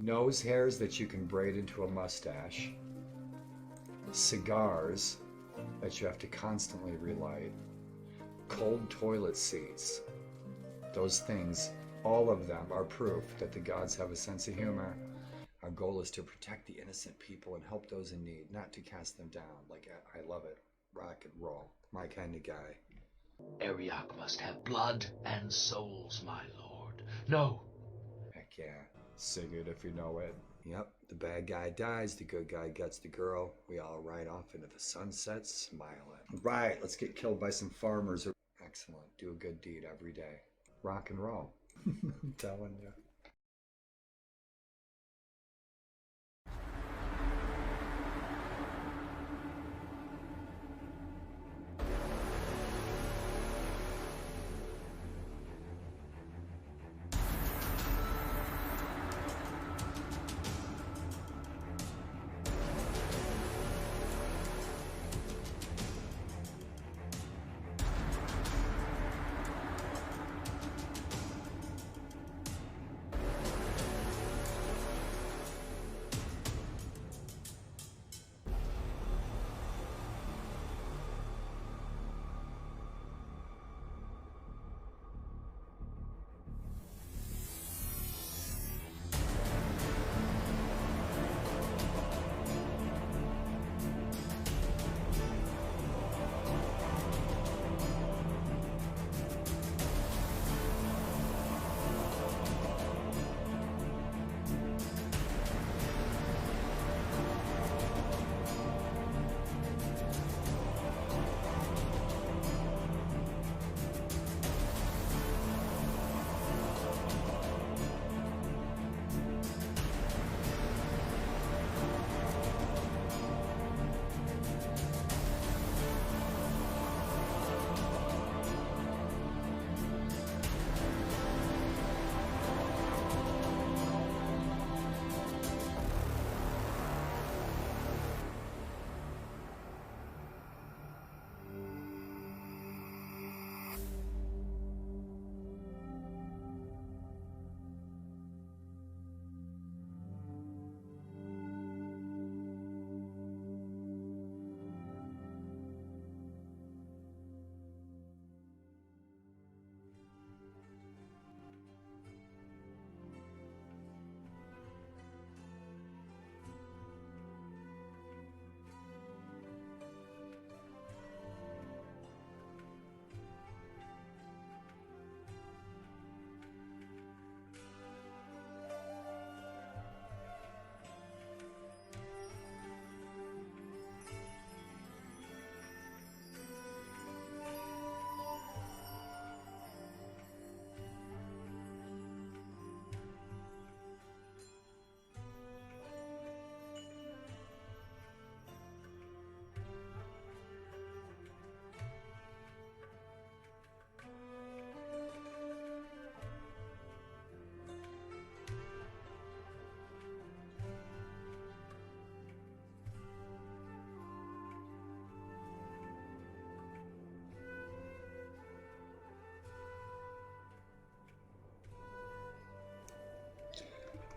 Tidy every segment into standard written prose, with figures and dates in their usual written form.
Nose hairs that you can braid into a mustache. Cigars that you have to constantly relight. Cold toilet seats. Those things, all of them are proof that the gods have a sense of humor. Our goal is to protect the innocent people and help those in need, not to cast them down. Like, I love it. Rock and roll. My kind of guy. Elric must have blood and souls, my lord. No. Heck yeah. Sing it if you know it. Yep, the bad guy dies, the good guy gets the girl. We all ride off into the sunset smiling. Right, let's get killed by some farmers. Excellent. Do a good deed every day. Rock and roll. I'm telling you.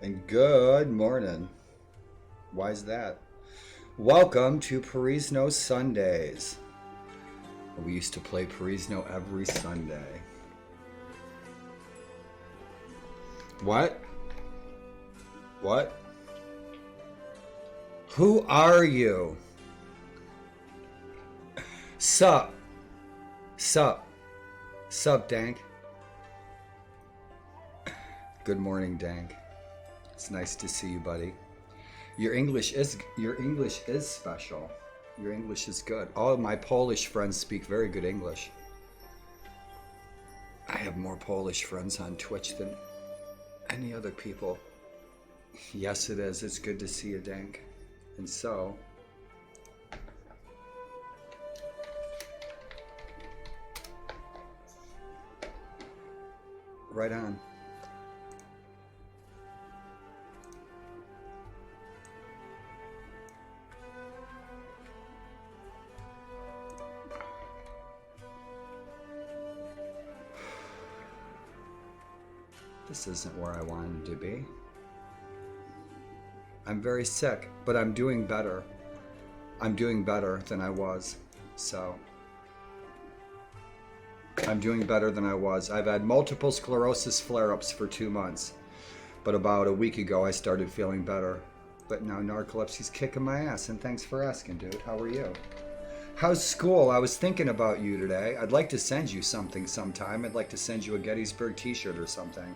And good morning. Why's that? Welcome to Perisno Sundays. We used to play Perisno every Sunday. What? What? Who are you? Sup? Sup? Sup, Dank? Good morning, Dank. It's nice to see you, buddy. Your English is special. Your English is good. All of my Polish friends speak very good English. I have more Polish friends on Twitch than any other people. Yes, it is. It's good to see you, Dank. And so, right on. This isn't where I wanted to be. I'm very sick, but I'm doing better. I'm doing better than I was. So I'm doing better than I was. I've had multiple sclerosis flare-ups for 2 months, but about a week ago I started feeling better. But now narcolepsy's kicking my ass, and thanks for asking, dude. How are you? How's school? I was thinking about you today. I'd like to send you something sometime. I'd like to send you a Gettysburg t-shirt or something.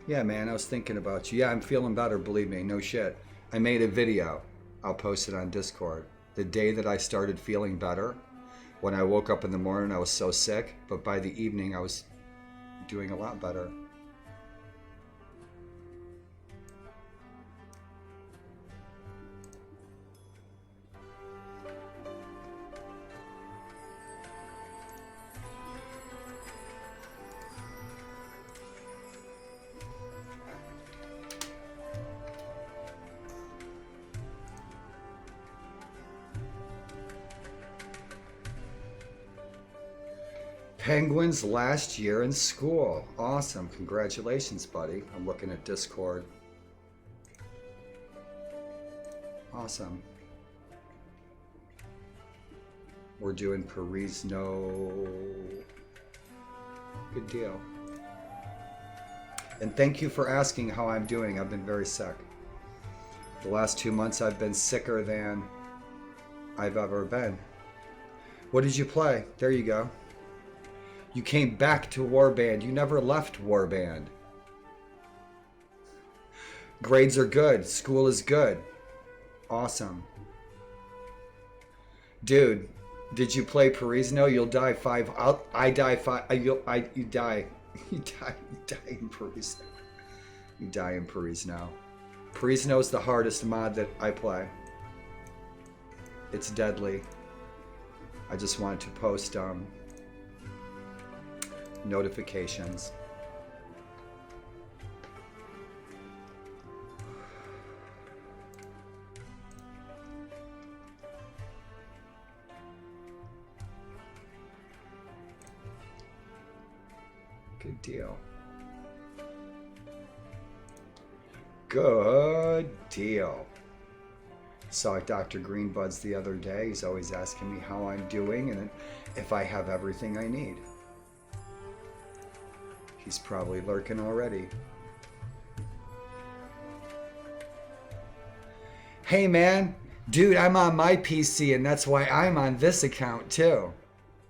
Yeah, man, I was thinking about you. Yeah, I'm feeling better, believe me, no shit. I made a video. I'll post it on Discord. The day that I started feeling better, when I woke up in the morning, I was so sick, but by the evening, I was doing a lot better. Penguin's last year in school. Awesome. Congratulations, buddy. I'm looking at Discord. Awesome. We're doing Perisno. Good deal. And thank you for asking how I'm doing. I've been very sick. The last 2 months I've been sicker than I've ever been. What did you play? There you go. You came back to Warband. You never left Warband. Grades are good. School is good. Awesome. Dude, did you play Perisno? You'll die 5. I die 5. You die. You die in Perisno. You die in Perisno. Perisno is the hardest mod that I play. It's deadly. I just wanted to post notifications. Good deal. Good deal. Saw Dr. Greenbuds the other day. He's always asking me how I'm doing and if I have everything I need. He's probably lurking already. Hey man, dude, I'm on my PC and that's why I'm on this account too.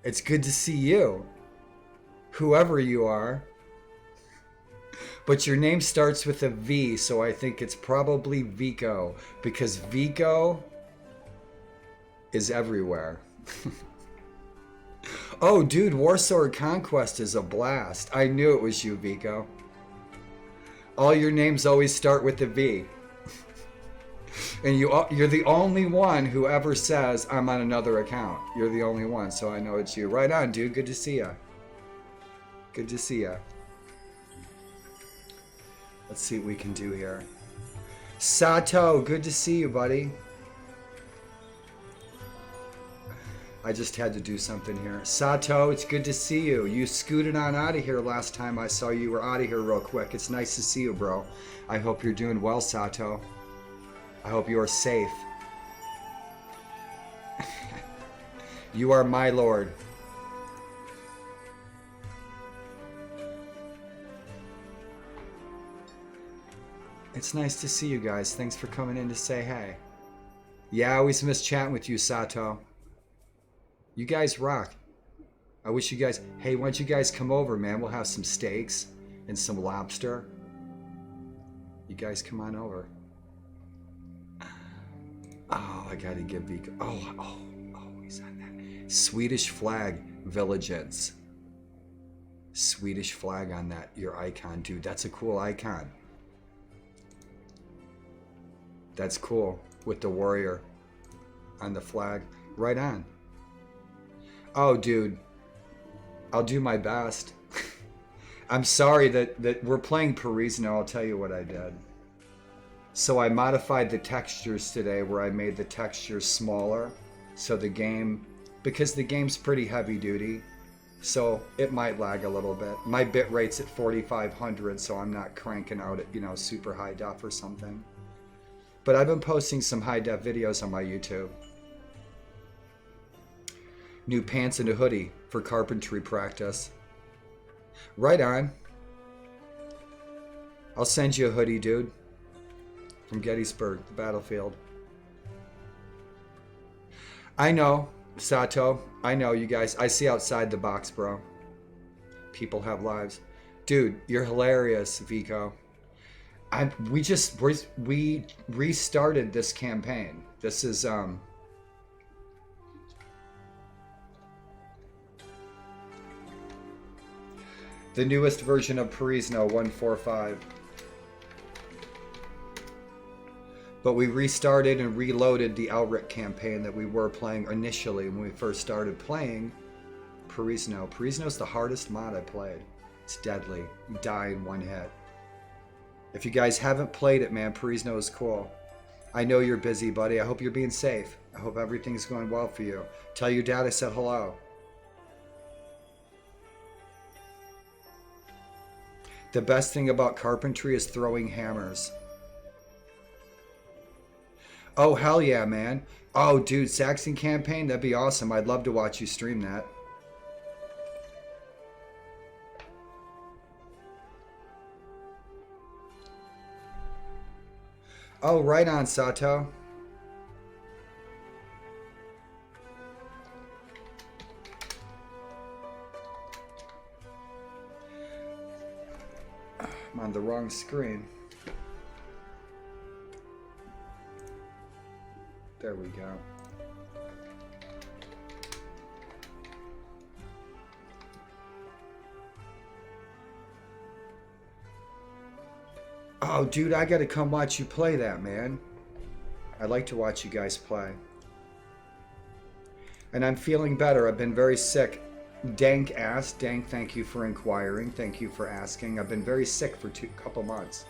It's good to see you, whoever you are. But your name starts with a V, so I think it's probably Vico, because Vico is everywhere. Oh, dude, Warsword Conquest is a blast. I knew it was you, Vico. All your names always start with a V. And you're the only one who ever says, I'm on another account. You're the only one, so I know it's you. Right on, dude. Good to see ya. Good to see ya. Let's see what we can do here. Sato, good to see you, buddy. I just had to do something here. Sato, it's good to see you. You scooted on out of here last time I saw you were out of here real quick. It's nice to see you, bro. I hope you're doing well, Sato. I hope you are safe. You are my lord. It's nice to see you guys. Thanks for coming in to say hey. Yeah, I always miss chatting with you, Sato. You guys rock. I wish you guys... Hey, why don't you guys come over, man? We'll have some steaks and some lobster. You guys come on over. Oh, I gotta give Vico... Oh, he's on that. Swedish flag, Villagens. Swedish flag on that, your icon. Dude, that's a cool icon. That's cool, with the warrior on the flag. Right on. Oh, dude, I'll do my best. I'm sorry that we're playing Perisno. I'll tell you what I did. So I modified the textures today where I made the textures smaller. So the game, because the game's pretty heavy duty, So it might lag a little bit. My bit rate's at 4500, so I'm not cranking out at, you know, super high def or something. But I've been posting some high def videos on my YouTube. New pants and a hoodie for carpentry practice. Right on. I'll send you a hoodie, dude. From Gettysburg, the battlefield. I know, Sato. I know, you guys. I see outside the box, bro. People have lives. Dude, you're hilarious, Vico. We restarted this campaign. This is the newest version of Perisno 145. But we restarted and reloaded the Elric campaign that we were playing initially when we first started playing Perisno. Perisno's the hardest mod I played. It's deadly. You die in one hit. If you guys haven't played it, man, Perisno is cool. I know you're busy, buddy. I hope you're being safe. I hope everything's going well for you. Tell your dad I said hello. The best thing about carpentry is throwing hammers. Oh, hell yeah, man. Oh, dude, Saxon campaign? That'd be awesome. I'd love to watch you stream that. Oh, right on, Sato. I'm on the wrong screen. There we go. Oh, dude, I gotta come watch you play that, man. I like to watch you guys play. And I'm feeling better. I've been very sick. Dank asked. Dank, thank you for inquiring. Thank you for asking. I've been very sick for a couple months,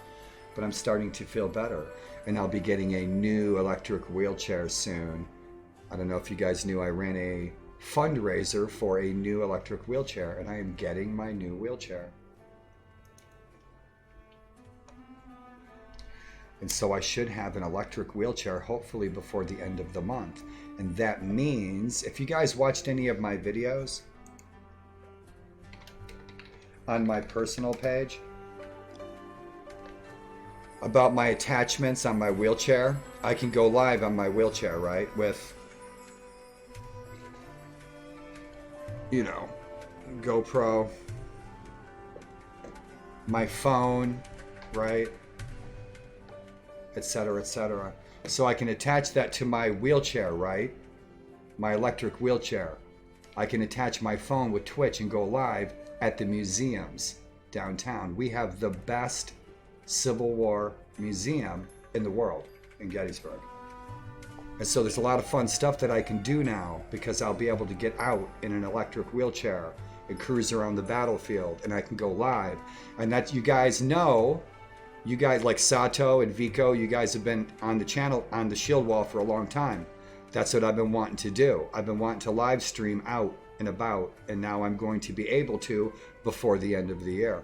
but I'm starting to feel better. And I'll be getting a new electric wheelchair soon. I don't know if you guys knew I ran a fundraiser for a new electric wheelchair, and I am getting my new wheelchair. And so I should have an electric wheelchair hopefully before the end of the month. And that means, if you guys watched any of my videos on my personal page about my attachments on my wheelchair, I can go live on my wheelchair, right? With, you know, GoPro, my phone, right? Etc., etc. So I can attach that to my wheelchair, right? My electric wheelchair. I can attach my phone with Twitch and go live at the museums downtown. We have the best Civil War museum in the world in Gettysburg. And so there's a lot of fun stuff that I can do now because I'll be able to get out in an electric wheelchair and cruise around the battlefield, and I can go live. And that, you guys know, you guys like Sato and Vico, you guys have been on the channel, on the Shield Wall for a long time. That's what I've been wanting to do. I've been wanting to live stream out and about, and now I'm going to be able to before the end of the year.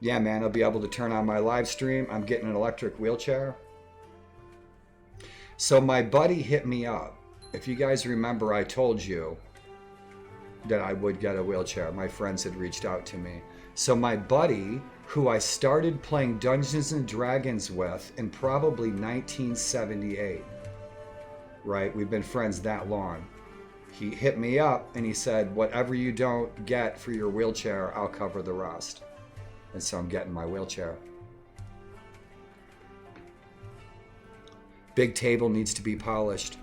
Yeah, man, I'll be able to turn on my live stream. I'm getting an electric wheelchair. So my buddy hit me up. If you guys remember, I told you that I would get a wheelchair. My friends had reached out to me. So my buddy, who I started playing Dungeons and Dragons with in probably 1978, right? We've been friends that long. He hit me up and he said, whatever you don't get for your wheelchair, I'll cover the rest. And so I'm getting my wheelchair. Big table needs to be polished.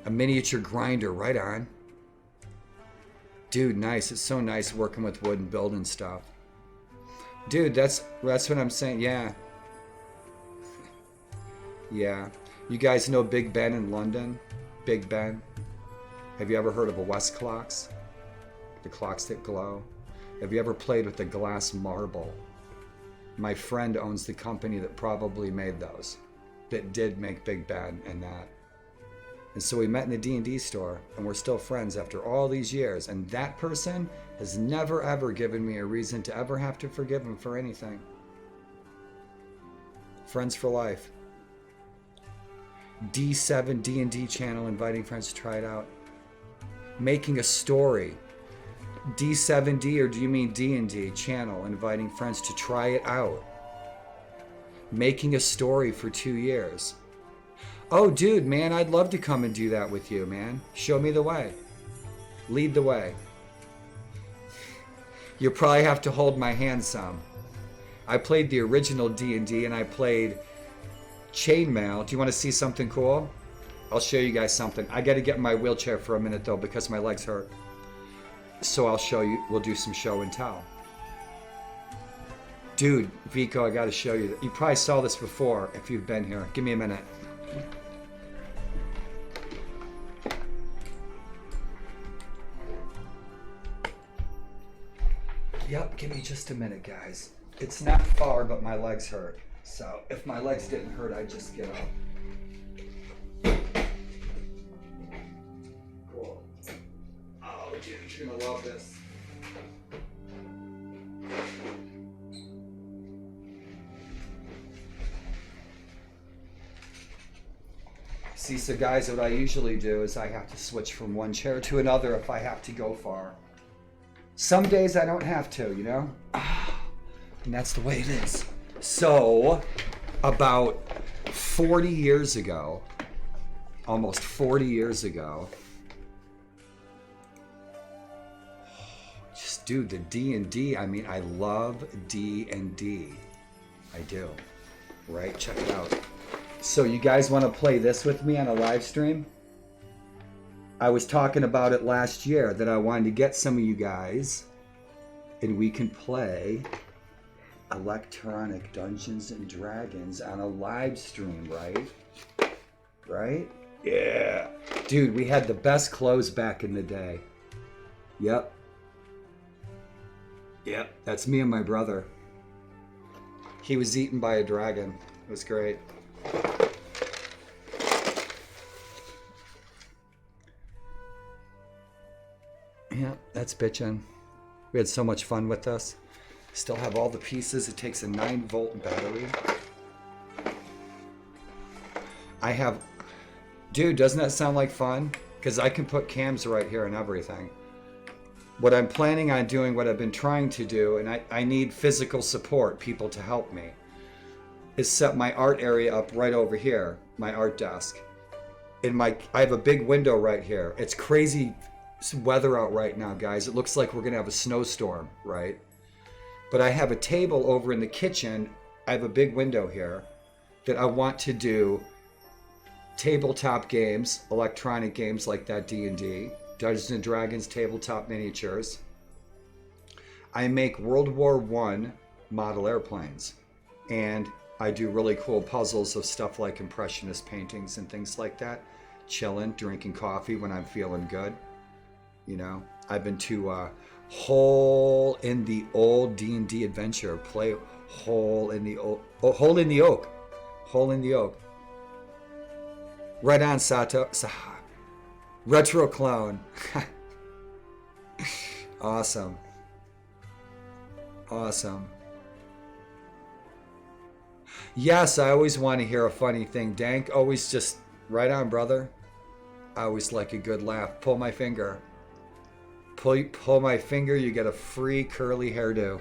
A miniature grinder, right on. Dude, nice. It's so nice working with wood and building stuff. Dude, that's what I'm saying. Yeah. Yeah. You guys know Big Ben in London? Big Ben? Have you ever heard of a West clocks? The clocks that glow? Have you ever played with the glass marble? My friend owns the company that probably made those. That did make Big Ben and that. And so we met in a D&D store, and we're still friends after all these years. And that person has never ever given me a reason to ever have to forgive him for anything. Friends for life. D7 D&D channel, inviting friends to try it out. Making a story. D7D, or do you mean D&D channel, inviting friends to try it out. Making a story for 2 years. Oh, dude, man, I'd love to come and do that with you, man. Show me the way. Lead the way. You'll probably have to hold my hand some. I played the original D&D and I played Chainmail. Do you want to see something cool? I'll show you guys something. I got to get in my wheelchair for a minute, though, because my legs hurt. So I'll show you. We'll do some show and tell. Dude, Vico, I got to show you. You probably saw this before if you've been here. Give me a minute. Yep, give me just a minute, guys. It's not far, but my legs hurt. So if my legs didn't hurt, I'd just get up. Cool. Oh, dude, you're gonna love this. See, so guys, what I usually do is I have to switch from one chair to another if I have to go far. Some days I don't have to, you know? And that's the way it is. So, about 40 years ago, almost 40 years ago, just dude, the D&D, I mean, I love D&D. I do, right? Check it out. So you guys want to play this with me on a live stream? I was talking about it last year that I wanted to get some of you guys and we can play electronic Dungeons and Dragons on a live stream, right? Right? Yeah. Dude, we had the best clothes back in the day. Yep. Yep, that's me and my brother. He was eaten by a dragon. It was great. Yeah, that's bitchin'. We had so much fun with this. Still have all the pieces. It takes a 9-volt battery. I have... Dude, doesn't that sound like fun? Because I can put cams right here and everything. What I'm planning on doing, what I've been trying to do, and I need physical support, people to help me, is set my art area up right over here, my art desk. I have a big window right here. It's crazy weather out right now, guys. It looks like we're gonna have a snowstorm, right? But I have a table over in the kitchen. I have a big window here that I want to do tabletop games, electronic games like that D&D, Dungeons and Dragons tabletop miniatures. I make World War I model airplanes, and I do really cool puzzles of stuff like impressionist paintings and things like that. Chilling, drinking coffee when I'm feeling good. You know, I've been to Hole in the Old D&D adventure. Play Hole in the Oak. Oh, Hole in the Oak. Hole in the Oak. Right on, Sato. Retro clone. Awesome. Awesome. Yes, I always want to hear a funny thing. Dank, always just right on, brother. I always like a good laugh. Pull my finger. Pull my finger, you get a free curly hairdo.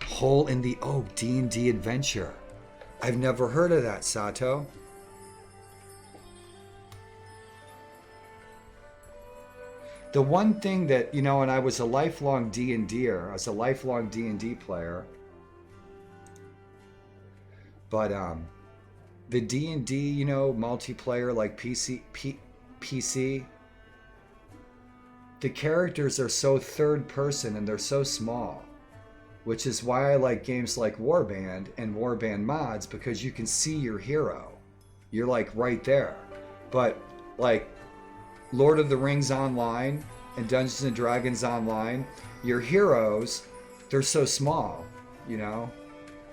Hole in the Oak D&D adventure. I've never heard of that, Sato. The one thing that, you know, and I was a lifelong D&Der, I was a lifelong D&D player. But the D&D, you know, multiplayer like PC, the characters are so third person and they're so small, which is why I like games like Warband and Warband mods, because you can see your hero. You're like right there. But like Lord of the Rings Online and Dungeons and Dragons Online, your heroes, they're so small, you know?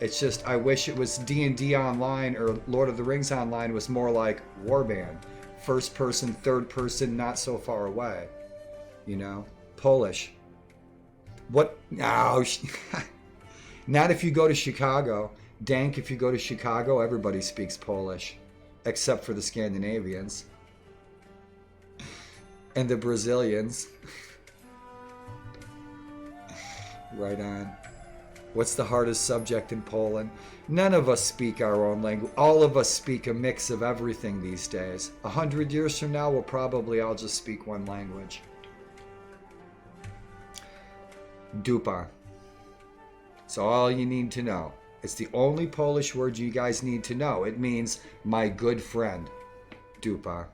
It's just, I wish it was D&D Online or Lord of the Rings Online was more like Warband. first person, third person, not so far away. You know? Polish. What? No. Not if you go to Chicago. Dank, if you go to Chicago, everybody speaks Polish. Except for the Scandinavians. And the Brazilians. Right on. What's the hardest subject in Poland? None of us speak our own language. All of us speak a mix of everything these days. 100 years from now, we'll probably all just speak one language. Dupa. So all you need to know. It's the only Polish word you guys need to know. It means my good friend. Dupa.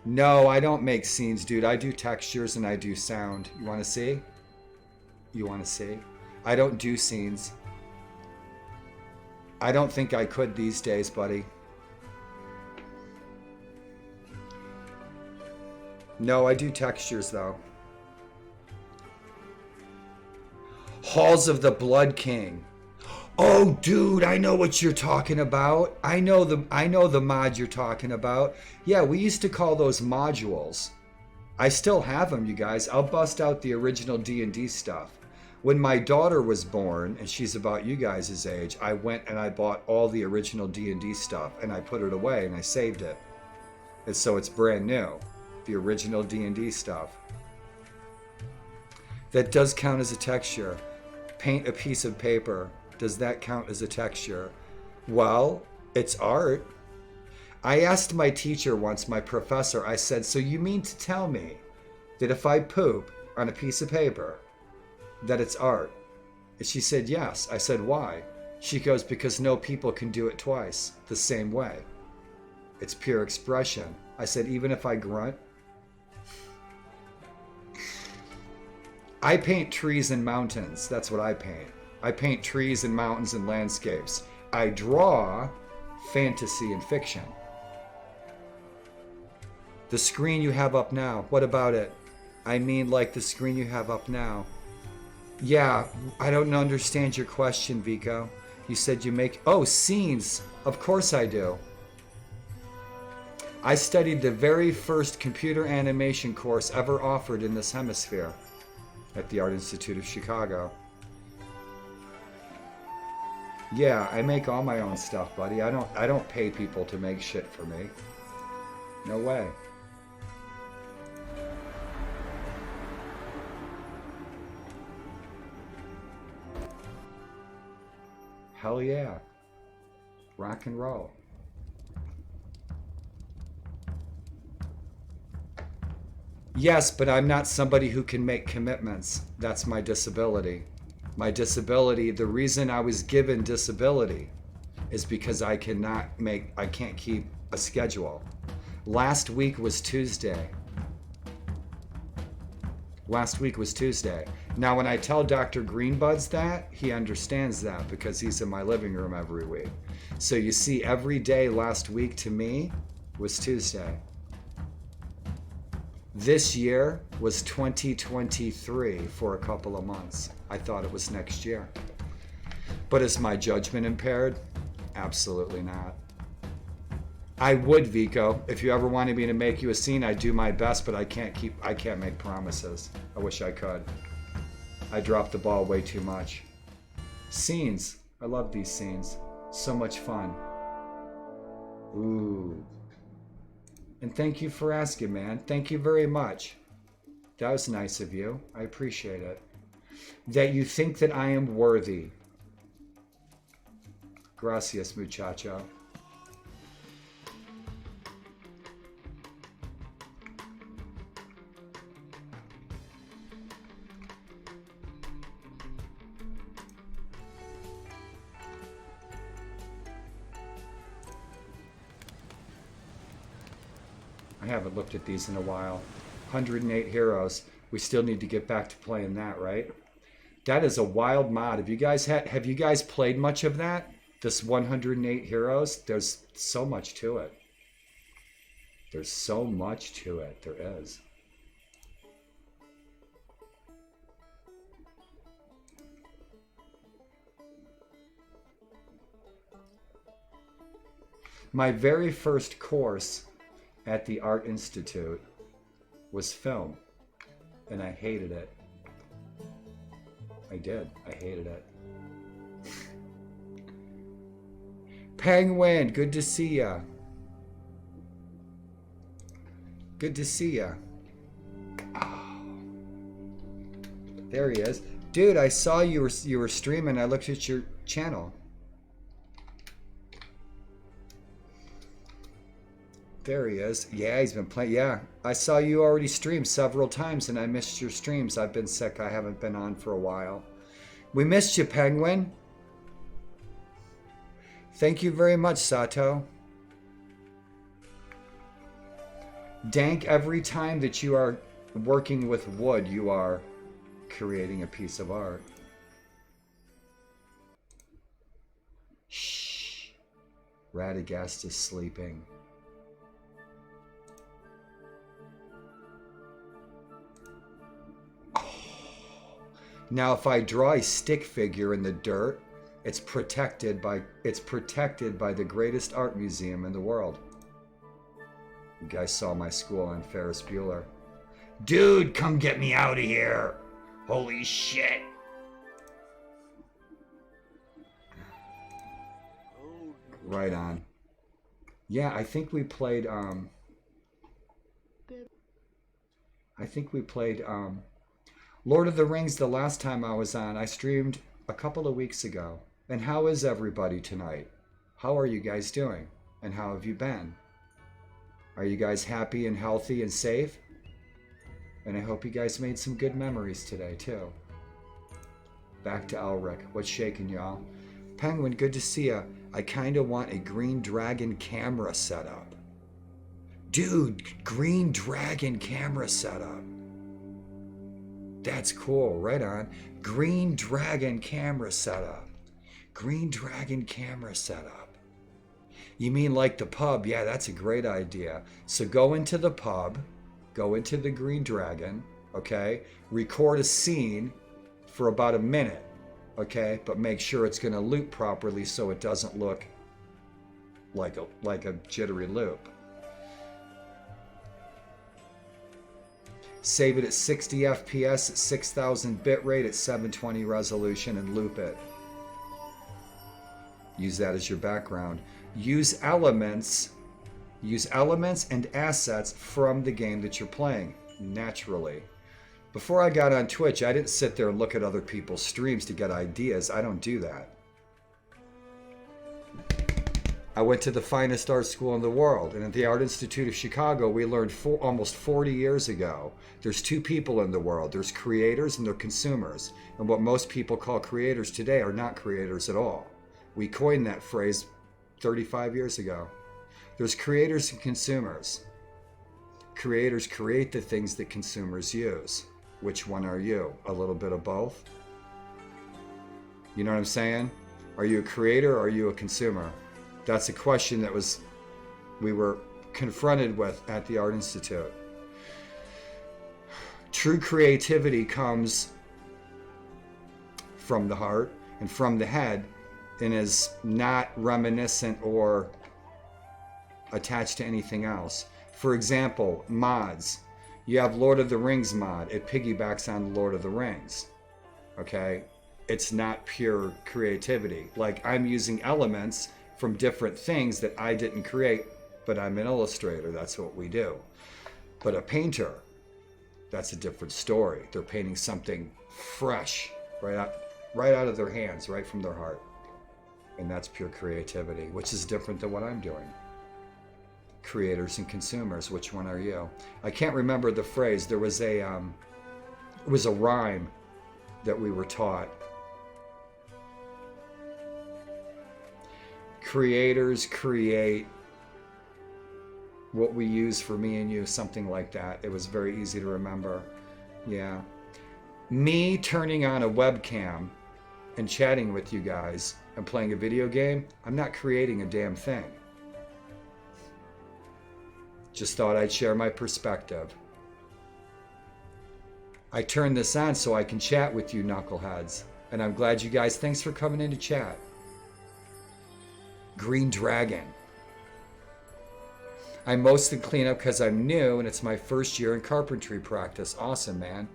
No, I don't make scenes, dude. I do textures and I do sound. You want to see? You want to see? I don't do scenes. I don't think I could these days, buddy. No, I do textures, though. Halls of the Blood King. Oh, dude, I know what you're talking about. I know the mod you're talking about. Yeah, we used to call those modules. I still have them, you guys. I'll bust out the original D&D stuff. When my daughter was born, and she's about you guys' age, I went and I bought all the original D&D stuff, and I put it away, and I saved it. And so it's brand new. The original D&D stuff. That does count as a texture. Paint a piece of paper. Does that count as a texture? Well, it's art. I asked my teacher once, my professor, I said, so you mean to tell me that if I poop on a piece of paper, that it's art? And she said, yes. I said, why? She goes, because no people can do it twice the same way. It's pure expression. I said, even if I grunt? I paint trees and mountains. That's what I paint. I paint trees and mountains and landscapes. I draw fantasy and fiction. The screen you have up now, what about it? I mean, like the screen you have up now. Yeah, I don't understand your question, Vico. You said you make... Oh, scenes. Of course I do. I studied the very first computer animation course ever offered in this hemisphere at the Art Institute of Chicago. Yeah, I make all my own stuff, buddy. I don't pay people to make shit for me. No way. Hell yeah. Rock and roll. Yes, but I'm not somebody who can make commitments. That's my disability. My disability, the reason I was given disability is because I can't keep a schedule. Last week was Tuesday. Last week was Tuesday. Now, when I tell Dr. Greenbuds that, he understands that because he's in my living room every week. So you see, every day last week to me was Tuesday. This year was 2023 for a couple of months. I thought it was next year. But is my judgment impaired? Absolutely not. I would, Vico. If you ever wanted me to make you a scene, I'd do my best, but I can't make promises. I wish I could. I dropped the ball way too much. Scenes. I love these scenes. So much fun. Ooh. And thank you for asking, man. Thank you very much. That was nice of you. I appreciate it. That you think that I am worthy. Gracias, muchacho. I haven't looked at these in a while. 108 heroes. We still need to get back to playing that, right? That is a wild mod. Have you guys played much of that? This 108 heroes? There's so much to it. There's so much to it. There is. My very first course at the Art Institute was film, and I hated it. I did. I hated it. Penguin, good to see ya. Good to see ya. Oh, there he is. Dude, I saw you were streaming. I looked at your channel. There he is. Yeah, he's been playing. Yeah, I saw you already stream several times and I missed your streams. I've been sick. I haven't been on for a while. We missed you, Penguin. Thank you very much, Sato. Dank, every time that you are working with wood, you are creating a piece of art. Shh. Radagast is sleeping. Oh. Now, if I draw a stick figure in the dirt, it's protected by the greatest art museum in the world. You guys saw my school on Ferris Bueller. Dude, come get me out of here. Holy shit. Right on. Yeah, I think we played Lord of the Rings the last time I was on. I streamed a couple of weeks ago. And how is everybody tonight? How are you guys doing? And how have you been? Are you guys happy and healthy and safe? And I hope you guys made some good memories today, too. Back to Elric. What's shaking, y'all? Penguin, good to see ya. I kind of want a Green Dragon camera setup. Dude, Green Dragon camera setup. That's cool. Right on. Green Dragon camera setup. Green Dragon camera setup. You mean like the pub? Yeah, that's a great idea. So go into the pub, go into the Green Dragon, okay? Record a scene for about a minute, okay? But make sure it's going to loop properly so it doesn't look like a jittery loop. Save it at 60 FPS at 6000 bitrate at 720 resolution and loop it. Use that as your background. Use elements and assets from the game that you're playing, naturally. Before I got on Twitch, I didn't sit there and look at other people's streams to get ideas. I don't do that. I went to the finest art school in the world, and at the Art Institute of Chicago, we learned almost 40 years ago, there's two people in the world. There's creators and there's consumers. And what most people call creators today are not creators at all. We coined that phrase 35 years ago. There's creators and consumers. Creators create the things that consumers use. Which one are you? A little bit of both? You know what I'm saying? Are you a creator or are you a consumer? That's a question that we were confronted with at the Art Institute. True creativity comes from the heart and from the head, and is not reminiscent or attached to anything else. For example, mods. You have Lord of the Rings mod. It piggybacks on Lord of the Rings. Okay? It's not pure creativity. Like, I'm using elements from different things that I didn't create, but I'm an illustrator. That's what we do. But a painter, that's a different story. They're painting something fresh, right out of their hands, right from their heart. And that's pure creativity, which is different than what I'm doing. Creators and consumers, which one are you? I can't remember the phrase. There was it was a rhyme that we were taught. Creators create what we use for me and you, something like that. It was very easy to remember. Yeah. Me turning on a webcam and chatting with you guys and playing a video game, I'm not creating a damn thing. Just thought I'd share my perspective. I turned this on so I can chat with you knuckleheads. And I'm glad you guys, thanks for coming in to chat. Green Dragon. I mostly clean up because I'm new and it's my first year in carpentry practice. Awesome, man.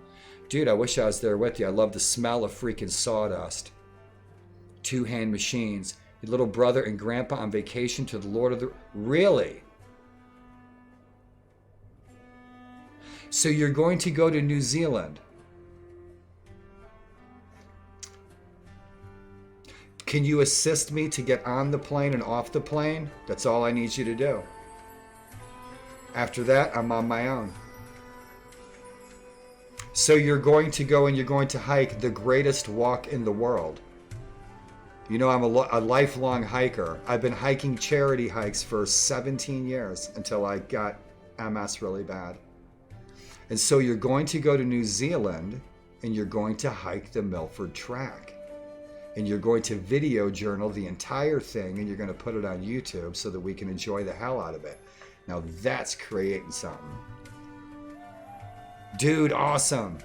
Dude, I wish I was there with you. I love the smell of freaking sawdust. Two-hand machines. Your little brother and grandpa on vacation to the Lord of the... Really? So you're going to go to New Zealand? Can you assist me to get on the plane and off the plane? That's all I need you to do. After that, I'm on my own. So you're going to go and you're going to hike the greatest walk in the world. You know, I'm a lifelong hiker. I've been hiking charity hikes for 17 years until I got MS really bad. And so you're going to go to New Zealand and you're going to hike the Milford Track. And you're going to video journal the entire thing and you're going to put it on YouTube so that we can enjoy the hell out of it. Now that's creating something. Dude, awesome.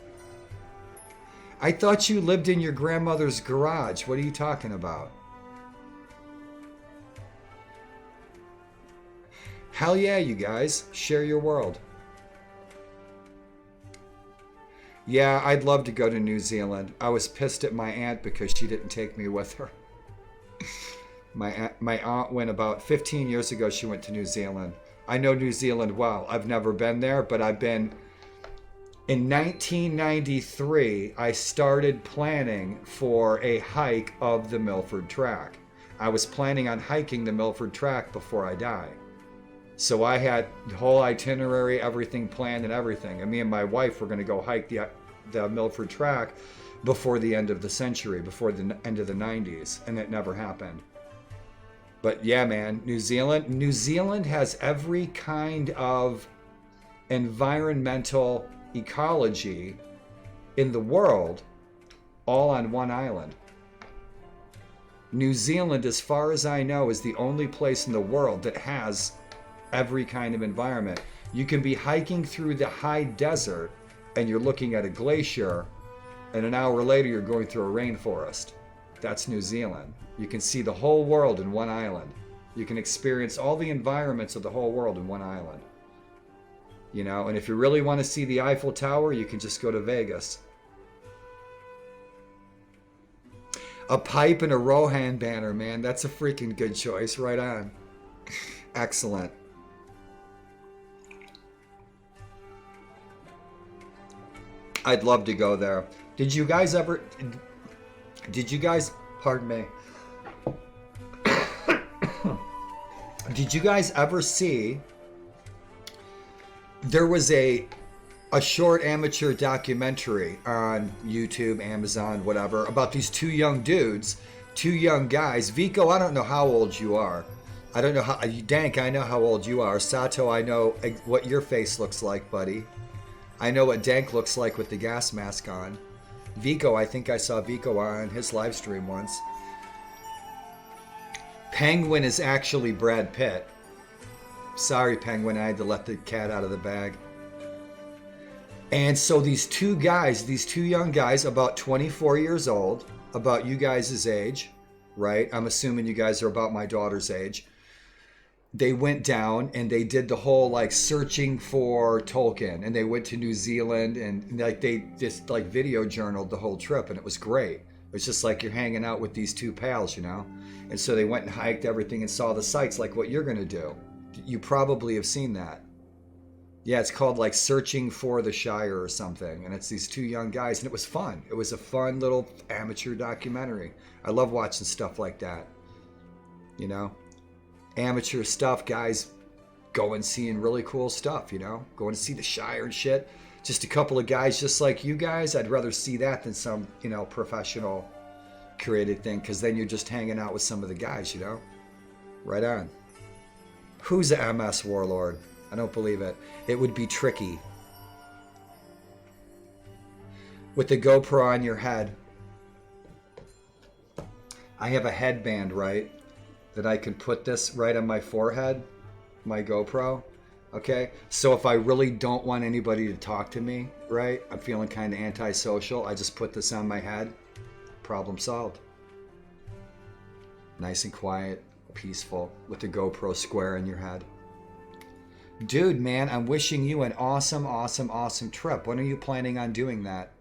I thought you lived in your grandmother's garage. What are you talking about? Hell yeah, you guys. Share your world. Yeah, I'd love to go to New Zealand. I was pissed at my aunt because she didn't take me with her. My aunt went about 15 years ago. She went to New Zealand. I know New Zealand well. I've never been there, but I've been... In 1993, I started planning for a hike of the Milford Track. I was planning on hiking the Milford Track before I die. So I had the whole itinerary, everything planned and everything. And me and my wife were going to go hike the Milford Track before the end of the century, before the end of the 90s. And it never happened. But yeah, man, New Zealand has every kind of environmental ecology in the world all on one island. New Zealand, as far as I know, is the only place in the world that has every kind of environment. You can be hiking through the high desert and you're looking at a glacier, and an hour later you're going through a rainforest. That's New Zealand. You can see the whole world in one island. You can experience all the environments of the whole world in one island. You know, and if you really want to see the Eiffel Tower, you can just go to Vegas. A pipe and a Rohan banner, man. That's a freaking good choice. Right on. Excellent. I'd love to go there. Did you guys, pardon me. Did you guys ever see, there was a short amateur documentary on YouTube, Amazon, whatever, about these two young dudes, two young guys. Vico, I don't know how old you are. I don't know how, Dank, I know how old you are. Sato, I know what your face looks like, buddy. I know what Dank looks like with the gas mask on. Vico, I think I saw Vico on his live stream once. Penguin is actually Brad Pitt. Sorry, Penguin, I had to let the cat out of the bag. And so these two guys, these two young guys, about 24 years old, about you guys' age, right? I'm assuming you guys are about my daughter's age. They went down and they did the whole like searching for Tolkien, and they went to New Zealand and like they just like video journaled the whole trip, and it was great. It's just like you're hanging out with these two pals, you know? And so they went and hiked everything and saw the sights like what you're going to do. You probably have seen that. Yeah, it's called like Searching for the Shire or something. And it's these two young guys, and it was fun. It was a fun little amateur documentary. I love watching stuff like that. You know? Amateur stuff, guys going seeing really cool stuff, you know? Going to see the Shire and shit. Just a couple of guys just like you guys. I'd rather see that than some, you know, professional created thing, because then you're just hanging out with some of the guys, you know? Right on. Who's a MSwarlord? I don't believe it. It would be tricky. With the GoPro on your head. I have a headband, right? That I can put this right on my forehead. My GoPro. Okay? So if I really don't want anybody to talk to me, right? I'm feeling kind of antisocial. I just put this on my head. Problem solved. Nice and quiet. Peaceful. With the GoPro square in your head. Dude, man, I'm wishing you an awesome, awesome, awesome trip. When are you planning on doing that?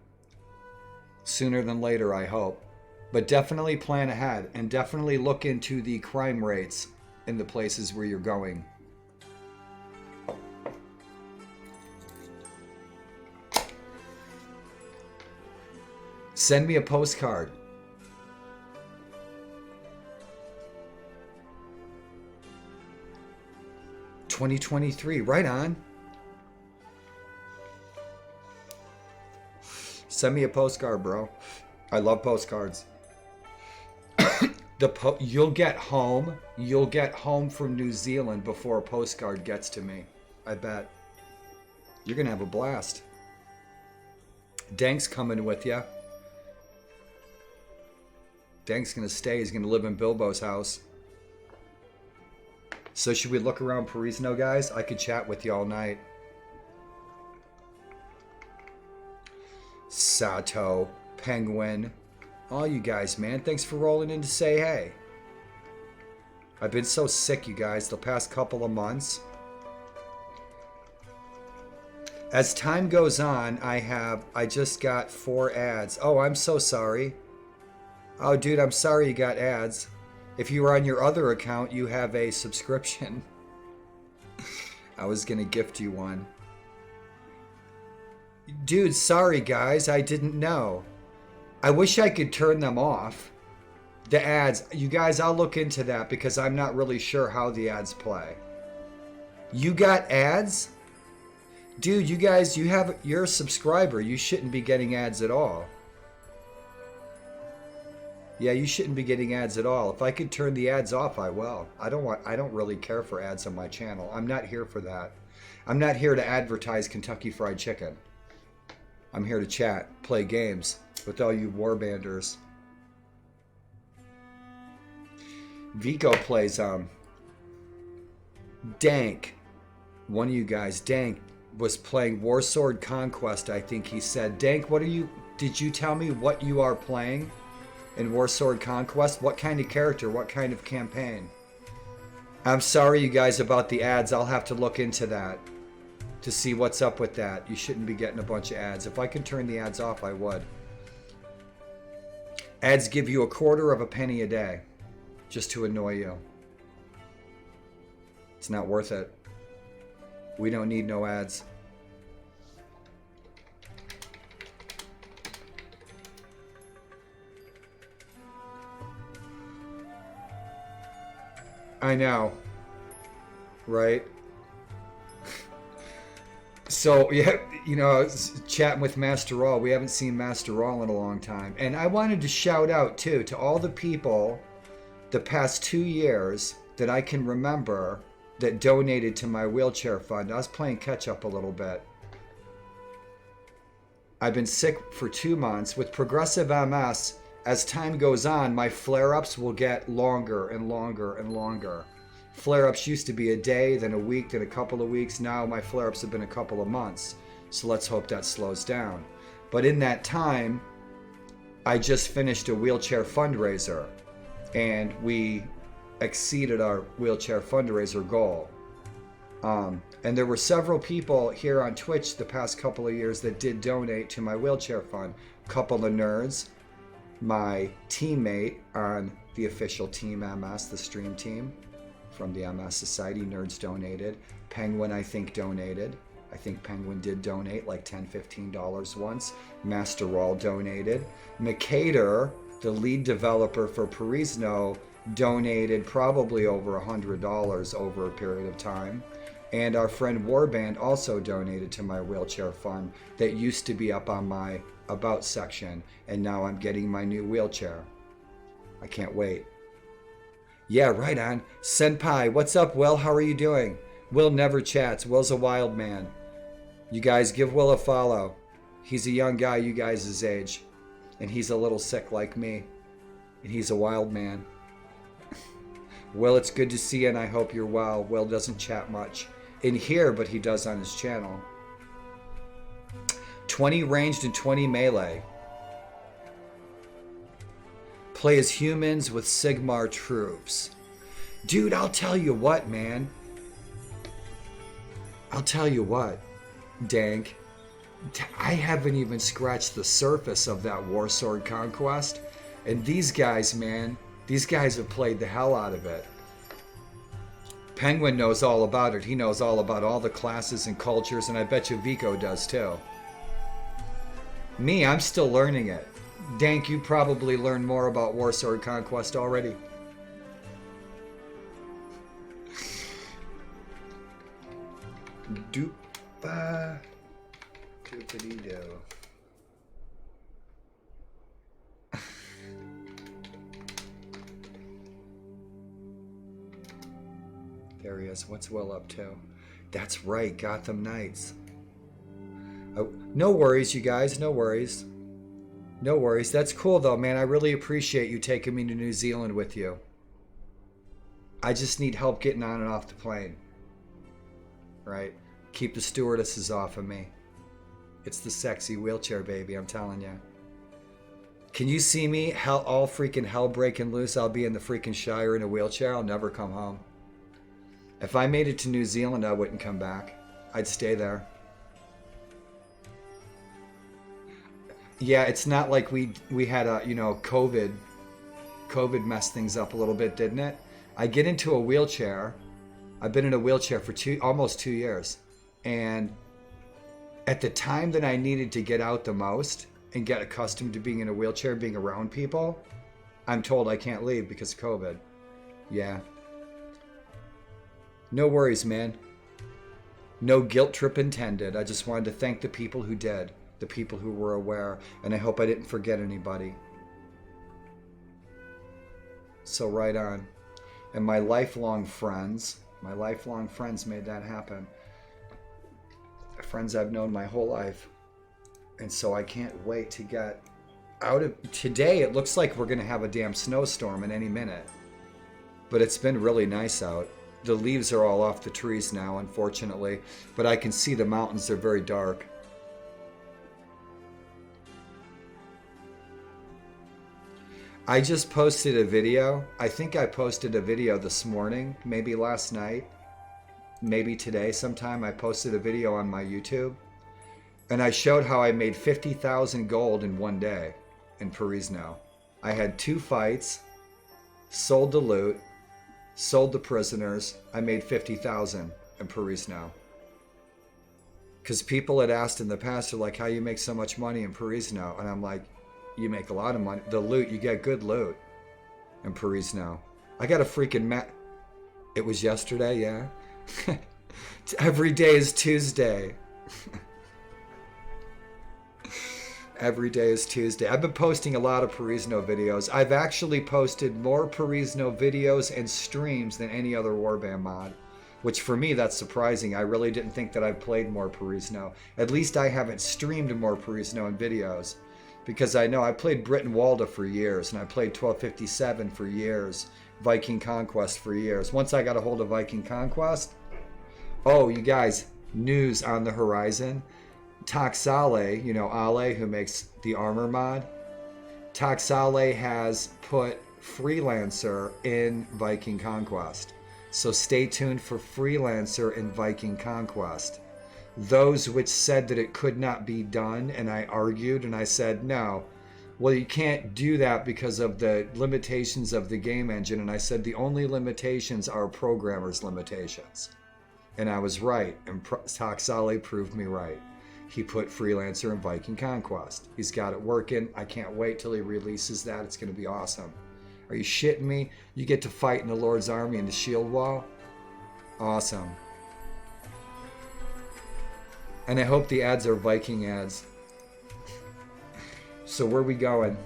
Sooner than later, I hope. But definitely plan ahead and definitely look into the crime rates in the places where you're going. Send me a postcard. $2023, right on. Send me a postcard, bro. I love postcards. You'll get home from New Zealand before a postcard gets to me. I bet. You're gonna have a blast. Dank's coming with you. Dank's gonna stay. He's gonna live in Bilbo's house. So should we look around Perisno, guys? I could chat with you all night. Sato, Penguin, all you guys, man. Thanks for rolling in to say hey. I've been so sick, you guys, the past couple of months. As time goes on, I just got 4 ads. Oh, I'm so sorry. Oh, dude, I'm sorry you got ads. If you were on your other account, you have a subscription. I was gonna gift you one. Dude, sorry guys, I didn't know. I wish I could turn them off. The ads, you guys, I'll look into that because I'm not really sure how the ads play. You got ads? Dude, you guys, you're a subscriber. You shouldn't be getting ads at all. Yeah, you shouldn't be getting ads at all. If I could turn the ads off, I will. I don't really care for ads on my channel. I'm not here for that. I'm not here to advertise Kentucky Fried Chicken. I'm here to chat, play games with all you warbanders. Vico plays Dank. One of you guys, Dank, was playing Warsword Conquest, I think he said. Dank, did you tell me what you are playing in Warsword Conquest? What kind of character? What kind of campaign? I'm sorry, you guys, about the ads. I'll have to look into that to see what's up with that. You shouldn't be getting a bunch of ads. If I could turn the ads off, I would. Ads give you 1/4 penny a day just to annoy you. It's not worth it. We don't need no ads. I know. Right? So, yeah, you know, I was chatting with Master Raw. We haven't seen Master Raw in a long time. And I wanted to shout out, too, to all the people the past 2 years that I can remember that donated to my wheelchair fund. I was playing catch up a little bit. I've been sick for 2 months. With progressive MS, as time goes on, my flare-ups will get longer and longer and longer. Flare-ups used to be a day, then a week, then a couple of weeks. Now my flare-ups have been a couple of months. So let's hope that slows down. But in that time, I just finished a wheelchair fundraiser, and we exceeded our wheelchair fundraiser goal. And there were several people here on Twitch the past couple of years that did donate to my wheelchair fund. Couple of nerds, my teammate on the official Team MS, the stream team from the MS Society, nerds donated. Penguin, I think, donated. I think Penguin did donate like $10, $15 once. Master Raw donated. Mcater, the lead developer for Perisno, donated probably over $100 over a period of time. And our friend Warband also donated to my wheelchair fund that used to be up on my About section, and now I'm getting my new wheelchair. I can't wait. Yeah, right on. Senpai, what's up, Will? How are you doing? Will never chats. Will's a wild man. You guys give Will a follow. He's a young guy you guys' age, and he's a little sick like me, and he's a wild man. Will, it's good to see you, and I hope you're well. Will doesn't chat much in here, but he does on his channel. 20 ranged and 20 melee. Play as humans with Sigmar troops. Dude, I'll tell you what, man. I'll tell you what, Dank, I haven't even scratched the surface of that Warsword Conquest. And these guys, man, these guys have played the hell out of it. Penguin knows all about it. He knows all about all the classes and cultures, and I bet you Vico does too. Me, I'm still learning it. Dank, you probably learned more about Warsword Conquest already. Doopa. Doopity-doo. There he is. What's Will up to? That's right, Gotham Knights. Oh, no worries, you guys. No worries. No worries. That's cool, though, man. I really appreciate you taking me to New Zealand with you. I just need help getting on and off the plane. Right? Keep the stewardesses off of me. It's the sexy wheelchair, baby. I'm telling you. Can you see me? All freaking hell breaking loose. I'll be in the freaking Shire in a wheelchair. I'll never come home. If I made it to New Zealand, I wouldn't come back. I'd stay there. Yeah, it's not like we had a, you know, COVID messed things up a little bit, didn't it? I get into a wheelchair. I've been in a wheelchair for almost 2 years. And at the time that I needed to get out the most and get accustomed to being in a wheelchair, being around people, I'm told I can't leave because of COVID. Yeah. No worries, man. No guilt trip intended. I just wanted to thank the people who did, the people who were aware, and I hope I didn't forget anybody. So right on. And my lifelong friends made that happen. Friends I've known my whole life. And so I can't wait to get out of... Today, it looks like we're going to have a damn snowstorm in any minute. But it's been really nice out. The leaves are all off the trees now, unfortunately. But I can see the mountains. They're very dark. I just posted a video. I think I posted a video this morning, maybe last night, maybe today sometime. I posted a video on my YouTube. And I showed how I made 50,000 gold in one day in Perisno. I had 2 fights, sold the loot, sold the prisoners. I made 50,000 in Perisno. Because people had asked in the past, they're like, how you make so much money in Perisno? And I'm like, you make a lot of money. The loot, you get good loot in Perisno. I got a freaking It was yesterday, yeah. Every day is Tuesday. Every day is Tuesday. I've been posting a lot of Perisno videos. I've actually posted more Perisno videos and streams than any other Warband mod. Which for me, that's surprising. I really didn't think that I've played more Perisno. At least I haven't streamed more Perisno in videos. Because I know I played Britain Walda for years. And I played 1257 for years. Viking Conquest for years. Once I got a hold of Viking Conquest. Oh, you guys. News on the horizon. Toxale, you know, Ale, who makes the armor mod, Toxale has put Freelancer in Viking Conquest. So stay tuned for Freelancer in Viking Conquest. Those which said that it could not be done, and I argued, and I said, no. Well, you can't do that because of the limitations of the game engine. And I said the only limitations are programmers' limitations. And I was right, and Toxale proved me right. He put Freelancer in Viking Conquest. He's got it working. I can't wait till he releases that. It's going to be awesome. Are you shitting me? You get to fight in the Lord's Army in the shield wall? Awesome. And I hope the ads are Viking ads. So where are we going?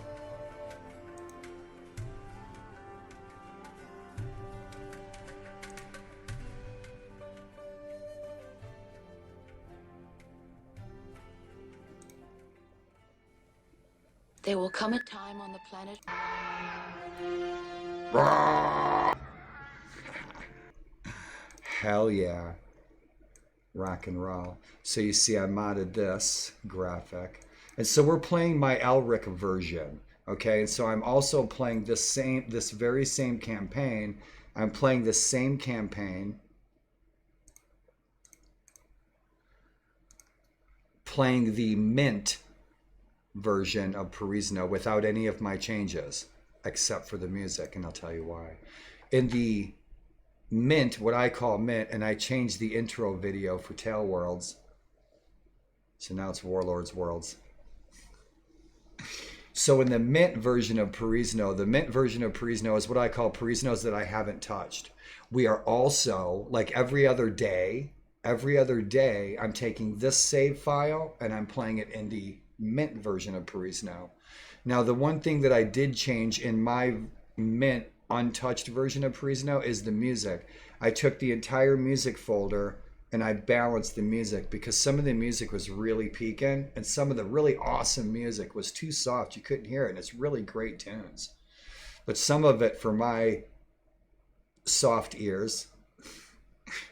There will come a time on the planet. Hell yeah. Rock and roll. So you see I modded this graphic. And so we're playing my Elric version. Okay, and so I'm also playing this very same campaign. I'm playing the same campaign playing the mint version of Perisno without any of my changes, except for the music, and I'll tell you why. In the mint, what I call mint, and I changed the intro video for Tail Worlds, so now it's Warlord's Worlds. So in the mint version of Perisno, the mint version of Perisno is what I call Perisnos that I haven't touched. We are also, like every other day, I'm taking this save file and I'm playing it in the mint version of Perisno. Now, the one thing that I did change in my mint untouched version of Perisno is the music. I took the entire music folder and I balanced the music because some of the music was really peaking and some of the really awesome music was too soft. You couldn't hear it, and it's really great tunes. But some of it, for my soft ears,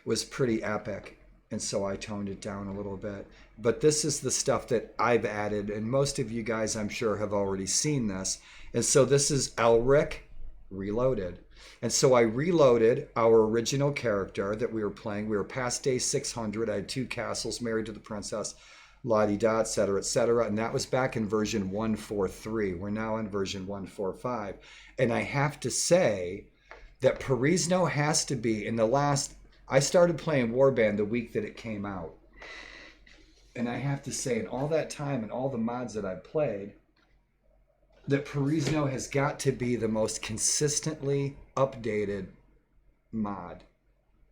was pretty epic, and so I toned it down a little bit. But this is the stuff that I've added, and most of you guys, I'm sure, have already seen this. And so this is Elric reloaded. And so I reloaded our original character that we were playing. We were past day 600. I had 2 castles, married to the princess, la-di-da, etc., etc. And that was back in version 143. We're now in version 145. And I have to say that Perisno has to be in the last... I started playing Warband the week that it came out. And I have to say, in all that time and all the mods that I've played, that Perisno has got to be the most consistently updated mod.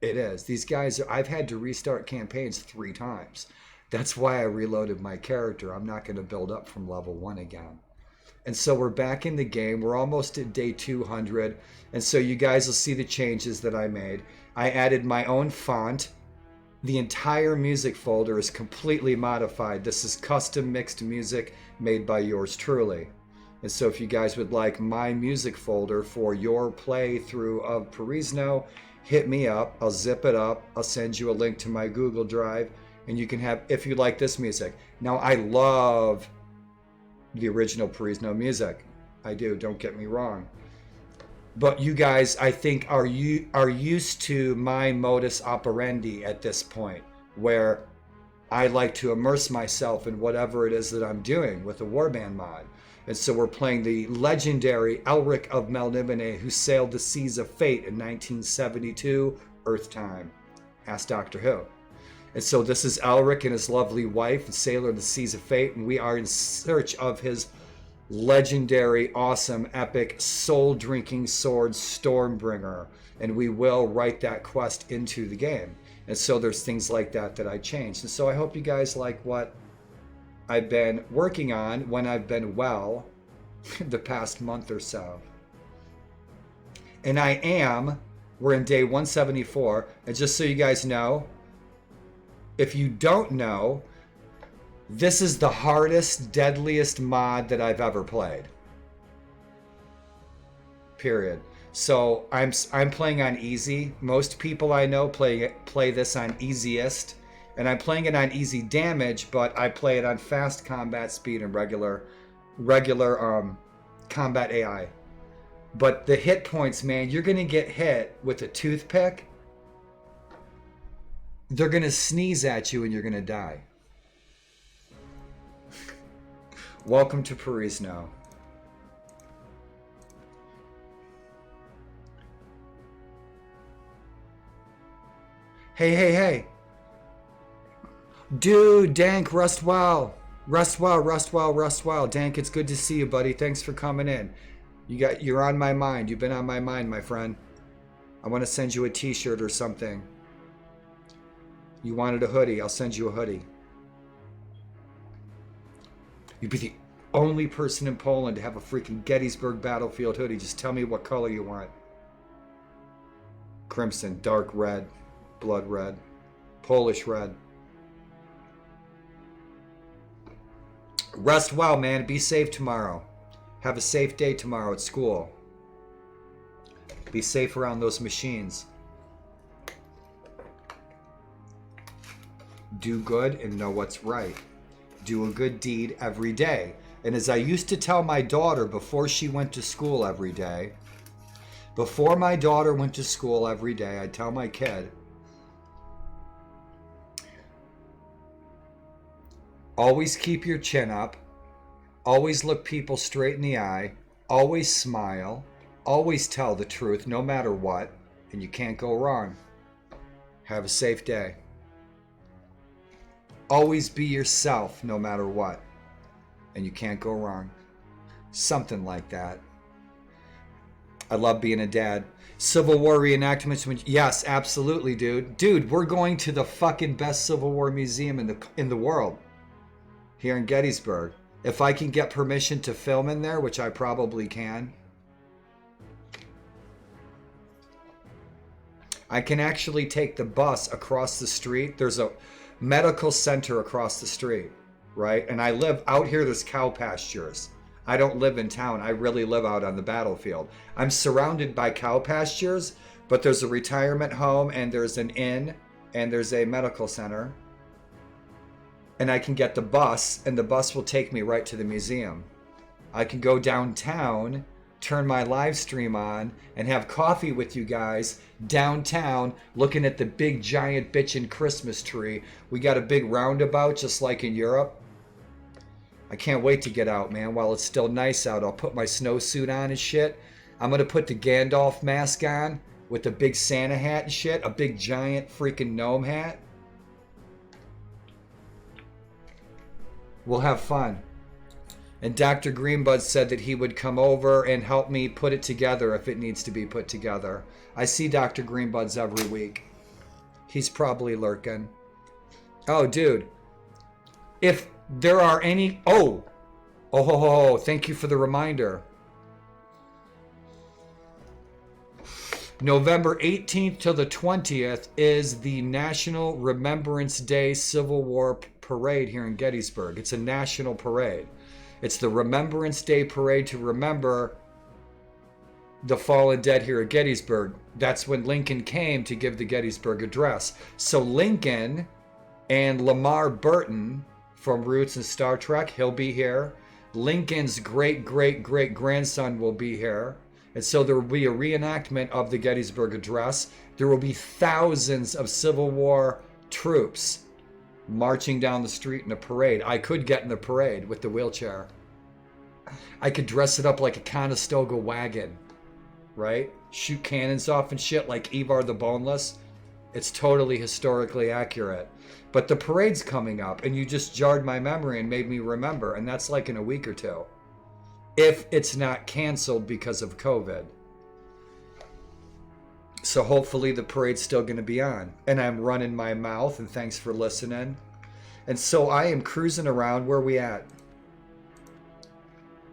It is. These guys, I've had to restart campaigns 3 times. That's why I reloaded my character. I'm not going to build up from level 1 again. And so we're back in the game. We're almost at day 200. And so you guys will see the changes that I made. I added my own font. The entire music folder is completely modified. This is custom mixed music made by yours truly. And so if you guys would like my music folder for your playthrough of Perisno, hit me up. I'll zip it up. I'll send you a link to my Google Drive, and you can have, if you like this music. Now, I love the original Perisno music. I do, don't get me wrong. But you guys, I think, are used to my modus operandi at this point, where I like to immerse myself in whatever it is that I'm doing with the Warband mod. And so we're playing the legendary Elric of Melniboné, who sailed the seas of fate in 1972 Earth time. Ask Doctor Who. And so this is Elric and his lovely wife, the sailor of the seas of fate, and we are in search of his legendary, awesome, epic, soul-drinking sword Stormbringer. And we will write that quest into the game. And so there's things like that that I changed. And so I hope you guys like what I've been working on when I've been well the past month or so. And we're in day 174, and just so you guys know, if you don't know, this is the hardest, deadliest mod that I've ever played. Period. So I'm playing on easy. Most people I know play this on easiest. And I'm playing it on easy damage, but I play it on fast combat speed and regular combat AI. But the hit points, man, you're going to get hit with a toothpick. They're going to sneeze at you and you're going to die. Welcome to Perisno. Hey. Dude, Dank, Rustwell. Dank, it's good to see you, buddy. Thanks for coming in. You're on my mind. You've been on my mind, my friend. I want to send you a t-shirt or something. You wanted a hoodie, I'll send you a hoodie. You'd be the only person in Poland to have a freaking Gettysburg Battlefield hoodie. Just tell me what color you want. Crimson, dark red, blood red, Polish red. Rest well, man. Be safe tomorrow. Have a safe day tomorrow at school. Be safe around those machines. Do good and know what's right. Do a good deed every day. And as I used to tell my daughter before she went to school every day, before my daughter went to school every day, I'd tell my kid, Always keep your chin up. Always look people straight in the eye. Always smile. Always tell the truth no matter what. And you can't go wrong. Have a safe day. Always be yourself no matter what. And you can't go wrong. Something like that. I love being a dad. Civil War reenactments. Yes, absolutely, dude. Dude, we're going to the fucking best Civil War museum in the world. Here in Gettysburg. If I can get permission to film in there, which I probably can. I can actually take the bus across the street. There's a medical center across the street, right? And I live out here, there's cow pastures. I don't live in town. I really live out on the battlefield. I'm surrounded by cow pastures, but there's a retirement home and there's an inn and there's a medical center. And I can get the bus and the bus will take me right to the museum. I can go downtown, turn my live stream on and have coffee with you guys downtown looking at the big giant bitchin' Christmas tree. We got a big roundabout just like in Europe. I can't wait to get out, man. While it's still nice out, I'll put my snowsuit on and shit. I'm going to put the Gandalf mask on with the big Santa hat and shit. A big giant freaking gnome hat. We'll have fun. And Dr. Greenbud said that he would come over and help me put it together if it needs to be put together. I see Dr. Greenbuds every week. He's probably lurking. Oh, dude. If there are any... Oh, thank you for the reminder. November 18th to the 20th is the National Remembrance Day Civil War Parade here in Gettysburg. It's a national parade. It's the Remembrance Day Parade to remember the fallen dead here at Gettysburg. That's when Lincoln came to give the Gettysburg Address. So Lincoln and Lamar Burton from Roots and Star Trek, he'll be here. Lincoln's great-great-great-grandson will be here. And so there will be a reenactment of the Gettysburg Address. There will be thousands of Civil War troops marching down the street in a parade. I could get in the parade with the wheelchair. I could dress it up like a Conestoga wagon, right? Shoot cannons off and shit like Ivar the Boneless. It's totally historically accurate. But the parade's coming up, and you just jarred my memory and made me remember, and that's like in a week or two. If it's not canceled because of COVID. So hopefully the parade's still going to be on. And I'm running my mouth, and thanks for listening. And so I am cruising around. Where we at?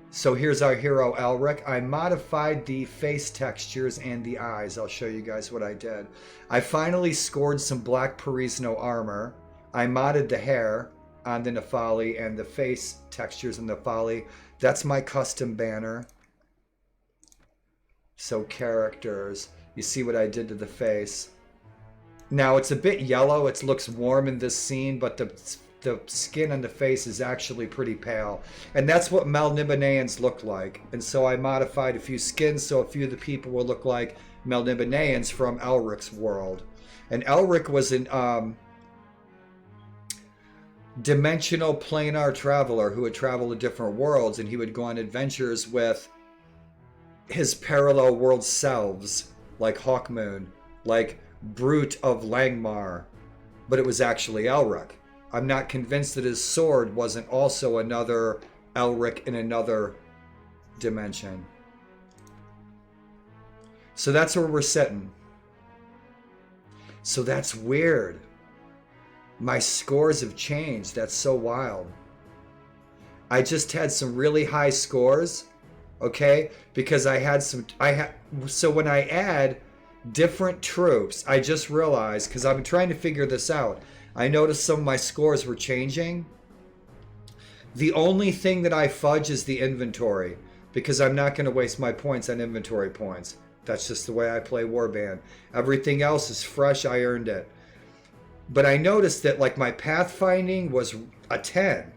So here's our hero, Elric. I modified the face textures and the eyes. I'll show you guys what I did. I finally scored some black Perisno armor. I modded the hair on the Nephali and the face textures in the Nephali. That's my custom banner. So characters. You see what I did to the face. Now it's a bit yellow. It looks warm in this scene, but the skin on the face is actually pretty pale. And that's what Melnibonéans look like. And so I modified a few skins so a few of the people will look like Melnibonéans from Elric's world. And Elric was an dimensional planar traveler who would travel to different worlds, and he would go on adventures with his parallel world selves, like Hawkmoon, like Brute of Langmar, but it was actually Elric. I'm not convinced that his sword wasn't also another Elric in another dimension. So that's where we're sitting. So that's weird. My scores have changed. That's so wild. I just had some really high scores, okay? Because so when I add different troops, I just realized, because I've been trying to figure this out, I noticed some of my scores were changing. The only thing that I fudge is the inventory, because I'm not going to waste my points on inventory points. That's just the way I play Warband. Everything else is fresh. I earned it. But I noticed that like my pathfinding was a 10,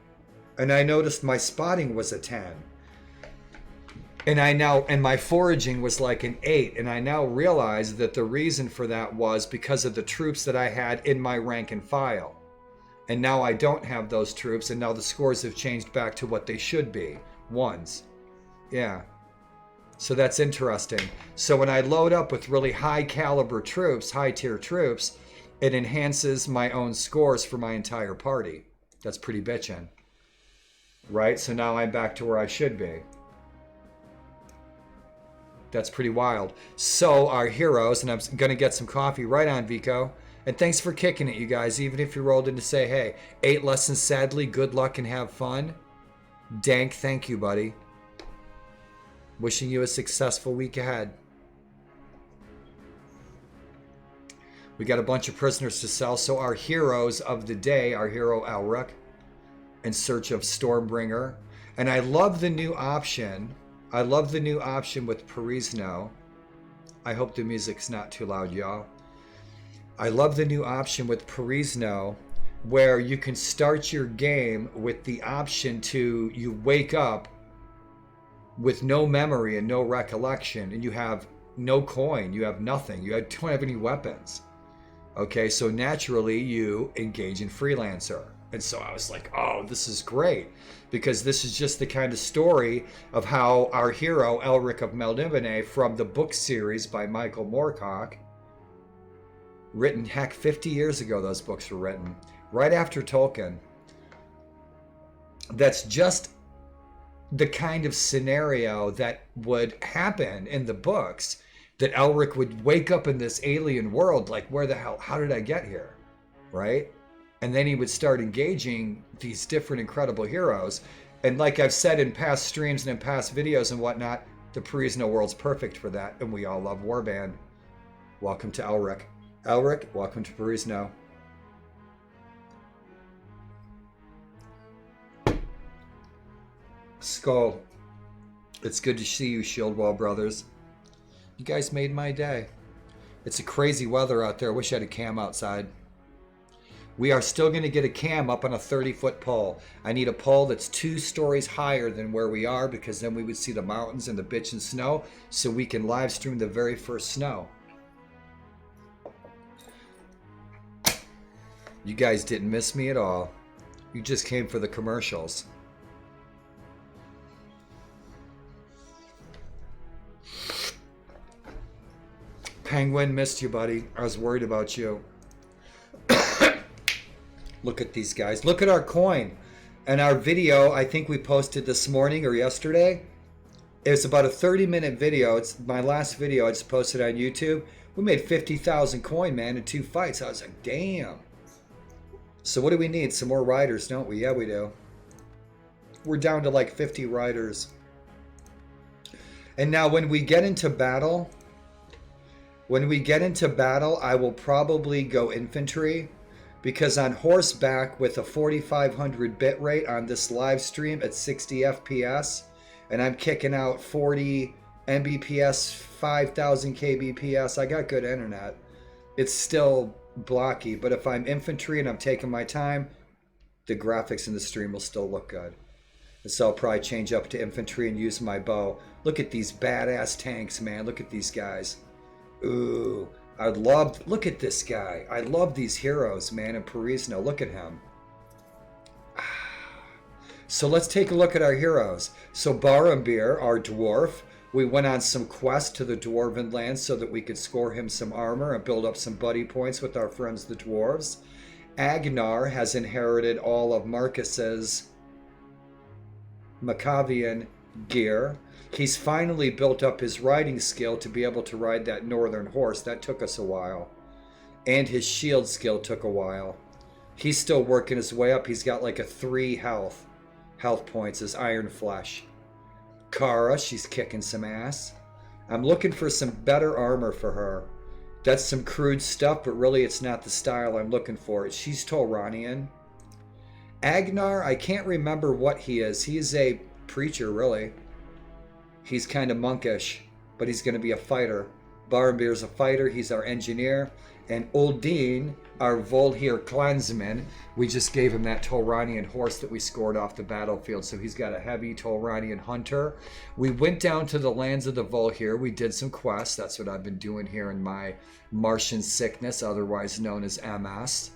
and I noticed my spotting was a 10. And my foraging was like an 8, and I now realize that the reason for that was because of the troops that I had in my rank and file. And now I don't have those troops, and now the scores have changed back to what they should be. Ones. Yeah. So that's interesting. So when I load up with really high caliber troops, high tier troops, it enhances my own scores for my entire party. That's pretty bitchin'. Right? So now I'm back to where I should be. That's pretty wild. So our heroes, and I'm going to get some coffee right on, Vico. And thanks for kicking it, you guys. Even if you rolled in to say, hey, 8 lessons sadly, good luck and have fun. Dank, thank you, buddy. Wishing you a successful week ahead. We got a bunch of prisoners to sell. So our heroes of the day, our hero Elric, in search of Stormbringer. And I love the new option. I love the new option with Perisno. I hope the music's not too loud, y'all. I love the new option with Perisno where you can start your game with the option to, you wake up with no memory and no recollection, and you have no coin, you have nothing, you don't have any weapons. Okay, so naturally you engage in Freelancer. And so I was like, oh, this is great, because this is just the kind of story of how our hero, Elric of Melniboné, from the book series by Michael Moorcock, written, heck, 50 years ago those books were written, right after Tolkien. That's just the kind of scenario that would happen in the books, that Elric would wake up in this alien world, like, where the hell, how did I get here, right? And then he would start engaging these different incredible heroes. And like I've said in past streams and in past videos and whatnot, the Perisno world's perfect for that, and we all love Warband. Welcome to Elric. Elric, welcome to Perisno. Skull, it's good to see you, Shieldwall brothers. You guys made my day. It's a crazy weather out there. I wish I had a cam outside. We are still going to get a cam up on a 30-foot pole. I need a pole that's 2 stories higher than where we are, because then we would see the mountains and the bitchin' snow, so we can live stream the very first snow. You guys didn't miss me at all. You just came for the commercials. Penguin, missed you, buddy. I was worried about you. Look at these guys. Look at our coin. And our video, I think we posted this morning or yesterday. It's about a 30-minute video. It's my last video I just posted on YouTube. We made 50,000 coin, man, in 2 fights. I was like, damn. So what do we need? Some more riders, don't we? Yeah, we do. We're down to like 50 riders. And now when we get into battle, I will probably go infantry, because on horseback with a 4500 bit rate on this live stream at 60 FPS, and I'm kicking out 40 Mbps, 5000 kbps, I got good internet. It's still blocky, but if I'm infantry and I'm taking my time, the graphics in the stream will still look good. And so I'll probably change up to infantry and use my bow. Look at these badass tanks, man. Look at these guys. Ooh, look at this guy. I love these heroes, man, in Perisno. Look at him. So let's take a look at our heroes. So Barambir, our dwarf, we went on some quests to the Dwarven lands so that we could score him some armor and build up some buddy points with our friends the dwarves. Agnar has inherited all of Marcus's Macavian gear. He's finally built up his riding skill to be able to ride that northern horse. That took us a while. And his shield skill took a while. He's still working his way up. He's got like a 3 health points as Iron Flesh. Kara, she's kicking some ass. I'm looking for some better armor for her. That's some crude stuff, but really it's not the style I'm looking for. She's Tolranian. Agnar, I can't remember what he is. He's a preacher, really. He's kind of monkish, but he's going to be a fighter. Barambir's a fighter. He's our engineer. And Uldeen, our Volhir clansman, we just gave him that Tolranian horse that we scored off the battlefield. So he's got a heavy Tolranian hunter. We went down to the lands of the Volhir. We did some quests. That's what I've been doing here in my Martian sickness, otherwise known as MS.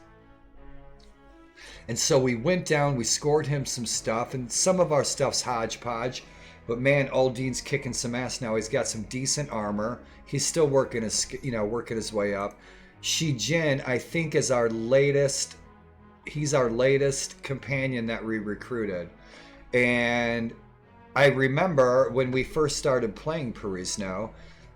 And so we went down, we scored him some stuff, and some of our stuff's hodgepodge. But man, Aldine's kicking some ass now. He's got some decent armor. He's still working his way up. Shi Jin, I think, is our latest. He's our latest companion that we recruited. And I remember when we first started playing Perisno,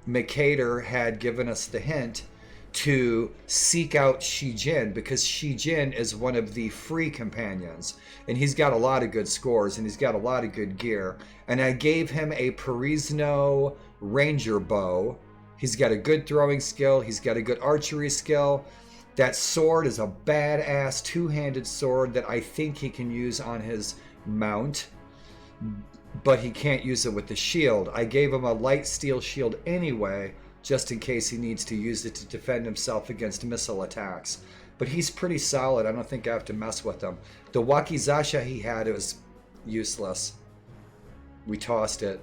Mikader had given us the hint to seek out Shi Jin, because Shi Jin is one of the free companions, and he's got a lot of good scores and he's got a lot of good gear. And I gave him a Perisno ranger bow. He's got a good throwing skill, he's got a good archery skill. That sword is a badass two-handed sword that I think he can use on his mount, but he can't use it with the shield. I gave him a light steel shield anyway, just in case he needs to use it to defend himself against missile attacks. But he's pretty solid. I don't think I have to mess with him. The Wakizasha he had, it was useless. We tossed it.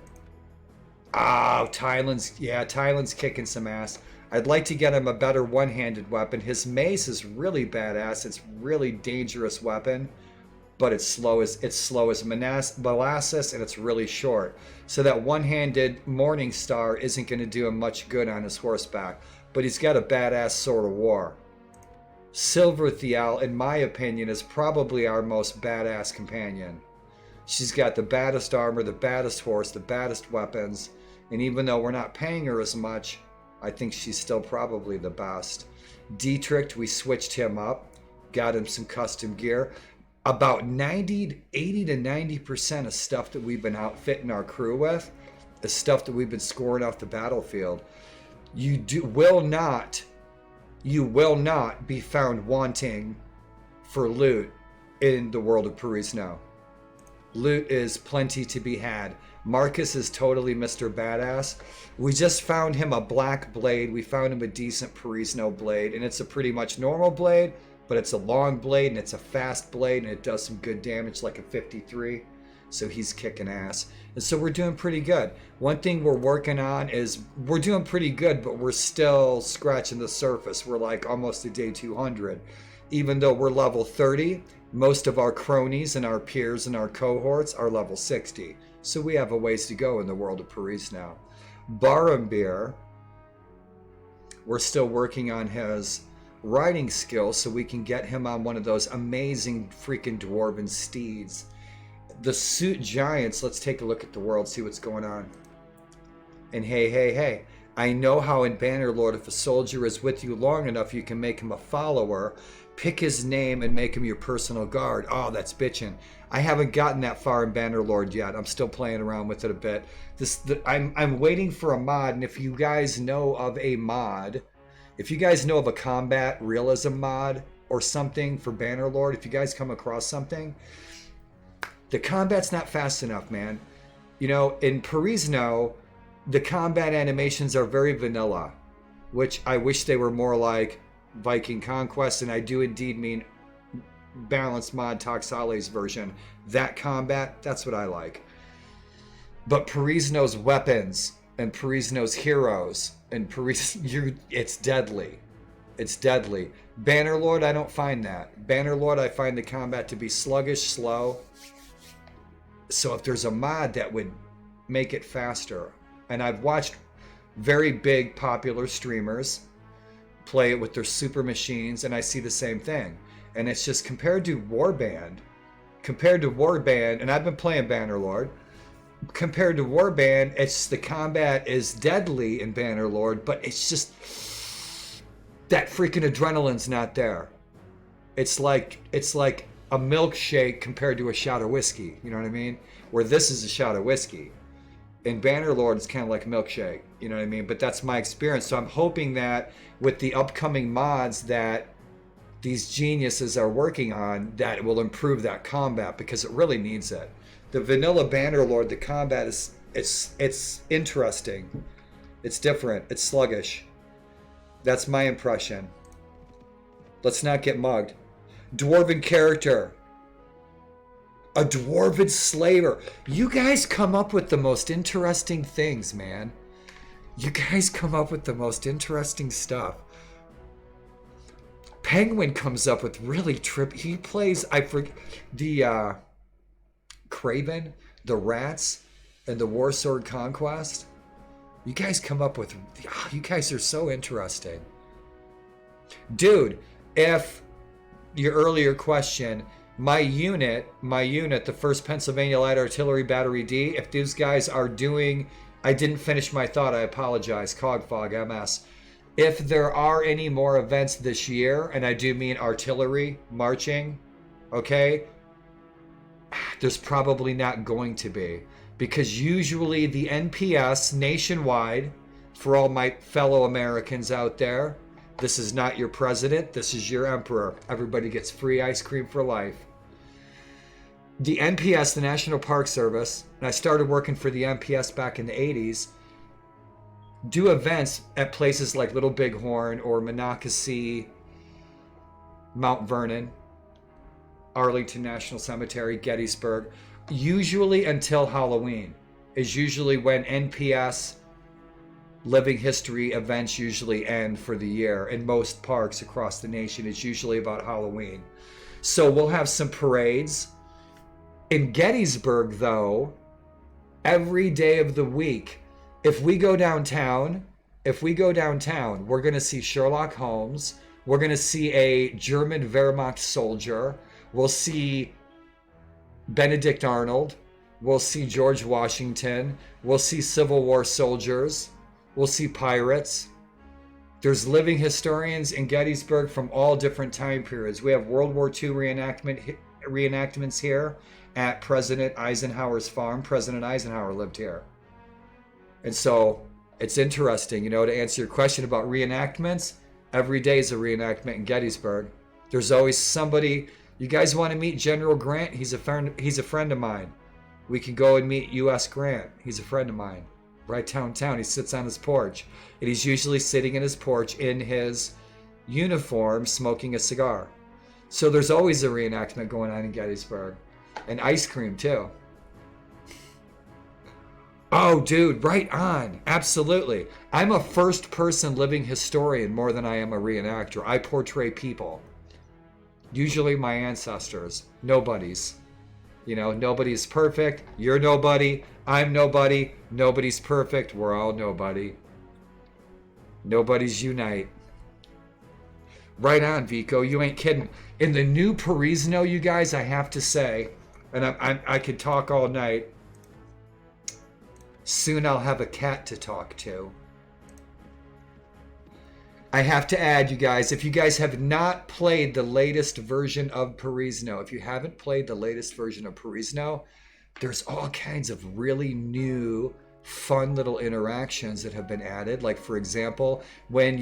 Oh, Thailand's kicking some ass. I'd like to get him a better one-handed weapon. His mace is really badass. It's really dangerous weapon, but it's slow as molasses, and it's really short. So that one-handed Morning Star isn't going to do him much good on his horseback, but he's got a badass sword of war. Silver Thial, in my opinion, is probably our most badass companion. She's got the baddest armor, the baddest horse, the baddest weapons, and even though we're not paying her as much, I think she's still probably the best. Dietrich, we switched him up, got him some custom gear. About 80 to 90% of stuff that we've been outfitting our crew with is stuff that we've been scoring off the battlefield. You will not be found wanting for loot in the world of Perisno. Loot is plenty to be had. Marcus is totally Mr. Badass. We just found him a black blade. We found him a decent Perisno blade, and it's a pretty much normal blade, but it's a long blade and it's a fast blade and it does some good damage, like a 53. So he's kicking ass. And so we're doing pretty good. One thing we're working on is we're doing pretty good, but we're still scratching the surface. We're like almost a day 200. Even though we're level 30, most of our cronies and our peers and our cohorts are level 60. So we have a ways to go in the world of Perisno. Barambir, we're still working on his riding skills so we can get him on one of those amazing freaking dwarven steeds. The suit giants, let's take a look at the world, see what's going on. And hey, I know how in Bannerlord, if a soldier is with you long enough, you can make him a follower, pick his name, and make him your personal guard. Oh, that's bitchin'. I haven't gotten that far in Bannerlord yet. I'm still playing around with it a bit. I'm waiting for a mod, and if you guys know of a mod, if you guys know of a combat realism mod or something for Bannerlord, if you guys come across something, the combat's not fast enough, man. You know, in Perisno, the combat animations are very vanilla, which I wish they were more like Viking Conquest, and I do indeed mean balanced mod Toxale's version. That combat, that's what I like. But Perisno's weapons and Perisno's heroes and it's deadly. It's deadly. Bannerlord, I don't find that. Bannerlord, I find the combat to be sluggish, slow. So if there's a mod that would make it faster, and I've watched very big popular streamers play it with their super machines, and I see the same thing. And it's just compared to Warband, and I've been playing Bannerlord, compared to Warband, it's the combat is deadly in Bannerlord, but it's just that freaking adrenaline's not there. It's like a milkshake compared to a shot of whiskey. You know what I mean? Where this is a shot of whiskey. In Bannerlord, it's kind of like a milkshake. You know what I mean? But that's my experience. So I'm hoping that with the upcoming mods that these geniuses are working on, that will improve that combat, because it really needs it. The vanilla Bannerlord, the combat is it's interesting. It's different. It's sluggish. That's my impression. Let's not get mugged. Dwarven character. A dwarven slaver. You guys come up with the most interesting things, man. You guys come up with the most interesting stuff. Penguin comes up with really he plays, I forget, the Craven, the Rats, and the Warsword Conquest. You guys come up with, you guys are so interesting. Dude, if your earlier question, my unit, the 1st Pennsylvania Light Artillery Battery D, if these guys are doing, I didn't finish my thought, I apologize, Cogfog MS. If there are any more events this year, and I do mean artillery marching, okay, there's probably not going to be. Because usually the NPS nationwide, for all my fellow Americans out there, this is not your president, this is your emperor. Everybody gets free ice cream for life. The NPS, the National Park Service, and I started working for the NPS back in the 80s, do events at places like Little Bighorn or Monocacy, Mount Vernon, Arlington National Cemetery, Gettysburg, usually until Halloween is usually when NPS living history events usually end for the year. In most parks across the nation, it's usually about Halloween. So we'll have some parades. In Gettysburg, though, every day of the week, if we go downtown, we're going to see Sherlock Holmes. We're going to see a German Wehrmacht soldier. We'll see Benedict Arnold. We'll see George Washington. We'll see Civil War soldiers. We'll see pirates. There's living historians in Gettysburg from all different time periods. We have World War II reenactments here at President Eisenhower's farm. President Eisenhower lived here. And so it's interesting, to answer your question about reenactments, every day is a reenactment in Gettysburg. There's always somebody. You guys want to meet General Grant? He's a friend of mine. We can go and meet U.S. Grant. He's a friend of mine. Right downtown. He sits on his porch. And he's usually sitting in his porch in his uniform smoking a cigar. So there's always a reenactment going on in Gettysburg. And ice cream, too. Oh, dude, right on. Absolutely. I'm a first-person living historian more than I am a reenactor. I portray people. Usually my ancestors. Nobodies. Nobody's perfect. You're nobody. I'm nobody. Nobody's perfect. We're all nobody. Nobody's unite. Right on, Vico. You ain't kidding. In the new Perisno, you guys, I have to say, and I could talk all night. Soon I'll have a cat to talk to. I have to add, you guys, if you guys have not played the latest version of Perisno, if you haven't played the latest version of Perisno, there's all kinds of really new, fun little interactions that have been added. Like, for example, when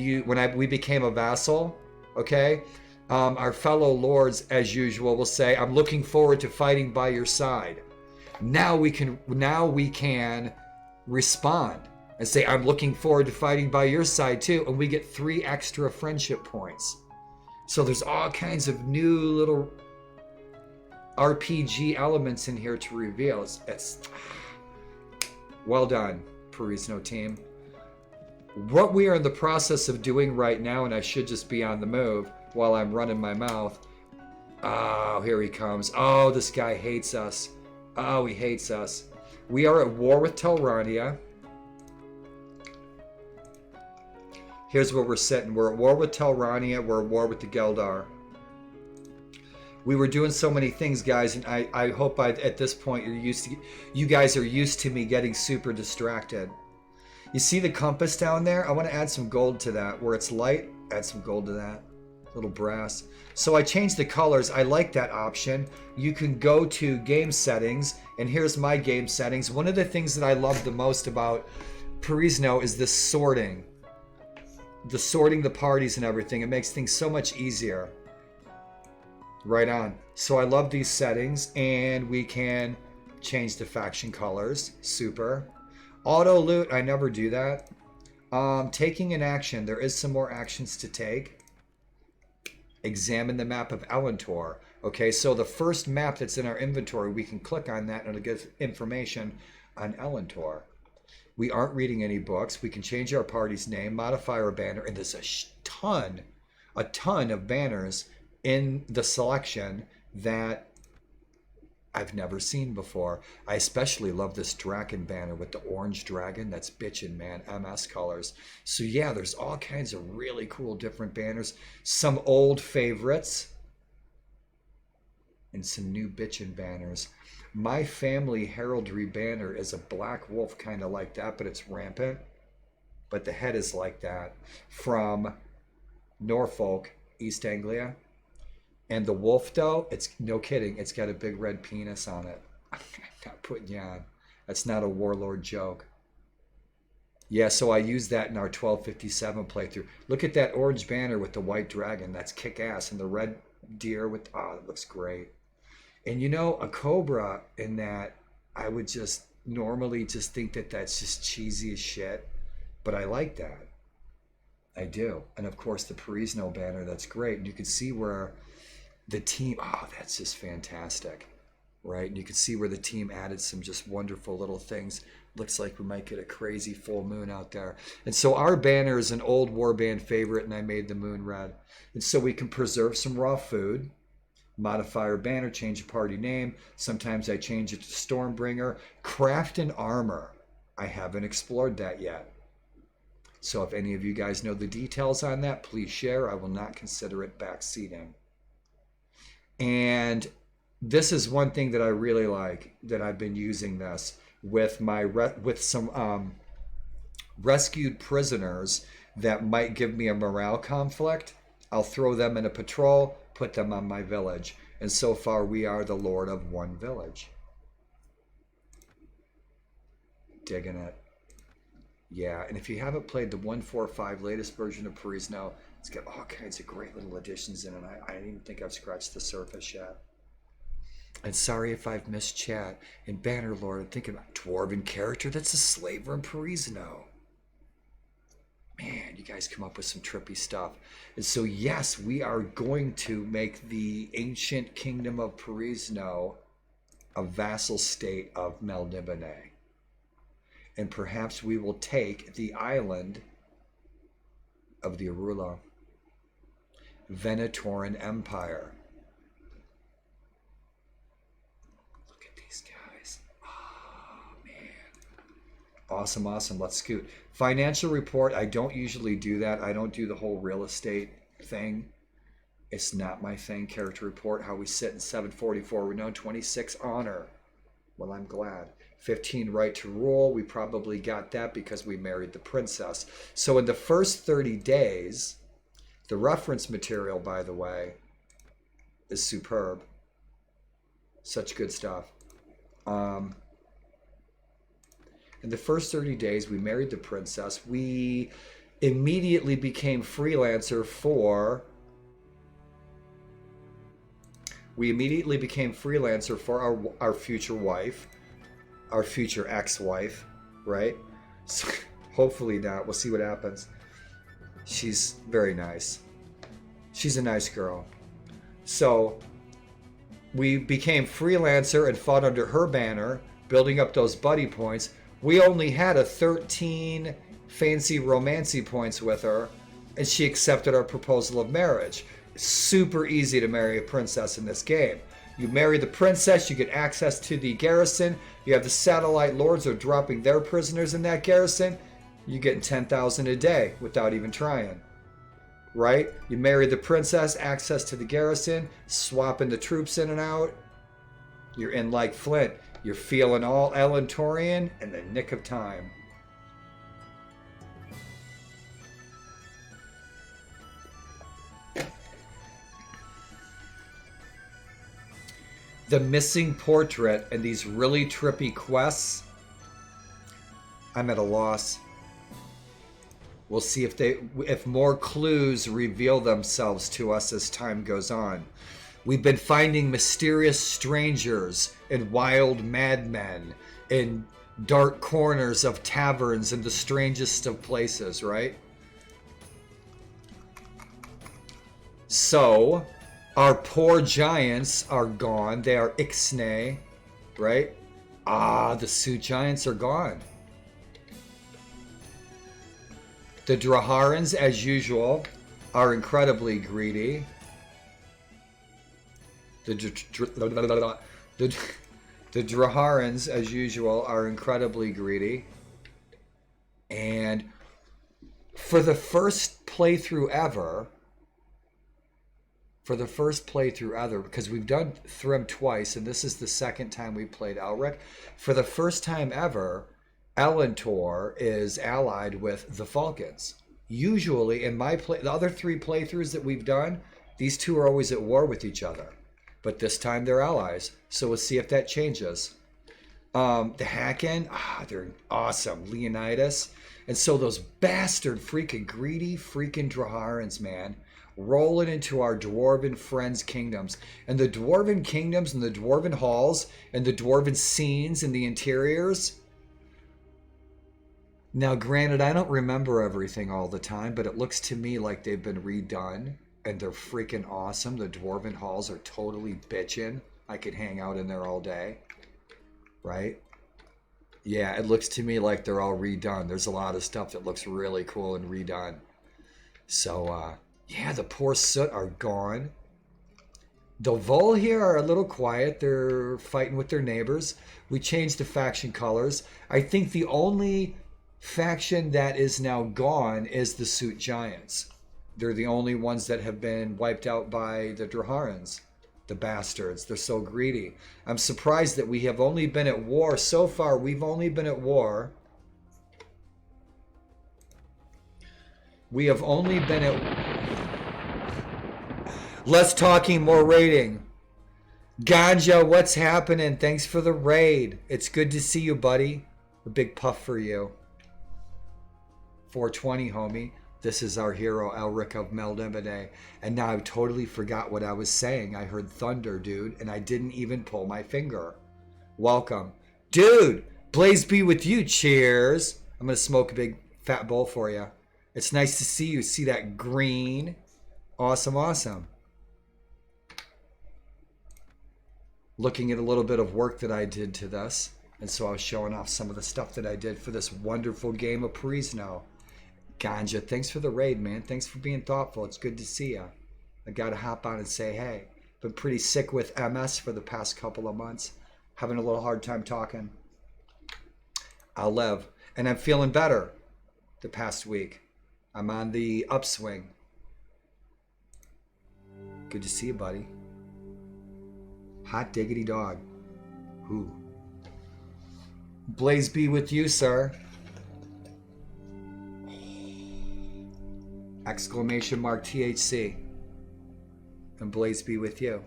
we became a vassal, okay, our fellow lords, as usual, will say, "I'm looking forward to fighting by your side." Now we can respond and say, "I'm looking forward to fighting by your side too," and we get 3 extra friendship points. So there's all kinds of new little RPG elements in here to reveal. It's well done, Perisno team. What we are in the process of doing right now, and I should just be on the move while I'm running my mouth. Oh, here he comes. Oh, this guy hates us. Oh, he hates us. We are at war with Telrania. Here's where we're sitting. We're at war with Telrania. We're at war with the Geldar. We were doing so many things, guys, and I hope at this point you guys are used to me getting super distracted. You see the compass down there? I want to add some gold to that. Where it's light, add some gold to that. Little brass. So I changed the colors. I like that option. You can go to game settings, and here's my game settings. One of the things that I love the most about Perisno is this sorting. Sorting the parties and everything. It makes things so much easier. Right on. So I love these settings, and we can change the faction colors. Super. Auto loot, I never do that. Taking an action. There is some more actions to take. Examine the map of Elentor. Okay, so the first map that's in our inventory, we can click on that and it'll give information on Elentor. We aren't reading any books. We can change our party's name, modify our banner, and there's a ton a ton of banners in the selection that I've never seen before. I especially love this dragon banner with the orange dragon. That's bitchin', man. MS colors. So yeah, there's all kinds of really cool different banners. Some old favorites and some new bitchin' banners. My family heraldry banner is a black wolf, kind of like that, but it's rampant. But the head is like that, from Norfolk, East Anglia. And the wolf, though, it's no kidding, it's got a big red penis on it. I'm not putting you on. That's not a Warlord joke. Yeah, so I used that in our 1257 playthrough. Look at that orange banner with the white dragon. That's kick-ass. And the red deer with, oh, it looks great. And you know, a cobra in that, I would just normally just think that that's just cheesy as shit. But I like that. I do. And of course, the Perisno banner, that's great. And you can see where the team, oh, that's just fantastic, right? And you can see where the team added some just wonderful little things. Looks like we might get a crazy full moon out there. And so our banner is an old warband favorite, and I made the moon red. And so we can preserve some raw food, modify our banner, change the party name. Sometimes I change it to Stormbringer. Craft an armor. I haven't explored that yet. So if any of you guys know the details on that, please share. I will not consider it backseating. And this is one thing that I really like, that I've been using this with my with some rescued prisoners that might give me a morale conflict. I'll throw them in a patrol, put them on my village. And so far we are the Lord of one village. Digging it. Yeah, and if you haven't played the 1.45 latest version of Perisno, it's got all kinds of great little additions in it. I don't even think I've scratched the surface yet. And sorry if I've missed chat. In Bannerlord, I'm thinking about Dwarven character that's a slaver in Perisno. Man, you guys come up with some trippy stuff. And so yes, we are going to make the ancient kingdom of Perisno a vassal state of Melniboné. And perhaps we will take the island of the Arula, Venetoran Empire. Look at these guys. Oh, man. Awesome, awesome. Let's scoot. Financial report. I don't usually do that. I don't do the whole real estate thing. It's not my thing. Character report. How we sit in 744. We know 26 honor. Well, I'm glad. 15 right to rule. We probably got that because we married the princess. So in the first 30 days, the reference material, by the way, is superb. Such good stuff. In the first 30 days, we married the princess. We immediately became freelancer for... our future wife. Our future ex-wife, right? So, hopefully not. We'll see what happens. She's very nice. She's a nice girl. So we became freelancer and fought under her banner, building up those buddy points. We only had a 13 fancy romancy points with her, and she accepted our proposal of marriage. Super easy to marry a princess in this game. You marry the princess, you get access to the garrison. You have the satellite lords are dropping their prisoners in that garrison. You're getting 10,000 a day without even trying. Right? You marry the princess, access to the garrison, swapping the troops in and out. You're in like Flint. You're feeling all Elentorian in the nick of time. The missing portrait and these really trippy quests, I'm at a loss. We'll see if more clues reveal themselves to us as time goes on. We've been finding mysterious strangers and wild madmen in dark corners of taverns in the strangest of places, right? So our poor giants are gone. They are Ixnay, right? Ah, the Sioux giants are gone. The Draharans, as usual, are incredibly greedy. The Draharans, as usual, are incredibly greedy. And for the first playthrough ever, because we've done Thrym twice, and this is the second time we played Elric, for the first time ever, Elentor is allied with the Falcons. Usually, in the other 3 playthroughs that we've done, these two are always at war with each other. But this time they're allies, so we'll see if that changes. The Hacken, they're awesome. Leonidas. And so those bastard freaking greedy freaking Draharans, man, rolling into our dwarven friends' kingdoms. And the dwarven kingdoms and the dwarven halls and the dwarven scenes and the interiors. Now, granted, I don't remember everything all the time, but it looks to me like they've been redone. And they're freaking awesome. The dwarven halls are totally bitchin'. I could hang out in there all day. Right? Yeah, it looks to me like they're all redone. There's a lot of stuff that looks really cool and redone. So, yeah, the poor Soot are gone. The Vol here are a little quiet. They're fighting with their neighbors. We changed the faction colors. I think the only faction that is now gone is the Soot Giants. They're the only ones that have been wiped out by the Draharans. The bastards. They're so greedy. I'm surprised that we have only been at war. So far, we've only been at war. We have only been at... Less talking, more raiding. Ganja, what's happening? Thanks for the raid. It's good to see you, buddy. A big puff for you. 420, homie. This is our hero, Elric of Melniboné. And now I totally forgot what I was saying. I heard thunder, dude, and I didn't even pull my finger. Welcome. Dude, Blaze be with you. Cheers. I'm going to smoke a big fat bowl for you. It's nice to see you. See that green? Awesome, awesome. Looking at a little bit of work that I did to this. And so I was showing off some of the stuff that I did for this wonderful game of Perisno. Ganja, thanks for the raid, man. Thanks for being thoughtful. It's good to see you. I got to hop on and say, hey, been pretty sick with MS for the past couple of months. Having a little hard time talking. I'll live. And I'm feeling better the past week. I'm on the upswing. Good to see you, buddy. Hot diggity dog. Ooh. Blaze be with you, sir. Exclamation mark THC. And Blaze be with you.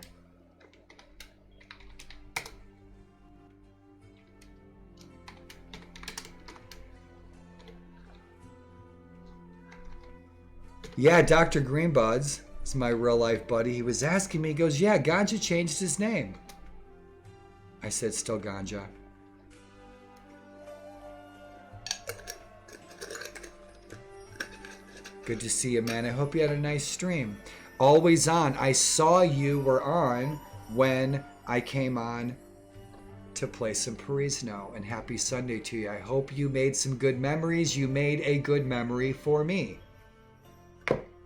Yeah, Dr. Greenbuds is my real life buddy. He was asking me, he goes, yeah, Ganja changed his name. I said, still Ganja. Good to see you, man. I hope you had a nice stream. Always on. I saw you were on when I came on to play some Perisno. And happy Sunday to you. I hope you made some good memories. You made a good memory for me.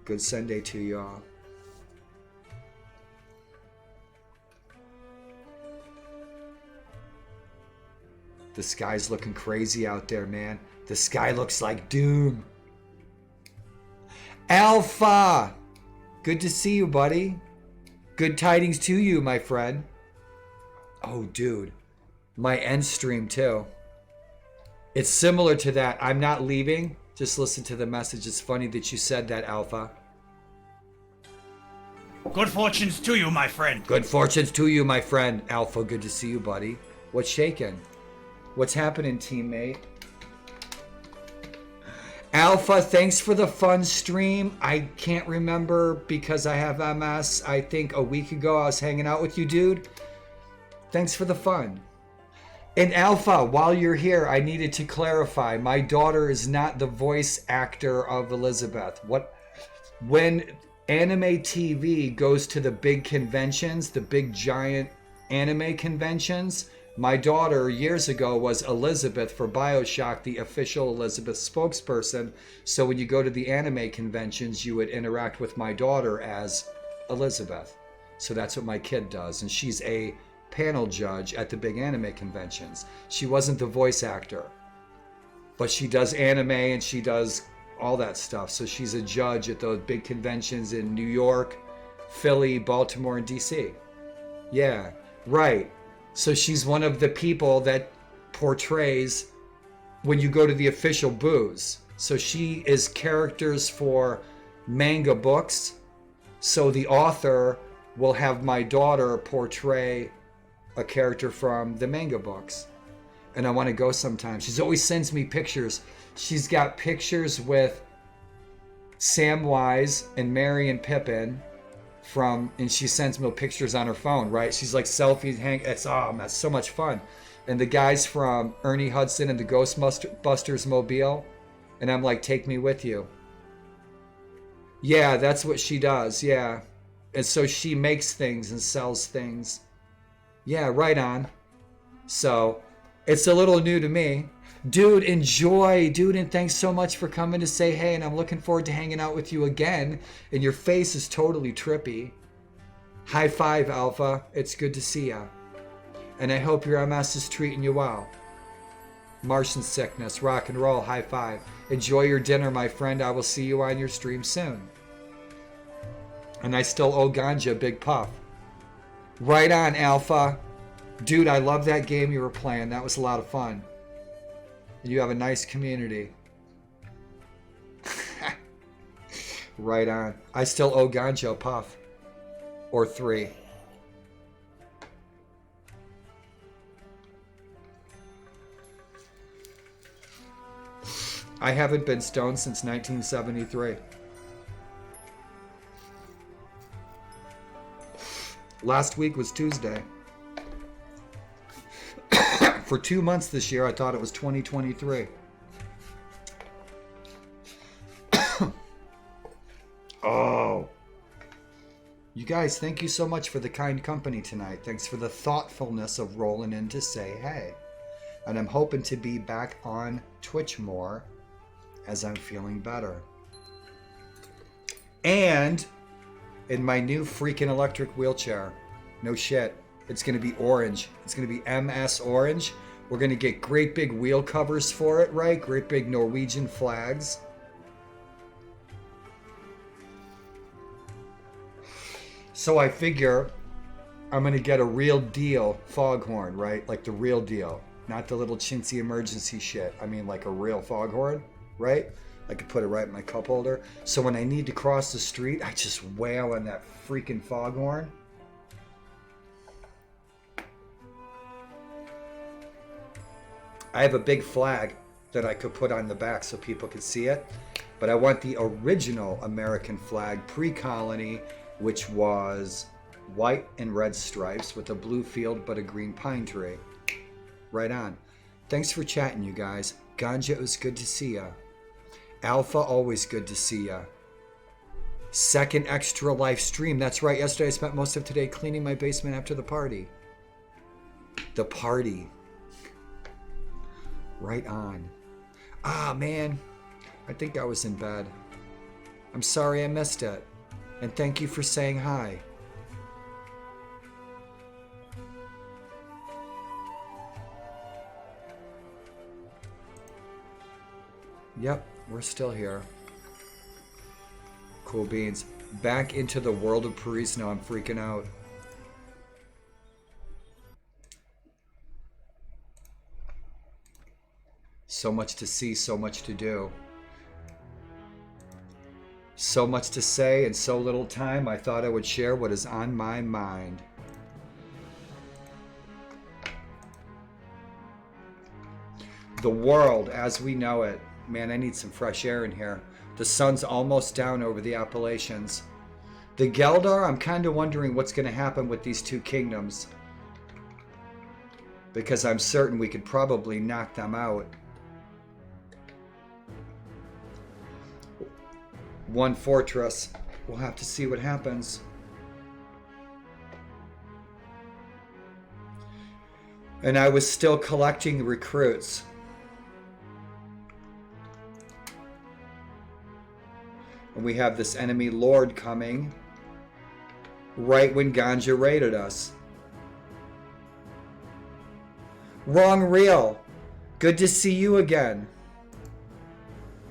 Good Sunday to you all. The sky's looking crazy out there, man. The sky looks like doom. Alpha! Good to see you, buddy. Good tidings to you, my friend. Oh, dude. My end stream, too. It's similar to that. I'm not leaving. Just listen to the message. It's funny that you said that, Alpha. Good fortunes to you, my friend. Good fortunes to you, my friend. Alpha, good to see you, buddy. What's shaking? What's happening, teammate? Alpha, thanks for the fun stream. I can't remember because I have MS. I think a week ago I was hanging out with you, dude. Thanks for the fun. And Alpha, while you're here, I needed to clarify. My daughter is not the voice actor of Elizabeth. When anime TV goes to the big conventions, the big giant anime conventions, My daughter years ago was Elizabeth for BioShock, the official Elizabeth spokesperson. So when you go to the anime conventions, you would interact with my daughter as Elizabeth. So that's what my kid does. And she's a panel judge at the big anime conventions. She wasn't the voice actor, but she does anime and she does all that stuff. So she's a judge at those big conventions in New York, Philly, Baltimore, and DC. Yeah, right. So she's one of the people that portrays when you go to the official booths. So she is characters for manga books. So the author will have my daughter portray a character from the manga books. And I want to go sometime. She always sends me pictures. She's got pictures with Samwise and Merry and Pippin and she sends me pictures on her phone, right? She's like selfies, that's so much fun. And the guys from Ernie Hudson and the Ghostbusters Mobile, and I'm like, take me with you. Yeah, that's what she does, yeah. And so she makes things and sells things. Yeah, right on. So it's a little new to me. Dude, enjoy. Dude, and thanks so much for coming to say hey, and I'm looking forward to hanging out with you again. And your face is totally trippy. High five, Alpha. It's good to see ya. And I hope your MS is treating you well. Martian sickness, rock and roll, high five. Enjoy your dinner, my friend. I will see you on your stream soon. And I still owe Ganja a big puff. Right on, Alpha. Dude, I love that game you were playing. That was a lot of fun. You have a nice community. Right on. I still owe Ganja a puff. Or 3. I haven't been stoned since 1973. Last week was Tuesday. For 2 months this year, I thought it was 2023. Oh. You guys, thank you so much for the kind company tonight. Thanks for the thoughtfulness of rolling in to say hey. And I'm hoping to be back on Twitch more as I'm feeling better. And in my new freaking electric wheelchair. No shit. It's going to be orange. It's going to be MS orange. We're going to get great big wheel covers for it, right? Great big Norwegian flags. So I figure I'm going to get a real deal foghorn, right? Like the real deal. Not the little chintzy emergency shit. I mean like a real foghorn, right? I could put it right in my cup holder. So when I need to cross the street, I just wail on that freaking foghorn. I have a big flag that I could put on the back so people could see it. But I want the original American flag, pre-colony, which was white and red stripes with a blue field but a green pine tree. Right on. Thanks for chatting, you guys. Ganja, it was good to see ya. Alpha, always good to see ya. Second extra live stream. That's right. Yesterday I spent most of today cleaning my basement after the party. The party. Right on. Ah, man. I think I was in bed. I'm sorry I missed it. And thank you for saying hi. Yep, we're still here. Cool beans. Back into the world of Perisno. I'm freaking out. So much to see, so much to do. So much to say and so little time, I thought I would share what is on my mind. The world as we know it. Man, I need some fresh air in here. The sun's almost down over the Appalachians. The Geldar, I'm kind of wondering what's going to happen with these two kingdoms. Because I'm certain we could probably knock them out. One fortress. We'll have to see what happens. And I was still collecting recruits. And we have this enemy lord coming right when Ganja raided us. Wrong reel. Good to see you again.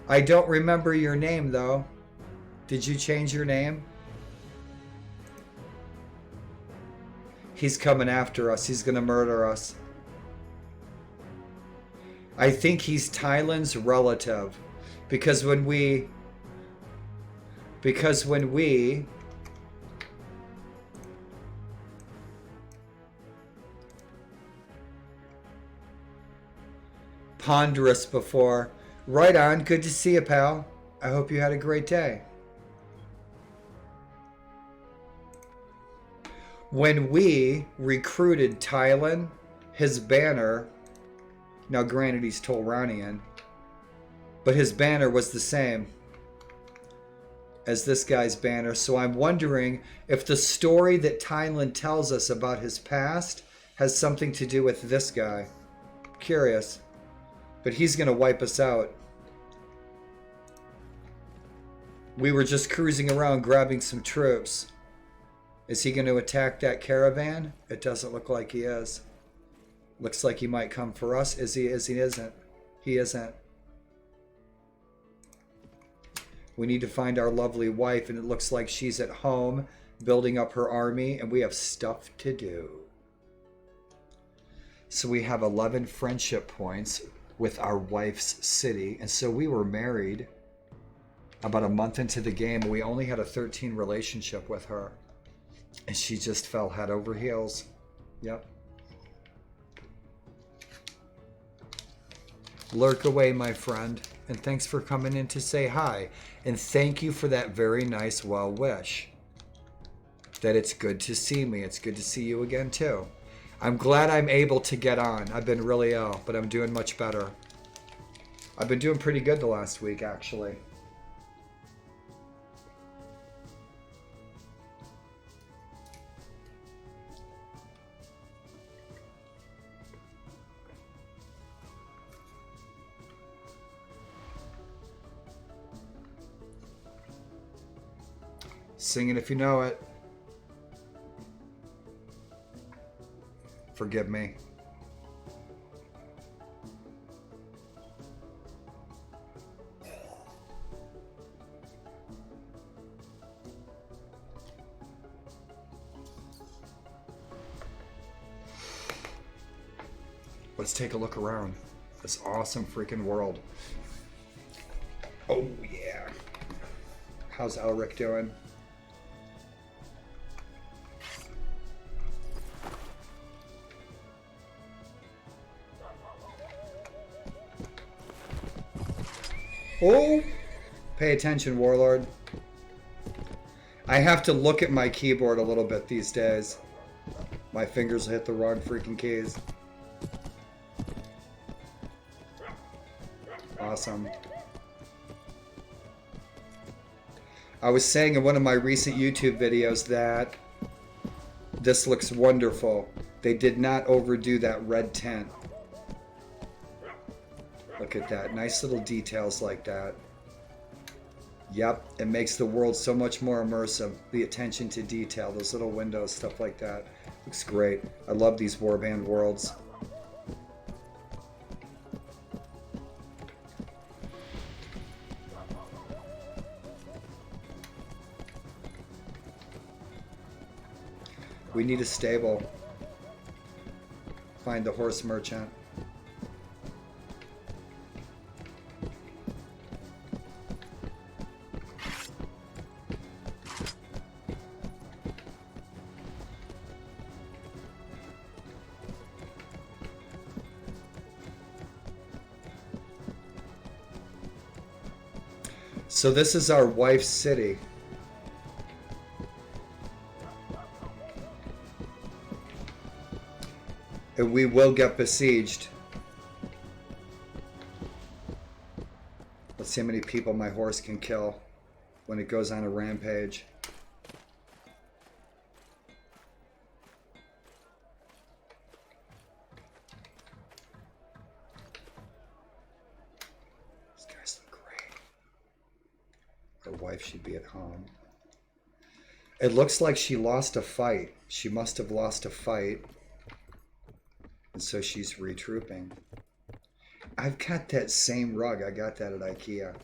I don't remember your name though. Did you change your name? He's coming after us. He's gonna murder us. I think he's Tylen's relative. Because when we ponderous before. Right on. Good to see you, pal. I hope you had a great day. When we recruited Tylen, his banner, now granted he's Tolranian, but his banner was the same as this guy's banner. So I'm wondering if the story that Tylen tells us about his past has something to do with this guy. Curious. But he's going to wipe us out. We were just cruising around grabbing some troops. Is he going to attack that caravan? It doesn't look like he is. Looks like he might come for us. Is he? Is he isn't? He isn't. We need to find our lovely wife, and it looks like she's at home building up her army, and we have stuff to do. So we have 11 friendship points with our wife's city, and so we were married about a month into the game, and we only had a 13 relationship with her. And she just fell head over heels. Yep. Lurk away, my friend. And thanks for coming in to say hi. And thank you for that very nice well wish. That it's good to see me. It's good to see you again, too. I'm glad I'm able to get on. I've been really ill, but I'm doing much better. I've been doing pretty good the last week, actually. Sing it if you know it. Forgive me. Let's take a look around this awesome freaking world. Oh yeah. How's Elric doing? Oh, pay attention, Warlord. I have to look at my keyboard a little bit these days. My fingers hit the wrong freaking keys. Awesome. I was saying in one of my recent YouTube videos that this looks wonderful. They did not overdo that red tint. Look at that. Nice little details like that. Yep, it makes the world so much more immersive. The attention to detail, those little windows, stuff like that. Looks great. I love these warband worlds. We need a stable. Find the horse merchant. So this is our wife's city. And we will get besieged. Let's see how many people my horse can kill when it goes on a rampage. wife should be at home. It looks like she lost a fight. She must have lost a fight. And so she's retrooping. I've got that same rug. I got that at IKEA.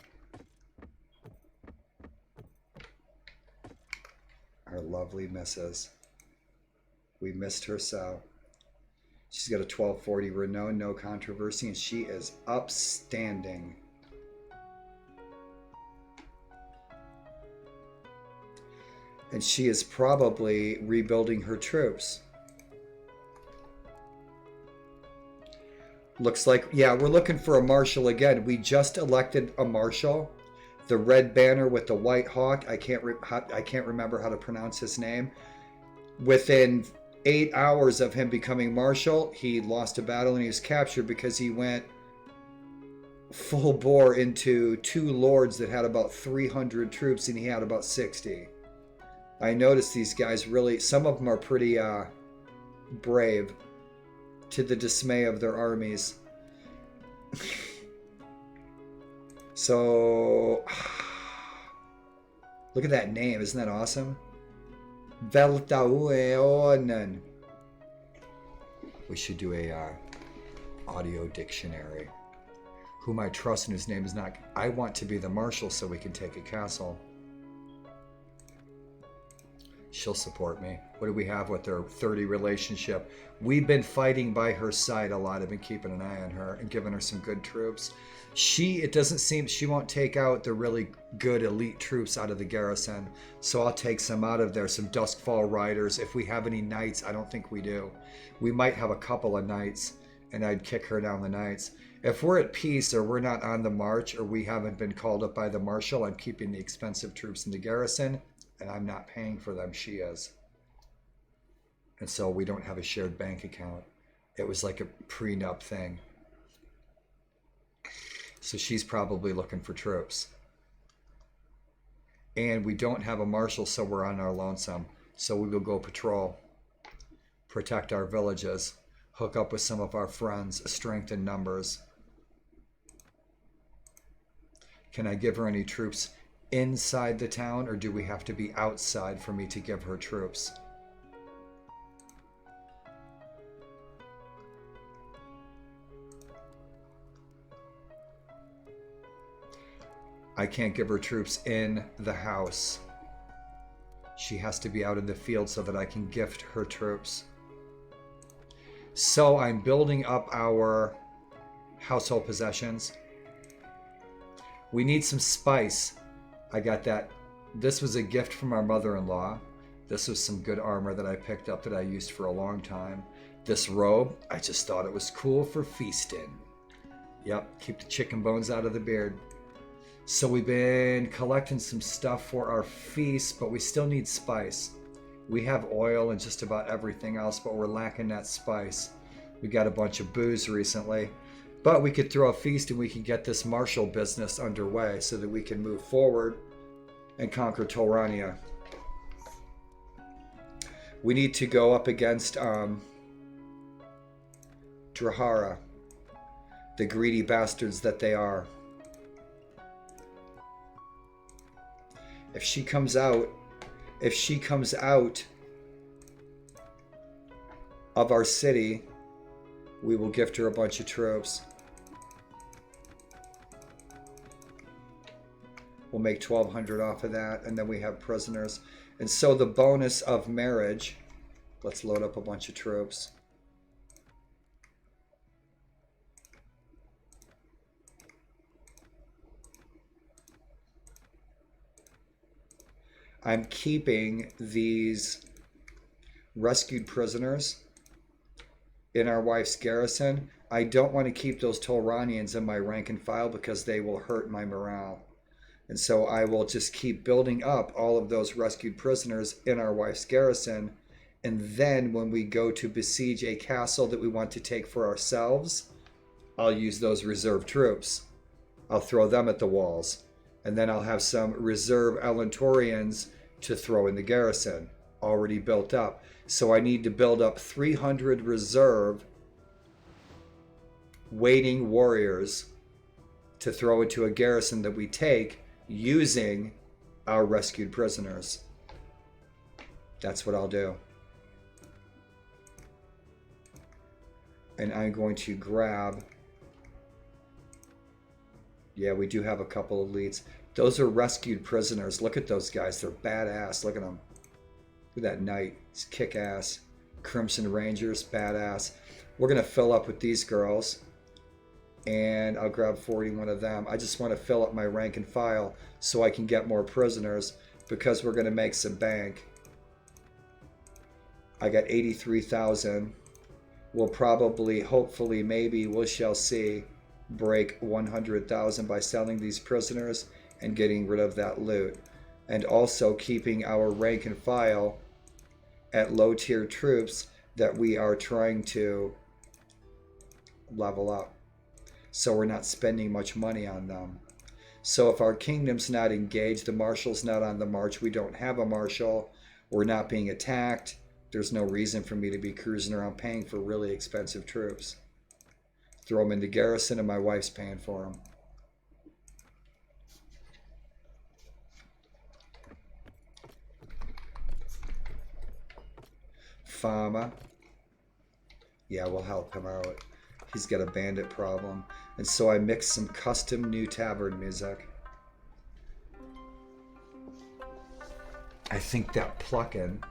Our lovely Mrs. We missed her so. She's got a 1240 Renault, no controversy, and she is upstanding. And she is probably rebuilding her troops. Looks like, yeah, we're looking for a marshal again. We just elected a marshal. The red banner with the white hawk. I can't remember how to pronounce his name. Within 8 hours of him becoming marshal, he lost a battle and he was captured because he went full bore into 2 lords that had about 300 troops and he had about 60. I noticed these guys really, some of them are pretty brave, to the dismay of their armies. So, look at that name. Isn't that awesome? Veltaueonen. We should do a audio dictionary. Whom I trust and his name is not... I want to be the marshal so we can take a castle. She'll support me. What do we have with her? 30 relationship. We've been fighting by her side a lot. I've been keeping an eye on her and giving her some good troops. It doesn't seem she won't take out the really good elite troops out of the garrison. So I'll take some out of there. Some Duskfall riders. If we have any knights, I don't think we do. We might have a couple of knights and I'd kick her down the knights. If we're at peace or we're not on the march or we haven't been called up by the marshal, I'm keeping the expensive troops in the garrison. And I'm not paying for them, she is. And so we don't have a shared bank account. It was like a prenup thing. So she's probably looking for troops. And we don't have a marshal, so we're on our lonesome. So we will go patrol, protect our villages, hook up with some of our friends, strengthen numbers. Can I give her any troops inside the town, or do we have to be outside for me to give her troops? I can't give her troops in the house. She has to be out in the field so that I can gift her troops. So I'm building up our household possessions. We need some spice. I got that. This was a gift from our mother-in-law. This was some good armor that I picked up that I used for a long time. This robe, I just thought it was cool for feasting. Yep, keep the chicken bones out of the beard. So we've been collecting some stuff for our feast, but we still need spice. We have oil and just about everything else, but we're lacking that spice. We got a bunch of booze recently. But we could throw a feast and we could get this martial business underway so that we can move forward and conquer Torania. We need to go up against Drahara, the greedy bastards that they are. If she comes out of our city, we will gift her a bunch of troops. We'll make 1,200 off of that, and then we have prisoners. And so the bonus of marriage, let's load up a bunch of troops. I'm keeping these rescued prisoners in our wife's garrison. I don't want to keep those Toranians in my rank and file because they will hurt my morale. And so I will just keep building up all of those rescued prisoners in our wife's garrison. And then when we go to besiege a castle that we want to take for ourselves, I'll use those reserve troops. I'll throw them at the walls. And then I'll have some reserve Elentorians to throw in the garrison, already built up. So I need to build up 300 reserve waiting warriors to throw into a garrison that we take using our rescued prisoners. That's what I'll do. And I'm going to grab... Yeah, we do have a couple of leads. Those are rescued prisoners. Look at those guys. They're badass. Look at them. Look at that knight. He's kick-ass. Crimson Rangers, badass. We're going to fill up with these girls. And I'll grab 41 of them. I just want to fill up my rank and file so I can get more prisoners because we're going to make some bank. I got 83,000. We'll probably, hopefully, maybe, we shall see, break 100,000 by selling these prisoners and getting rid of that loot. And also keeping our rank and file at low tier troops that we are trying to level up. So we're not spending much money on them. So if our kingdom's not engaged, the marshal's not on the march, we don't have a marshal, we're not being attacked, there's no reason for me to be cruising around paying for really expensive troops. Throw them into garrison and my wife's paying for them. Fama. Yeah, we'll help him out. He's got a bandit problem. And so I mixed some custom new tavern music. I think that pluckin's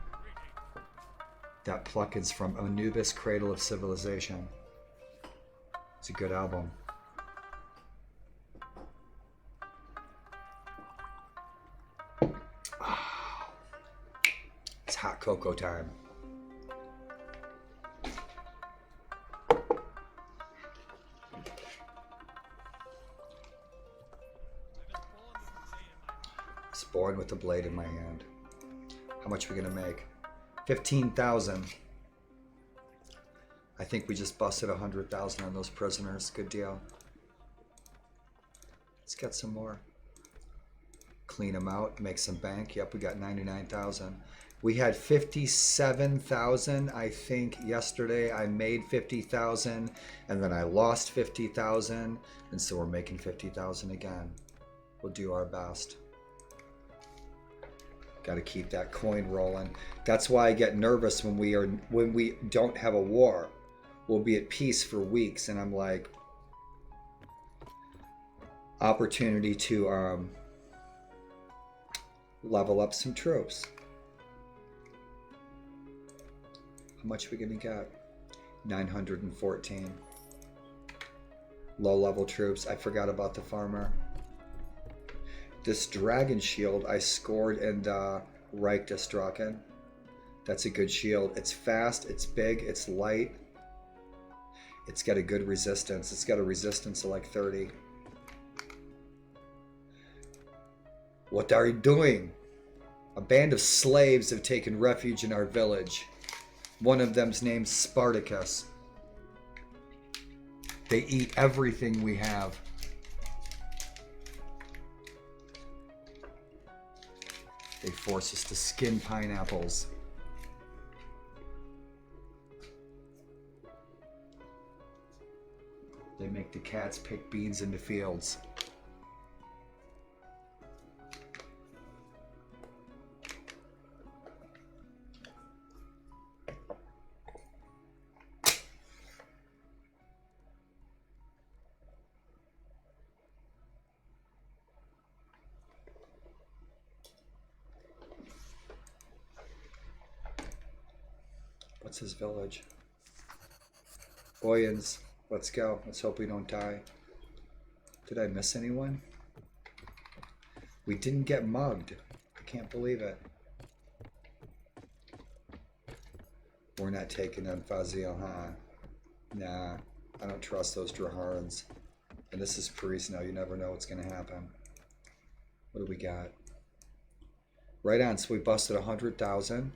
from Anubis Cradle of Civilization. It's a good album. Oh, it's hot cocoa time. Born with a blade in my hand. How much are we gonna make? 15,000. I think we just busted 100,000 on those prisoners. Good deal. Let's get some more. Clean them out, make some bank. Yep, we got 99,000. We had 57,000, I think, yesterday. I made 50,000, and then I lost 50,000, and so we're making 50,000 again. We'll do our best. Got to keep that coin rolling. That's why I get nervous when we don't have a war. We'll be at peace for weeks, and I'm like, opportunity to level up some troops. How much are we gonna get? 914. Low level troops. I forgot about the farmer. This dragon shield I scored in the Reich des Drachen. That's a good shield. It's fast, it's big, it's light. It's got a good resistance. It's got a resistance of like 30. What are you doing? A band of slaves have taken refuge in our village. One of them's named Spartacus. They eat everything we have. They force us to skin pineapples. They make the cats pick beans in the fields. What's his village? Boyans. Let's go. Let's hope we don't die. Did I miss anyone? We didn't get mugged. I can't believe it. We're not taking on Fazil, huh? Nah, I don't trust those Draharans. And this is Perisno. You never know what's going to happen. What do we got? Right on. So we busted 100,000.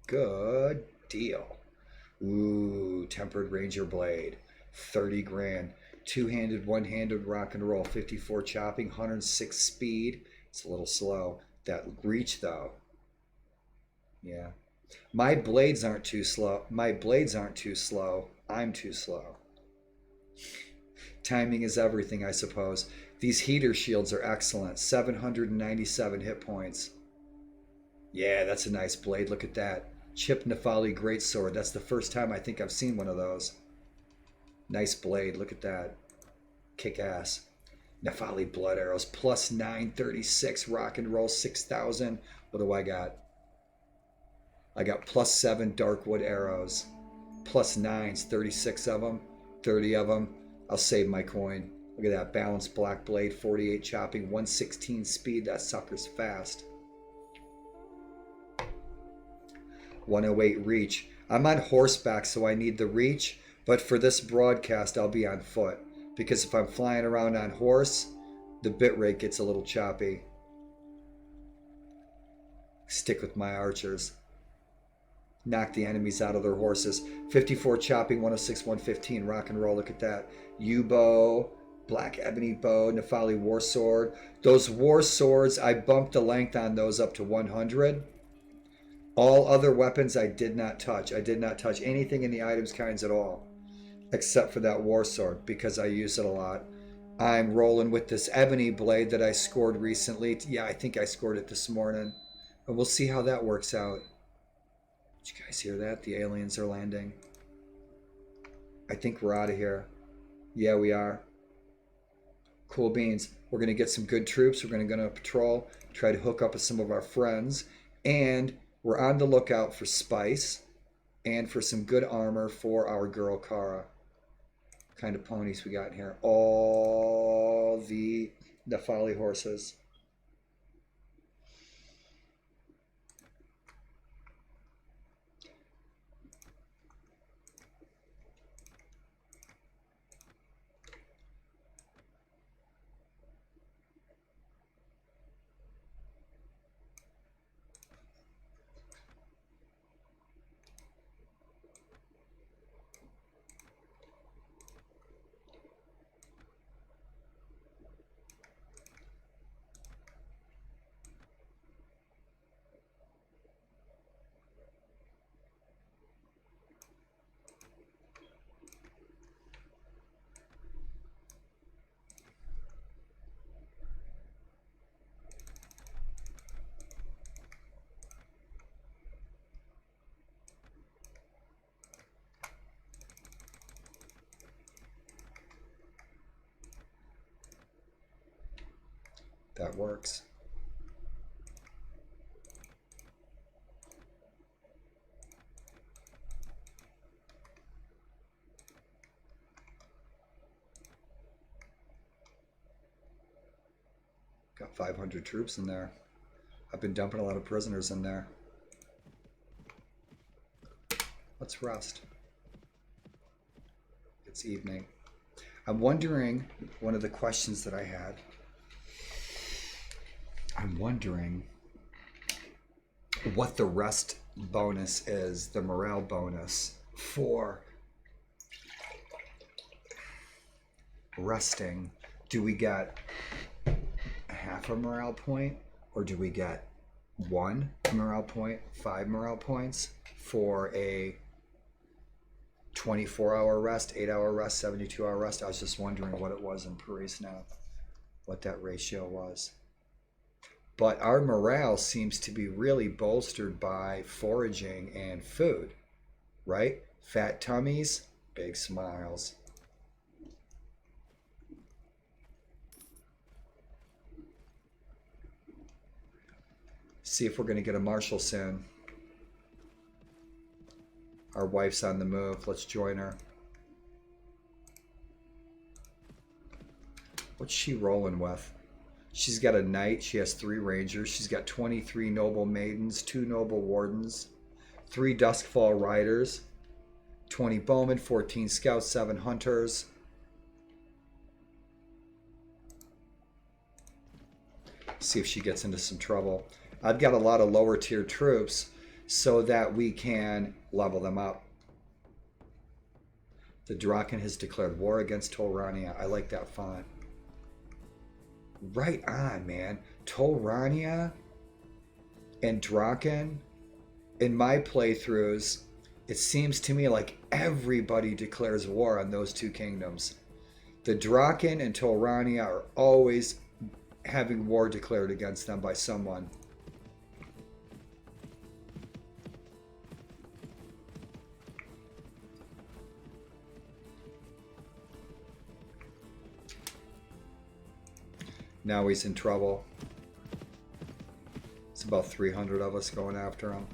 Good deal. Ooh, Tempered Ranger Blade. 30 grand. Two-handed, one-handed rock and roll. 54 chopping, 106 speed. It's a little slow. That reach though. Yeah. My blades aren't too slow. My blades aren't too slow. I'm too slow. Timing is everything, I suppose. These heater shields are excellent. 797 hit points. Yeah, that's a nice blade. Look at that. Chip Nefali Greatsword. That's the first time I think I've seen one of those. Nice blade. Look at that. Kick ass. Nefali Blood Arrows. Plus 936. Rock and Roll 6000. What do I got? I got plus 7 Darkwood Arrows. Plus 9s. 36 of them. 30 of them. I'll save my coin. Look at that. Balanced Black Blade. 48 chopping. 116 speed. That sucker's fast. 108 reach. I'm on horseback, so I need the reach, but for this broadcast, I'll be on foot, because if I'm flying around on horse, the bit rate gets a little choppy. Stick with my archers. Knock the enemies out of their horses. 54 chopping, 106, 115. Rock and roll. Look at that. U-bow, Black Ebony Bow, Nefali War Sword. Those War Swords, I bumped the length on those up to 100. All other weapons I did not touch. I did not touch anything in the items kinds at all, except for that War Sword, because I use it a lot. I'm rolling with this Ebony Blade that I scored recently. Yeah, I think I scored it this morning. And we'll see how that works out. Did you guys hear that? The aliens are landing. I think we're out of here. Yeah, we are. Cool beans. We're going to get some good troops. We're going to go on a patrol, try to hook up with some of our friends, and we're on the lookout for spice and for some good armor for our girl Kara. What kind of ponies we got in here? All the Nefali horses. That works. Got 500 troops in there. I've been dumping a lot of prisoners in there. Let's rest. It's evening. I'm wondering, one of the questions that I had, I'm wondering what the rest bonus is, the morale bonus for resting. Do we get a half a morale point, or do we get 1 morale point, 5 morale points for a 24-hour rest, 8-hour rest, 72-hour rest? I was just wondering what it was in Perisno, what that ratio was. But our morale seems to be really bolstered by foraging and food, right? Fat tummies, big smiles. See if we're going to get a marshal soon. Our wife's on the move. Let's join her. What's she rolling with? She's got a knight. She has 3 rangers. She's got 23 noble maidens, 2 noble wardens, 3 duskfall riders, 20 bowmen, 14 scouts, 7 hunters. See if she gets into some trouble. I've got a lot of lower tier troops so that we can level them up. The Draken has declared war against Tolrania. I like that font. Right on, man. Tolrania and Draken, in my playthroughs, it seems to me like everybody declares war on those 2 kingdoms. The Draken and Tolrania are always having war declared against them by someone. Now he's in trouble. It's about 300 of us going after him.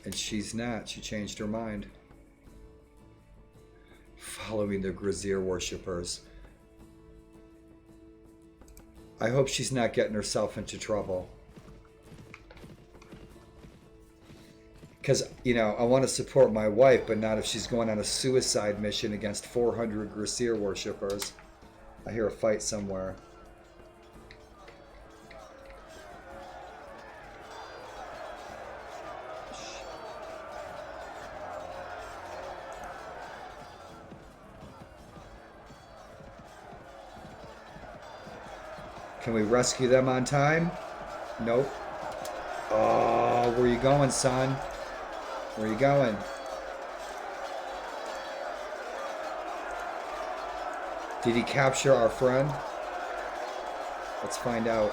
And she's not. She changed her mind. Following the Grazier worshippers. I hope she's not getting herself into trouble. Because, you know, I want to support my wife, but not if she's going on a suicide mission against 400 Grazier worshippers. I hear a fight somewhere. Can we rescue them on time? Nope. Oh, where you going, son? Where you going? Did he capture our friend? Let's find out.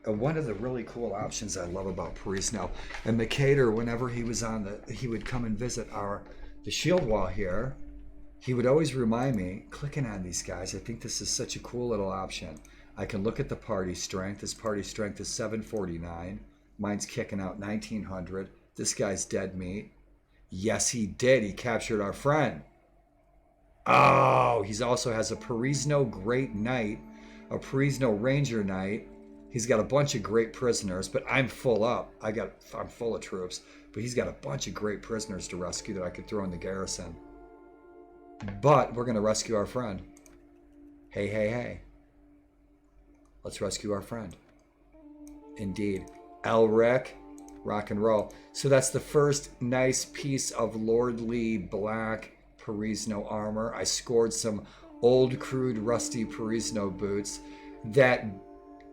One of the really cool options I love about Perisno, and Mercator, whenever he was on he would come and visit the shield wall here. He would always remind me, clicking on these guys, I think this is such a cool little option. I can look at the party strength. His party strength is 749. Mine's kicking out 1900. This guy's dead meat. Yes, he did. He captured our friend. Oh, he also has a Perisno Great Knight, a Perisno Ranger Knight. He's got a bunch of great prisoners, but I'm full up. I'm full of troops, but he's got a bunch of great prisoners to rescue that I could throw in the garrison. But we're going to rescue our friend. Hey, hey, hey. Let's rescue our friend. Indeed. Elric, rock and roll. So that's the first nice piece of lordly black Perisno armor. I scored some old, crude, rusty Perisno boots. That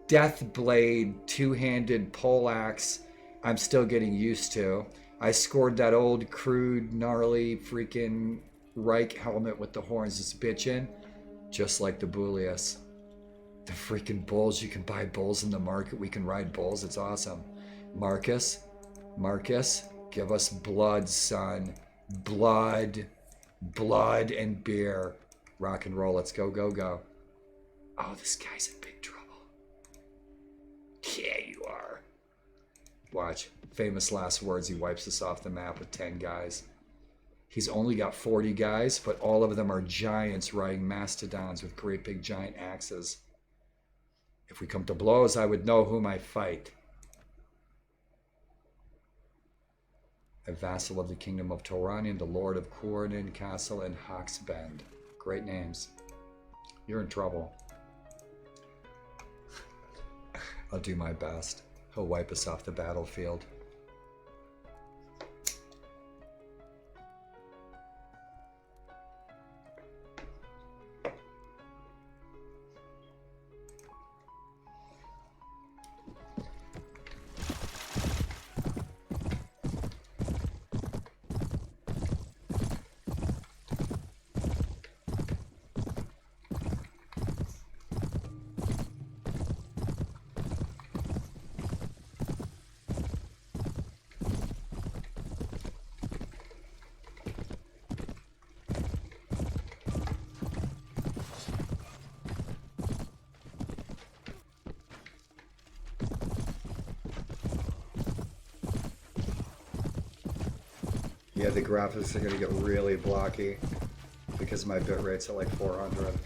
Deathblade two-handed poleaxe I'm still getting used to. I scored that old, crude, gnarly, freaking Reich helmet with the horns. It's bitchin', just like the Bullius. The freaking bulls. You can buy bulls in the market. We can ride bulls. It's awesome. Marcus, give us blood, son. Blood and beer. Rock and roll. Let's go, go, go. Oh, this guy's in big trouble. Yeah, you are. Watch. Famous last words. He wipes us off the map with 10 guys. He's only got 40 guys, but all of them are giants riding mastodons with great big giant axes. If we come to blows, I would know whom I fight. A vassal of the kingdom of Toranian, the lord of Cornin Castle and Hawksbend. Great names. You're in trouble. I'll do my best. He'll wipe us off the battlefield. Yeah, the graphics are going to get really blocky because my bit rate's at like 400.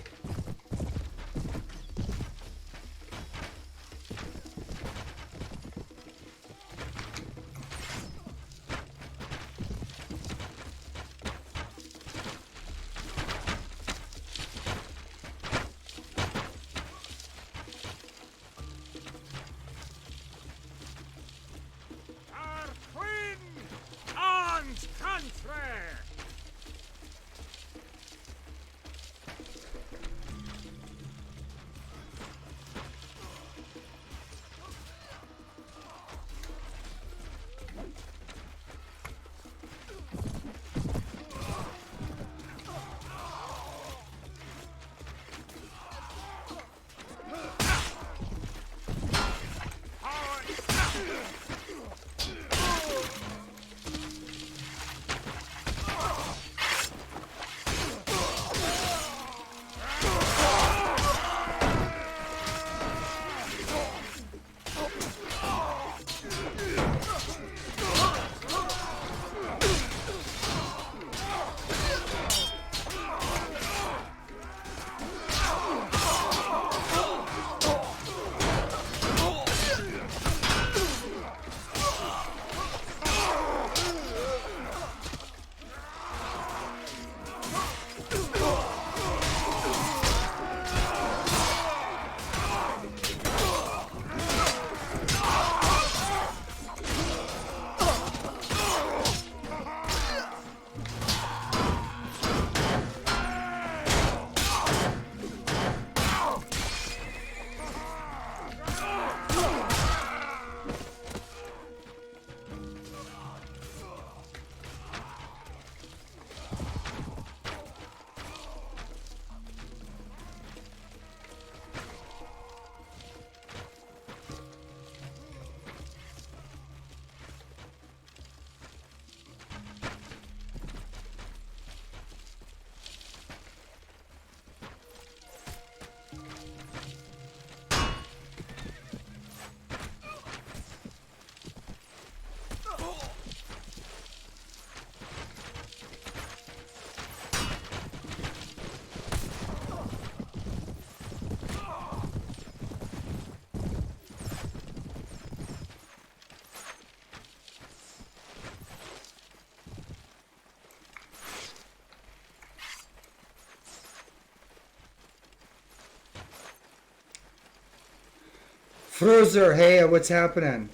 Fruzer, hey, what's happening?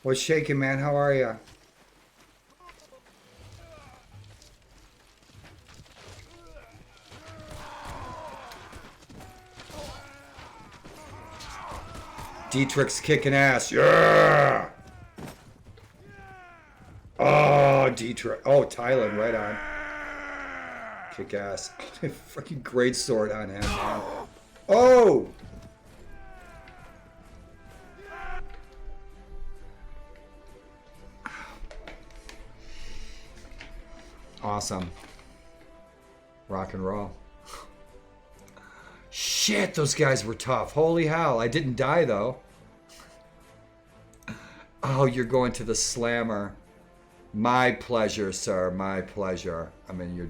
What's shaking, man? How are ya? Dietrich's kicking ass. Yeah! Oh, Dietrich. Oh, Thailand, right on. Kick ass. Fucking great sword on him, man. Oh! Awesome. Rock and roll. Shit, those guys were tough. Holy hell. I didn't die, though. Oh, you're going to the slammer. My pleasure, sir. My pleasure. I'm in your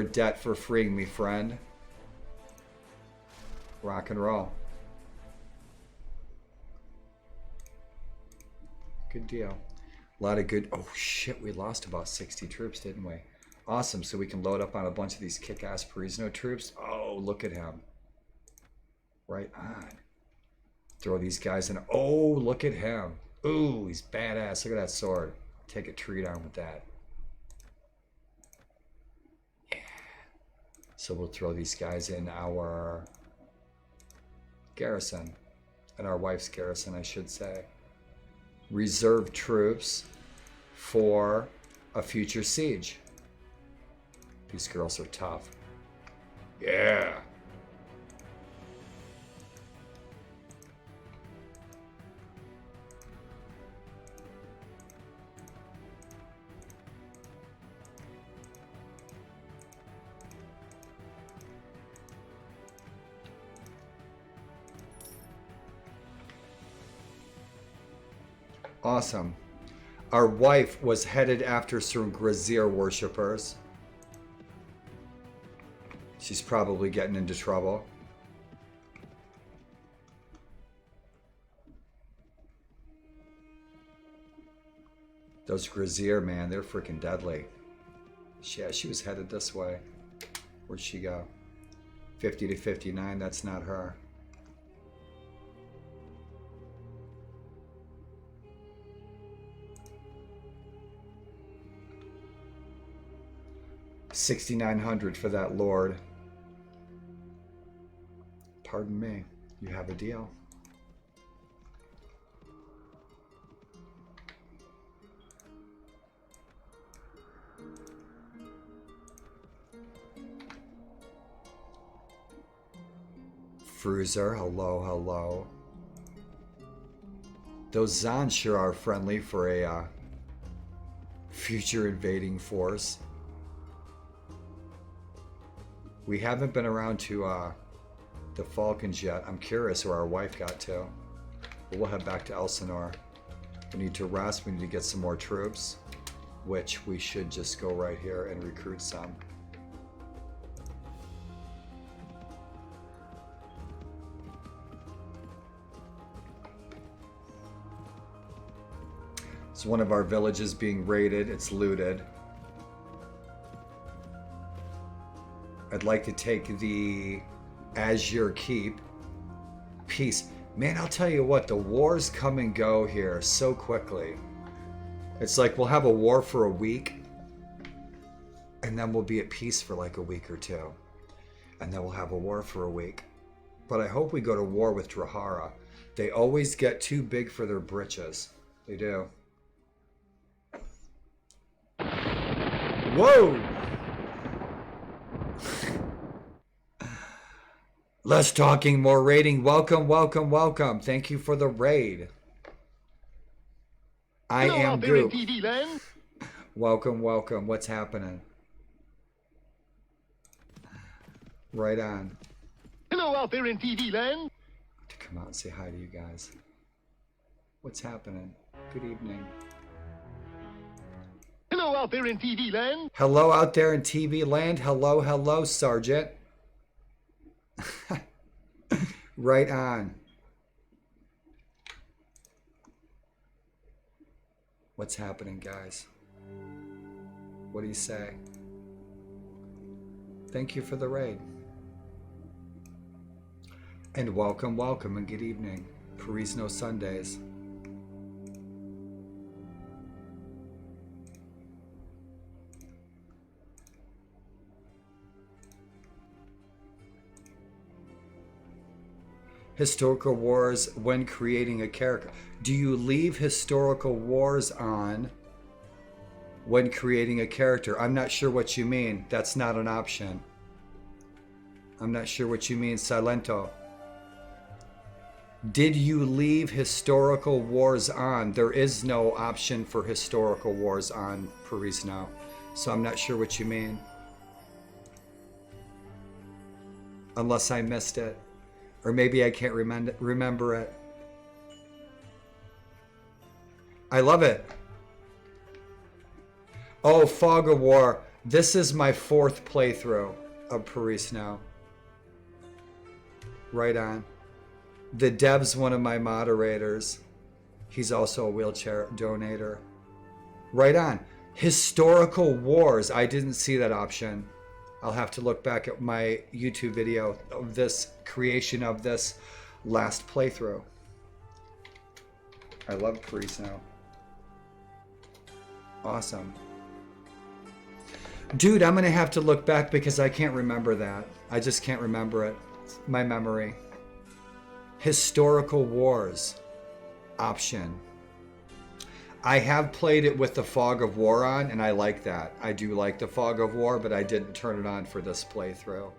debt for freeing me, friend. Rock and roll. Good deal. A lot of good... Oh, shit. We lost about 60 troops, didn't we? Awesome. So we can load up on a bunch of these kick-ass Perisno troops. Oh, look at him. Right on. Throw these guys in. Oh, look at him. Ooh, he's badass. Look at that sword. Take a treat on with that. Yeah. So we'll throw these guys in our garrison. And our wife's garrison, I should say. Reserve troops for a future siege. These girls are tough. Yeah. Awesome. Our wife was headed after some Grazier worshippers. She's probably getting into trouble. Those Grazier, man, they're freaking deadly. Yeah, she was headed this way. Where'd she go? 50 to 59, that's not her. $6,900 for that lord. Pardon me. You have a deal. Fruzer, hello, hello. Those Zons sure are friendly for a future invading force. We haven't been around to the Falcons yet. I'm curious where our wife got to. But we'll head back to Elsinore. We need to rest. We need to get some more troops, which we should just go right here and recruit some. It's one of our villages being raided. It's looted. I'd like to take the Azure Keep. Peace. Man, I'll tell you what, the wars come and go here so quickly. It's like we'll have a war for a week, and then we'll be at peace for like a week or two. And then we'll have a war for a week. But I hope we go to war with Drahara. They always get too big for their britches. They do. Whoa! Less talking, more raiding. Welcome, welcome, welcome. Thank you for the raid. I am Goop. Welcome, welcome. What's happening? Right on. Hello out there in TV land. To come out and say hi to you guys. What's happening? Good evening. Hello out there in TV land. Hello out there in TV land. Hello, hello, Sergeant. Right on. What's happening, guys? What do you say? Thank you for the raid. And welcome, welcome, and good evening. Perisno Sundays. Historical wars when creating a character. Do you leave historical wars on when creating a character? I'm not sure what you mean. That's not an option. I'm not sure what you mean, Silento. Did you leave historical wars on? There is no option for historical wars on Perisno, so I'm not sure what you mean. Unless I missed it. Or maybe I can't remember it. I love it. Oh, Fog of War. This is my 4th playthrough of Perisno. Right on. The dev's one of my moderators. He's also a wheelchair donator. Right on. Historical wars. I didn't see that option. I'll have to look back at my YouTube video of this creation of this last playthrough. I love Perisno. Awesome. Dude, I'm going to have to look back because I can't remember that. I just can't remember it. It's my memory. Historical wars. Option. I have played it with the Fog of War on, and I like that. I do like the Fog of War, but I didn't turn it on for this playthrough.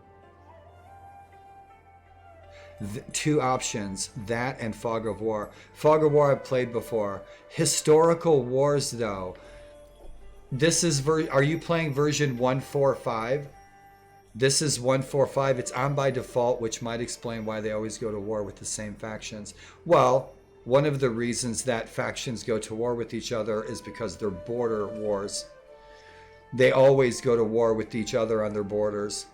Two options, that and Fog of War. Fog of War I've played before. Historical wars, though. This is are you playing version 145? This is 145. It's on by default, which might explain why they always go to war with the same factions. Well, one of the reasons that factions go to war with each other is because they're border wars. They always go to war with each other on their borders.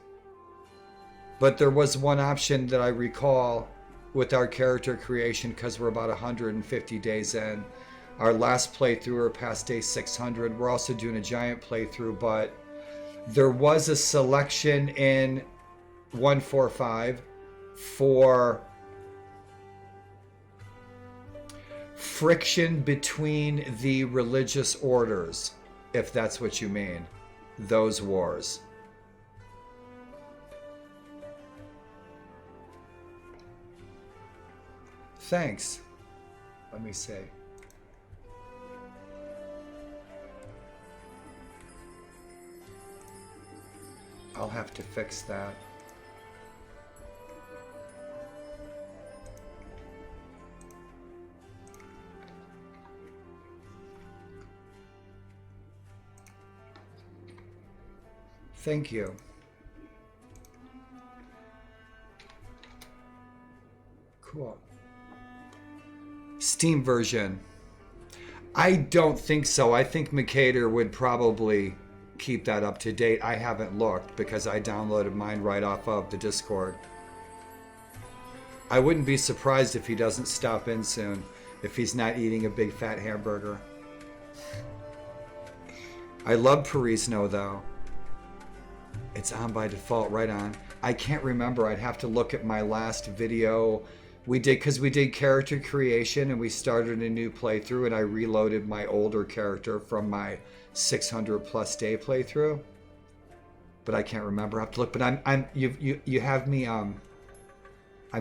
But there was one option that I recall with our character creation, because we're about 150 days in. Our last playthrough, we're past day 600. We're also doing a giant playthrough, but there was a selection in 145 for friction between the religious orders, if that's what you mean. Those wars. Thanks. Let me see. I'll have to fix that. Thank you. Cool. Steam version. I don't think so. I think Mercator would probably keep that up to date. I haven't looked because I downloaded mine right off of the Discord. I wouldn't be surprised if he doesn't stop in soon, if he's not eating a big fat hamburger. I love Perisno though. It's on by default, right on. I can't remember. I'd have to look at my last video. We did character creation and we started a new playthrough, and I reloaded my older character from my 600 plus day playthrough. But I can't remember. I have to look. But you have me. I'm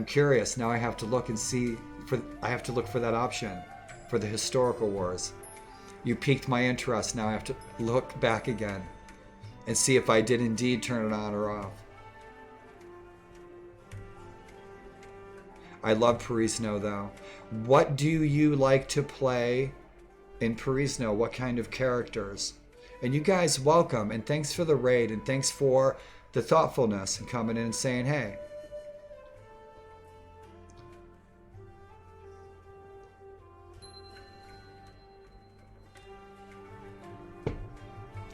curious now. I have to look and see I have to look for that option for the historical wars. You piqued my interest. Now I have to look back again and see if I did indeed turn it on or off. I love Perisno though. What do you like to play in Perisno? What kind of characters? And you guys, welcome, and thanks for the raid, and thanks for the thoughtfulness and coming in and saying hey.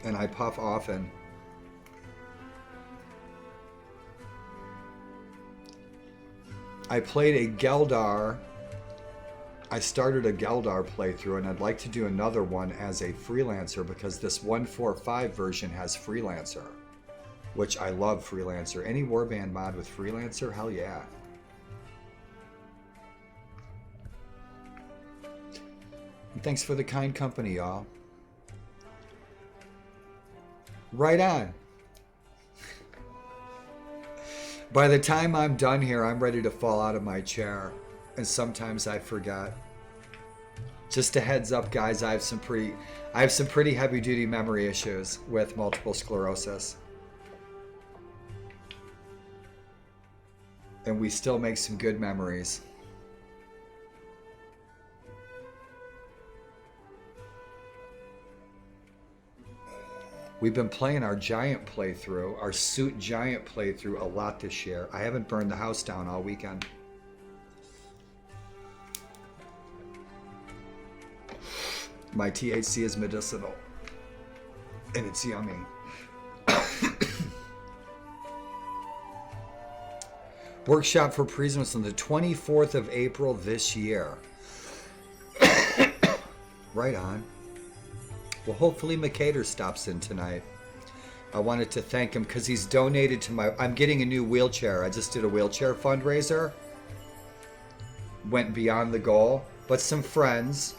And I puff often. I played a Geldar. I started a Geldar playthrough, and I'd like to do another one as a freelancer because this 145 version has freelancer, which I love freelancer. Any warband mod with freelancer, hell yeah. And thanks for the kind company, y'all. Right on. By the time I'm done here, I'm ready to fall out of my chair. And sometimes I forget. Just a heads up, guys, I have some pretty heavy duty memory issues with multiple sclerosis. And we still make some good memories. We've been playing our giant playthrough, our suit giant playthrough a lot this year. I haven't burned the house down all weekend. My THC is medicinal. And it's yummy. Workshop for Perisno on the 24th of April this year. Right on. Well, hopefully McCater stops in tonight. I wanted to thank him because he's donated to my... I'm getting a new wheelchair. I just did a wheelchair fundraiser. Went beyond the goal. But some friends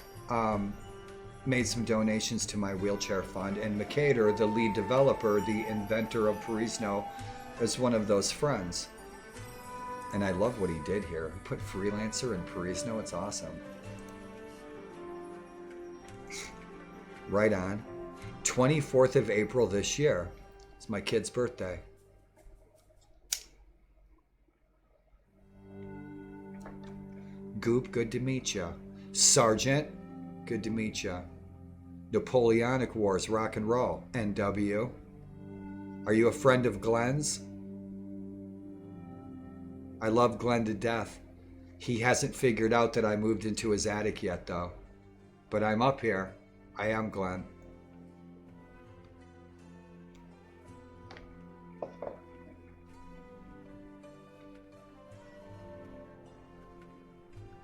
made some donations to my wheelchair fund. And McCater, the lead developer, the inventor of Perisno, is one of those friends. And I love what he did here. He put freelancer in Perisno. It's awesome. Right on. 24th of April this year. It's my kid's birthday. Goop, good to meet ya. Sergeant, good to meet ya. Napoleonic Wars, rock and roll. NW. Are you a friend of Glenn's? I love Glenn to death. He hasn't figured out that I moved into his attic yet, though. But I'm up here. I am Glenn.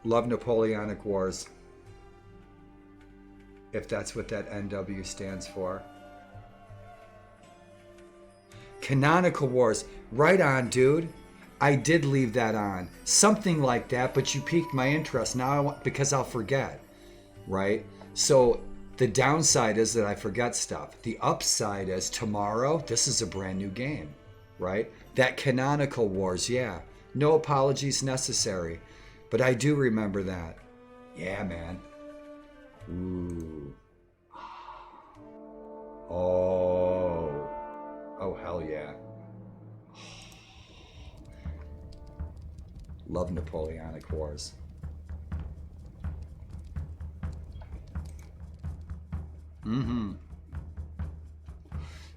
Love Napoleonic Wars. If that's what that NW stands for. Canonical Wars. Right on, dude. I did leave that on. Something like that, but you piqued my interest. Now I want, because I'll forget. Right? So the downside is that I forget stuff. The upside is tomorrow, this is a brand new game. Right? That Canonical Wars, yeah. No apologies necessary. But I do remember that. Yeah, man. Ooh. Oh. Oh, hell yeah. Love Napoleonic Wars. Mm-hmm.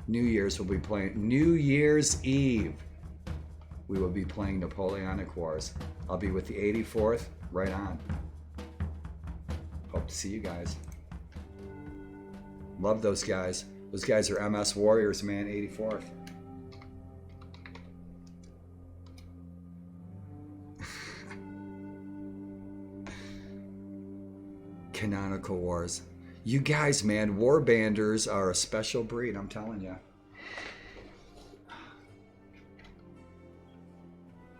New Year's we'll be playing. New Year's Eve. We will be playing Napoleonic Wars. I'll be with the 84th. Right on. Hope to see you guys. Love those guys. Those guys are MSwarlord, man. 84th. Canonical Wars. You guys, man, warbanders are a special breed, I'm telling you.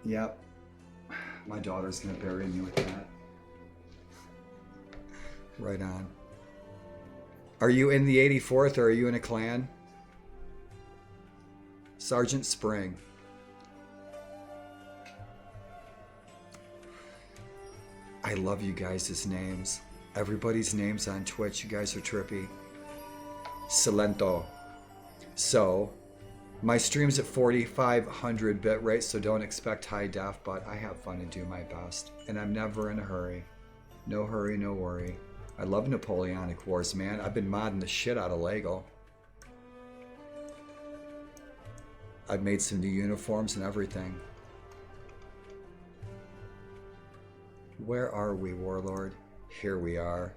Yep. My daughter's gonna bury me with that. Right on. Are you in the 84th or are you in a clan? Sergeant Spring. I love you guys' names. Everybody's names on Twitch. You guys are trippy. Silento. So, my stream's at 4500 bit rate, so don't expect high def, but I have fun and do my best. And I'm never in a hurry. No hurry, no worry. I love Napoleonic Wars, man. I've been modding the shit out of Lego. I've made some new uniforms and everything. Where are we, Warlord? Here we are.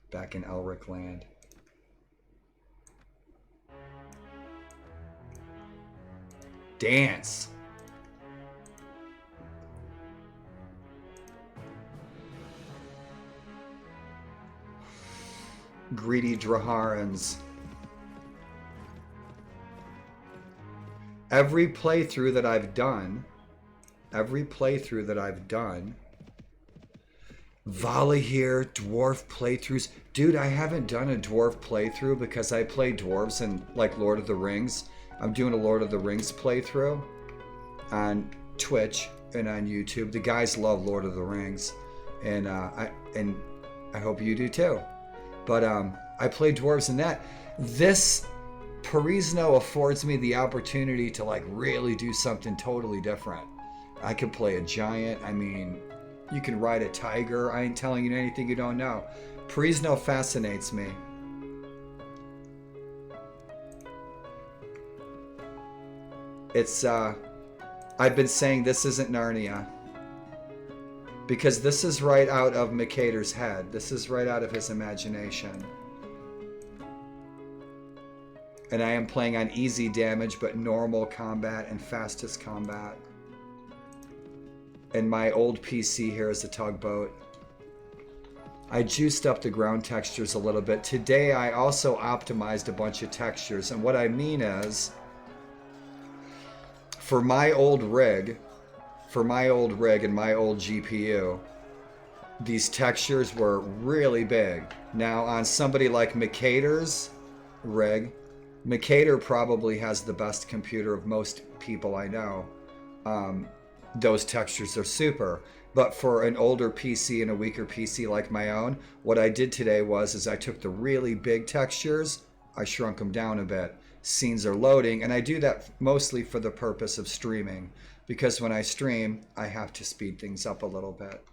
Back in Elric land. Dance! Greedy Draharans. Every playthrough that I've done, Volley here, dwarf playthroughs. Dude, I haven't done a dwarf playthrough because I play dwarves in like Lord of the Rings. I'm doing a Lord of the Rings playthrough on Twitch and on YouTube. The guys love Lord of the Rings, and I hope you do too. But I play dwarves in that. This Perisno affords me the opportunity to like really do something totally different. I could play a giant. I mean, you can ride a tiger. I ain't telling you anything you don't know. Perisno fascinates me. It's I've been saying this isn't Narnia because this is right out of Mercator's head. This is right out of his imagination. And I am playing on easy damage, but normal combat and fastest combat. And my old PC here is a tugboat. I juiced up the ground textures a little bit. Today I also optimized a bunch of textures. And what I mean is, for my old rig and my old GPU, these textures were really big. Now on somebody like Mercator's rig, Mercator probably has the best computer of most people I know. Those textures are super. But for an older PC and a weaker PC like my own, what I did today was I took the really big textures, I shrunk them down a bit. Scenes are loading, and I do that mostly for the purpose of streaming, because when I stream, I have to speed things up a little bit.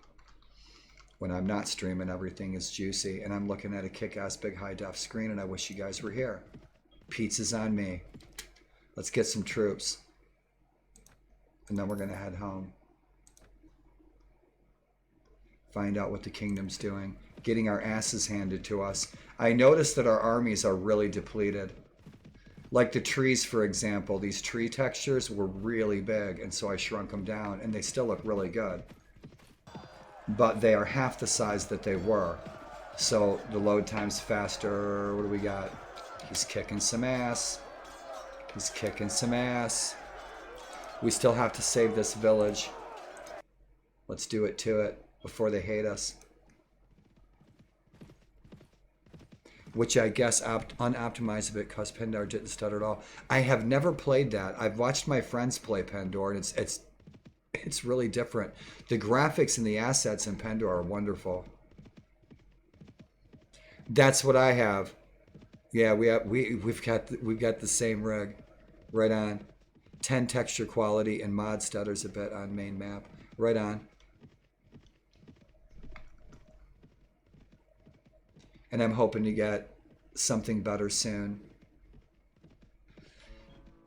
When I'm not streaming, everything is juicy, and I'm looking at a kick-ass big high-def screen, and I wish you guys were here. Pizza's on me. Let's get some troops. And then we're going to head home. Find out what the kingdom's doing. Getting our asses handed to us. I noticed that our armies are really depleted. Like the trees, for example, these tree textures were really big, and so I shrunk them down, and they still look really good. But they are half the size that they were. So the load time's faster. What do we got? He's kicking some ass. He's kicking some ass. We still have to save this village. Let's do it to it before they hate us. Which I guess unoptimized a bit because Pendor didn't stutter at all. I have never played that. I've watched my friends play Pendor, and it's really different. The graphics and the assets in Pendor are wonderful. That's what I have. Yeah, we've got the same rig. Right on. 10 texture quality and mod stutters a bit on main map. Right on. And I'm hoping to get something better soon.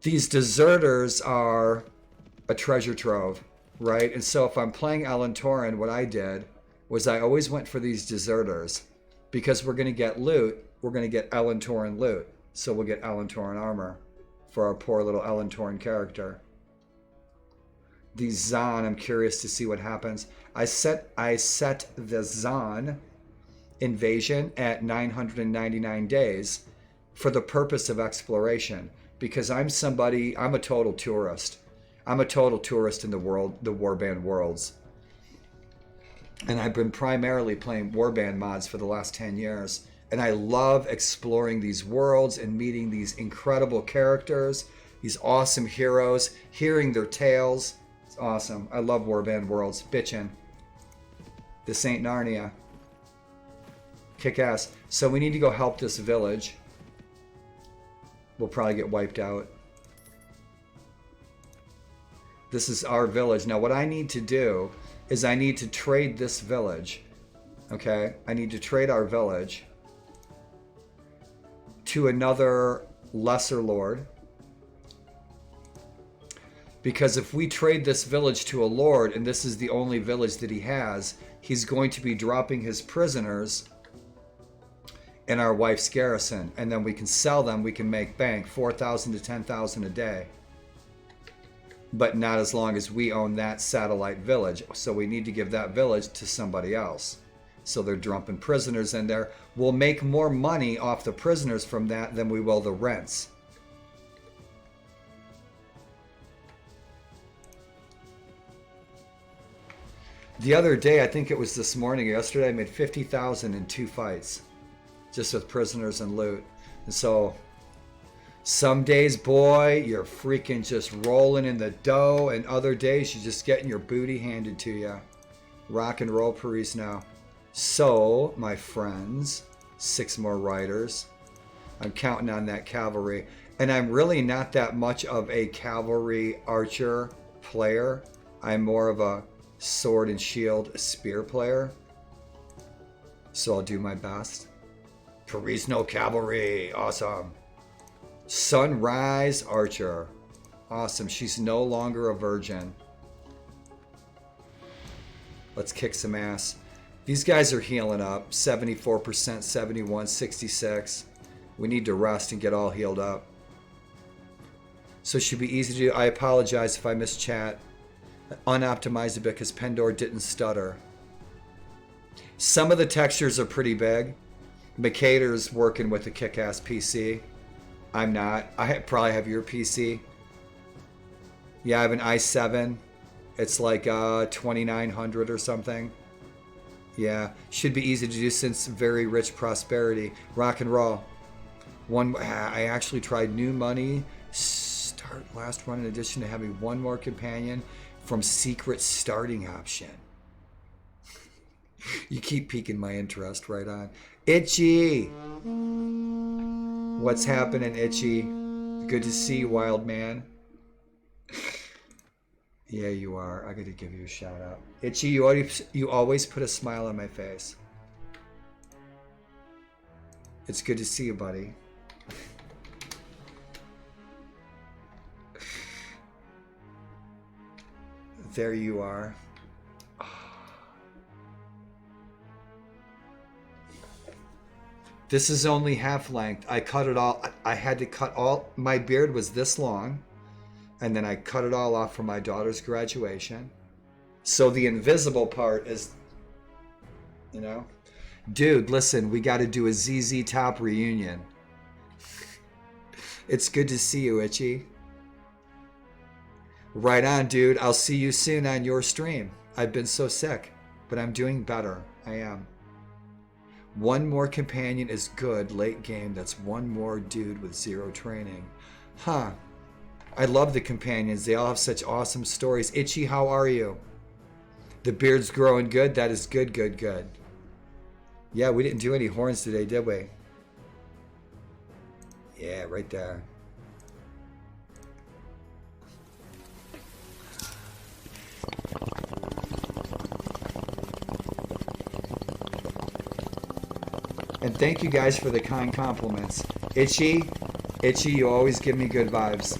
These deserters are a treasure trove, right? And so if I'm playing Alan Torin, what I did was I always went for these deserters because we're going to get loot. We're going to get Alan Torin loot. So we'll get Alan Torin armor for our poor little Alan Torin character. These Zon, I'm curious to see what happens. I set the Zon invasion at 999 days for the purpose of exploration, because I'm a total tourist. I'm a total tourist in the world, the Warband worlds. And I've been primarily playing Warband mods for the last 10 years. And I love exploring these worlds and meeting these incredible characters, these awesome heroes, hearing their tales. It's awesome. I love Warband worlds. Bitchin'. This ain't Narnia. Kick ass. So we need to go help this village. We'll probably get wiped out. This is our village. Now what I need to do is I need to trade this village. Okay? I need to trade our village to another lesser lord. Because if we trade this village to a lord, and this is the only village that he has, he's going to be dropping his prisoners in our wife's garrison, and then we can sell them. We can make bank, 4,000 to 10,000 a day, but not as long as we own that satellite village. So we need to give that village to somebody else. So they're dumping prisoners in there. We'll make more money off the prisoners from that than we will the rents. The other day, I think it was this morning, yesterday, I made 50,000 in 2 fights. Just with prisoners and loot. And so, some days, boy, you're freaking just rolling in the dough. And other days, you're just getting your booty handed to you. Rock and roll Perisno. So, my friends, 6 more riders. I'm counting on that cavalry. And I'm really not that much of a cavalry archer player. I'm more of a sword and shield spear player. So I'll do my best. Perisno cavalry. Awesome. Sunrise archer. Awesome. She's no longer a virgin. Let's kick some ass. These guys are healing up. 74%, 71, 66. We need to rest and get all healed up. So it should be easy to do. I apologize if I missed chat. Unoptimized a bit because Pendor didn't stutter. Some of the textures are pretty big. Mikader's working with a kick-ass PC. I'm not. Probably have your PC. Yeah, I have an i7. It's like 2900 or something. Yeah, should be easy to do since very rich prosperity. Rock and roll. I actually tried new money. Start last run in addition to having 1 more companion from secret starting option. You keep piquing my interest, right on. Itchy! What's happening, Itchy? Good to see you, wild man. Yeah, you are. I gotta give you a shout out. Itchy, you always put a smile on my face. It's good to see you, buddy. There you are. This is only half length. I cut it all. I had to cut all. My beard was this long. And then I cut it all off for my daughter's graduation. So the invisible part is, you know. Dude, listen, we got to do a ZZ Top reunion. It's good to see you, Itchy. Right on, dude. I'll see you soon on your stream. I've been so sick, but I'm doing better. I am. 1 more companion is good late game. That's 1 more dude with 0 training. Huh. I love the companions. They all have such awesome stories. Itchy, how are you? The beard's growing good. That is good, good, good. Yeah, we didn't do any horns today, did we? Yeah, right there. And thank you guys for the kind compliments. Itchy, you always give me good vibes.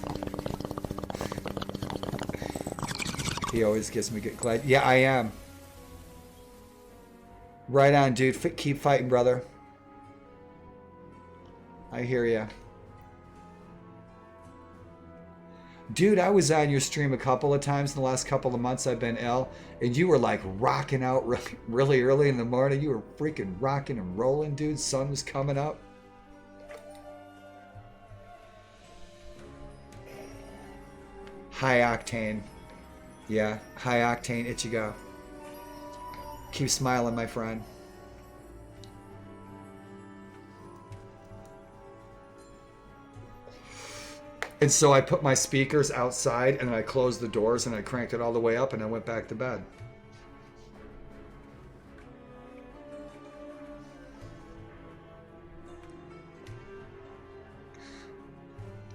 He always gives me good glad. Yeah, I am. Right on, dude. Keep fighting, brother. I hear ya. Dude, I was on your stream a couple of times in the last couple of months I've been ill, and you were like rocking out really early in the morning. You were freaking rocking and rolling, dude. Sun was coming up. High octane. Yeah, high octane, Ichigo. Keep smiling, my friend. And so I put my speakers outside and I closed the doors and I cranked it all the way up and I went back to bed.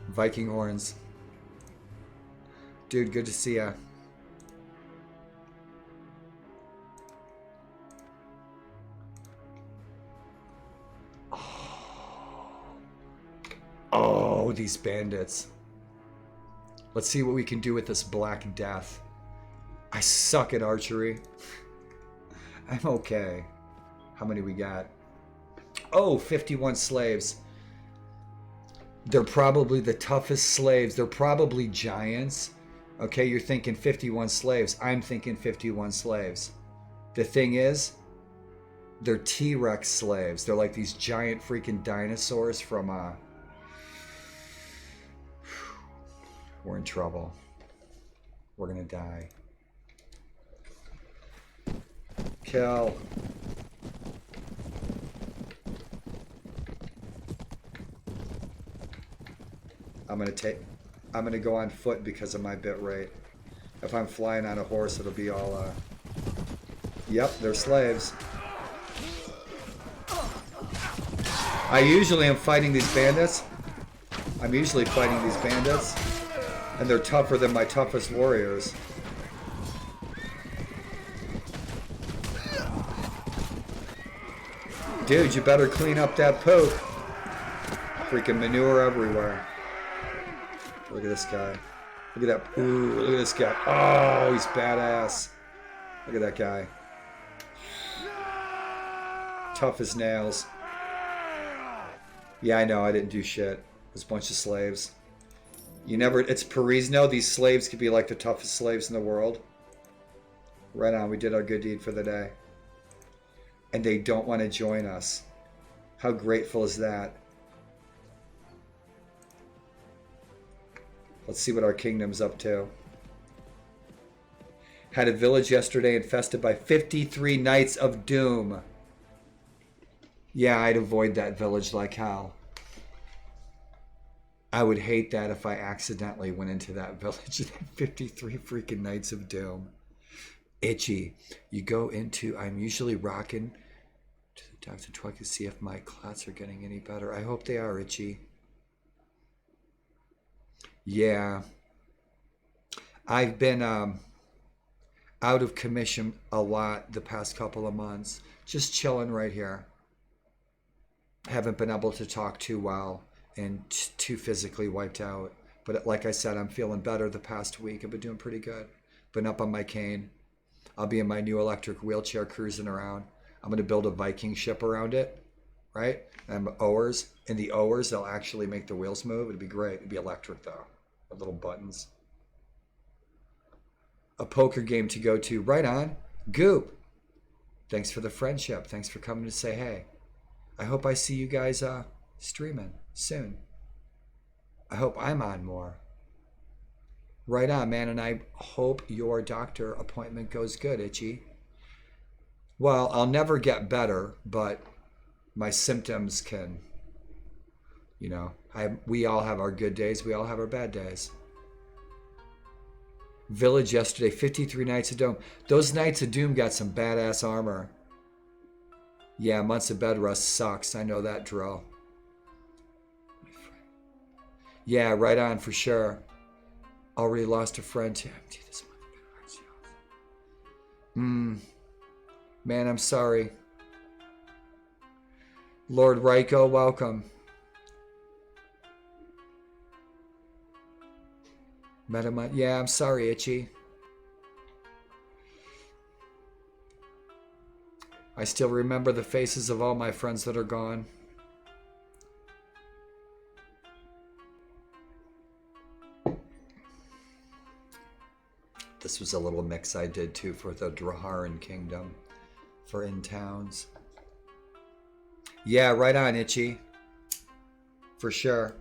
Viking horns. Dude, good to see ya. Oh, these bandits. Let's see what we can do with this Black Death. I suck at archery. I'm okay. How many we got? Oh, 51 slaves. They're probably the toughest slaves. They're probably giants. Okay, you're thinking 51 slaves. I'm thinking 51 slaves. The thing is, they're T-Rex slaves. They're like these giant freaking dinosaurs from we're in trouble. We're gonna die. Kill. I'm gonna go on foot because of my bit rate. If I'm flying on a horse, it'll be all, Yep, they're slaves. I usually am fighting these bandits. I'm usually fighting these bandits. And they're tougher than my toughest warriors. Dude, you better clean up that poop. Freaking manure everywhere. Look at this guy. Look at that. Ooh, look at this guy. Oh, he's badass. Look at that guy. Tough as nails. Yeah, I know. I didn't do shit. There's a bunch of slaves. You never... It's Perisno. These slaves could be like the toughest slaves in the world. Right on. We did our good deed for the day. And they don't want to join us. How grateful is that? Let's see what our kingdom's up to. Had a village yesterday infested by 53 Knights of Doom. Yeah, I'd avoid that village like hell. I would hate that if I accidentally went into that village and had 53 freaking Knights of Doom. Itchy. You go into... I'm usually rocking to the doctor twice to see if my clots are getting any better. I hope they are, Itchy. Yeah. I've been out of commission a lot the past couple of months. Just chilling right here. Haven't been able to talk too well and too physically wiped out. But like I said, I'm feeling better the past week. I've been doing pretty good. Been up on my cane. I'll be in my new electric wheelchair cruising around. I'm going to build a Viking ship around it, right? And oars. In the oars, they'll actually make the wheels move. It'd be great. It'd be electric, though. With little buttons. A poker game to go to. Right on. Goop. Thanks for the friendship. Thanks for coming to say hey. I hope I see you guys streaming soon. I hope I'm on more. Right on, man. And I hope your doctor appointment goes good, Itchy. Well, I'll never get better, but my symptoms can, you know, we all have our good days. We all have our bad days. Village yesterday, 53 Knights of Doom. Those Knights of Doom got some badass armor. Yeah, months of bed rest sucks. I know that drill. Yeah, right on for sure. Already lost a friend too. Man, I'm sorry. Lord Ryko, welcome. Meta, yeah, I'm sorry, Itchy. I still remember the faces of all my friends that are gone. This was a little mix I did too for the Draharan Kingdom. For in towns. Yeah, right on, Itchy. For sure.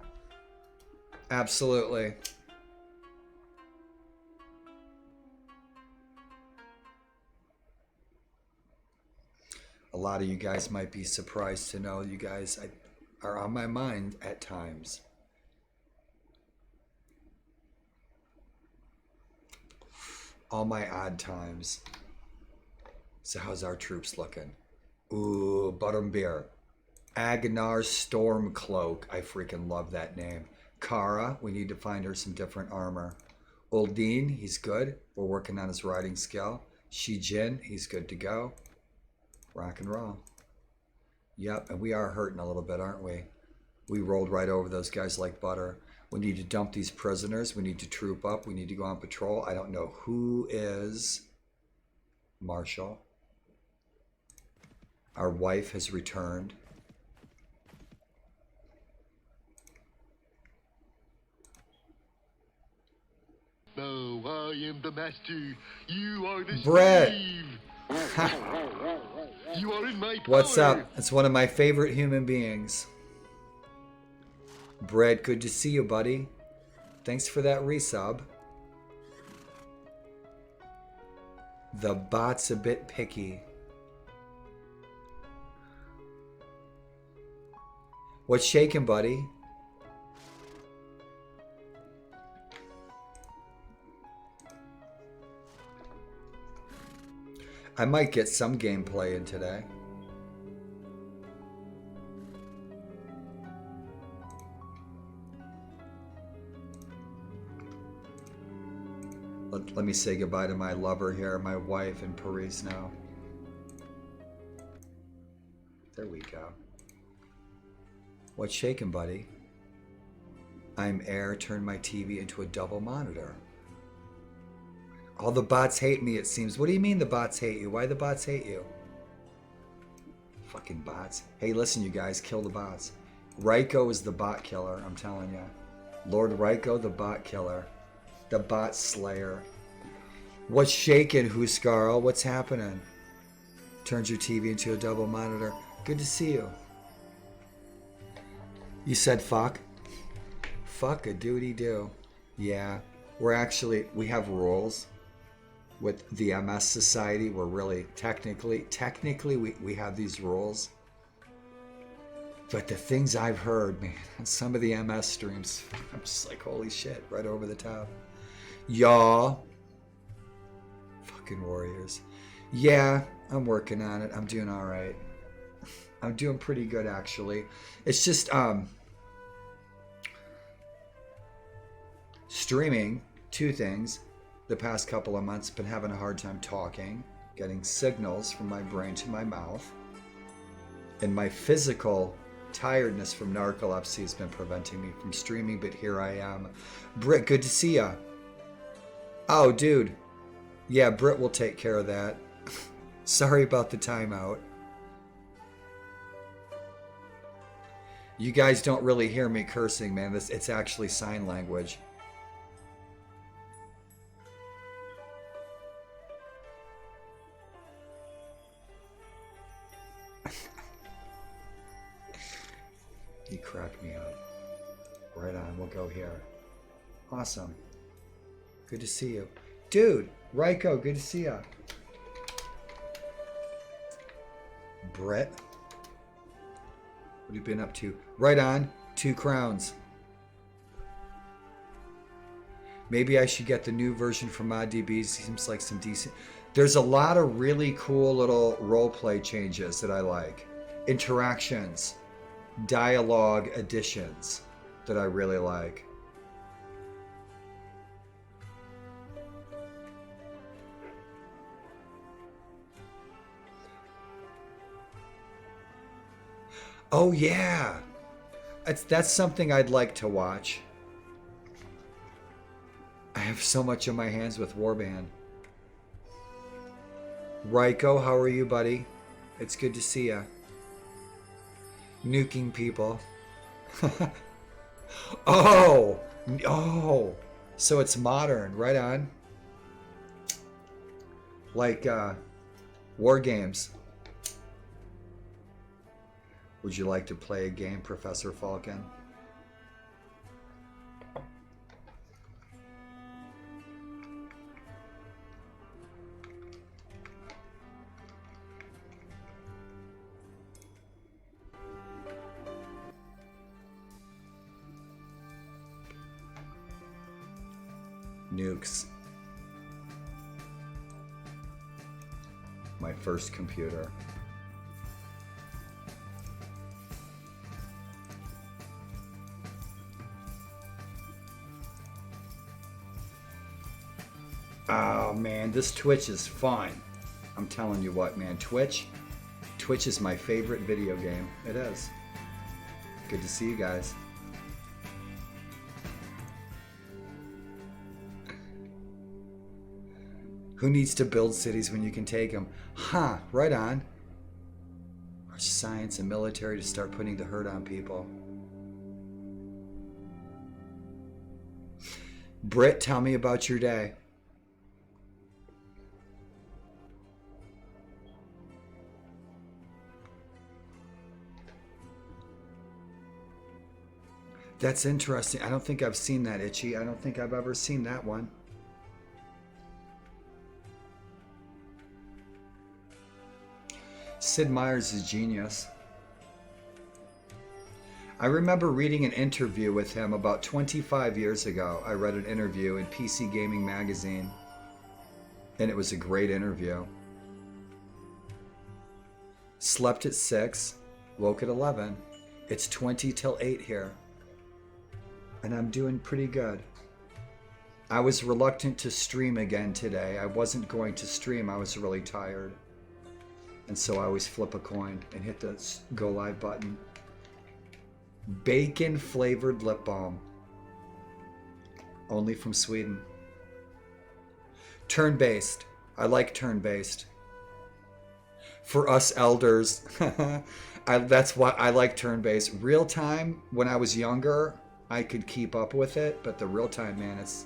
Absolutely. A lot of you guys might be surprised to know you guys are on my mind at times. All my odd times. So how's our troops looking? Ooh, Butterbeer. Agnar Stormcloak. I freaking love that name. Kara, we need to find her some different armor. Uldeen, he's good. We're working on his riding skill. Shijin, he's good to go. Rock and roll. Yep, and we are hurting a little bit, aren't we? We rolled right over those guys like butter. We need to dump these prisoners. We need to troop up. We need to go on patrol. I don't know who is Marshall. Our wife has returned. No, I am the master. You are the Brett. slave. You are in my power. What's up? It's one of my favorite human beings. Brett, good to see you, buddy. Thanks for that resub. The bot's a bit picky. What's shaking, buddy? I might get some gameplay in today. Let me say goodbye to my lover here, my wife in Perisno. There we go. What's shaking, buddy? I'm Air, turned my TV into a double monitor. All the bots hate me, it seems. What do you mean the bots hate you? Why the bots hate you? Fucking bots. Hey, listen, you guys, kill the bots. Ryko is the bot killer, I'm telling you. Lord Ryko, the bot killer. The bot slayer. What's shaking, Huskarl? What's happening? Turns your TV into a double monitor. Good to see you. You said fuck? Fuck a doody do. Yeah. We have rules with the MS Society. We're really technically we have these rules. But the things I've heard, man, on some of the MS streams, I'm just like, holy shit, right over the top. Y'all. Fucking warriors. Yeah, I'm working on it. I'm doing all right. I'm doing pretty good, actually. It's just, streaming, two things. The past couple of months, been having a hard time talking, getting signals from my brain to my mouth. And my physical tiredness from narcolepsy has been preventing me from streaming, but here I am. Britt, good to see ya. Oh, dude. Yeah, Britt will take care of that. Sorry about the timeout. You guys don't really hear me cursing, man. It's actually sign language. You cracked me up. Right on, we'll go here. Awesome. Good to see you. Dude, Ryko, good to see ya. Brett, what have you been up to? Right on, 2 crowns. Maybe I should get the new version from ModDB. Seems like some decent. There's a lot of really cool little roleplay changes that I like. Interactions, dialogue additions that I really like. Oh yeah, that's something I'd like to watch. I have so much on my hands with Warband. Ryko, how are you, buddy? It's good to see ya. Nuking people. Oh, so it's modern, right on. Like war games. Would you like to play a game, Professor Falcon? Nukes. My first computer. Oh man, this Twitch is fun. I'm telling you what, man, Twitch is my favorite video game. It is. Good to see you guys. Who needs to build cities when you can take them? Huh, right on. Or science and military to start putting the hurt on people. Britt, tell me about your day. That's interesting. I don't think I've seen that, Itchy. I don't think I've ever seen that one. Sid Meier's is genius. I remember reading an interview with him about 25 years ago. I read an interview in PC Gaming Magazine, and it was a great interview. Slept at 6, woke at 11. It's 20 till 8 here, and I'm doing pretty good. I was reluctant to stream again today. I wasn't going to stream. I was really tired. And so I always flip a coin and hit the go live button. Bacon flavored lip balm. Only from Sweden. Turn-based. I like turn-based. For us elders, that's why I like turn-based. Real time, when I was younger, I could keep up with it, but the real time, man, it's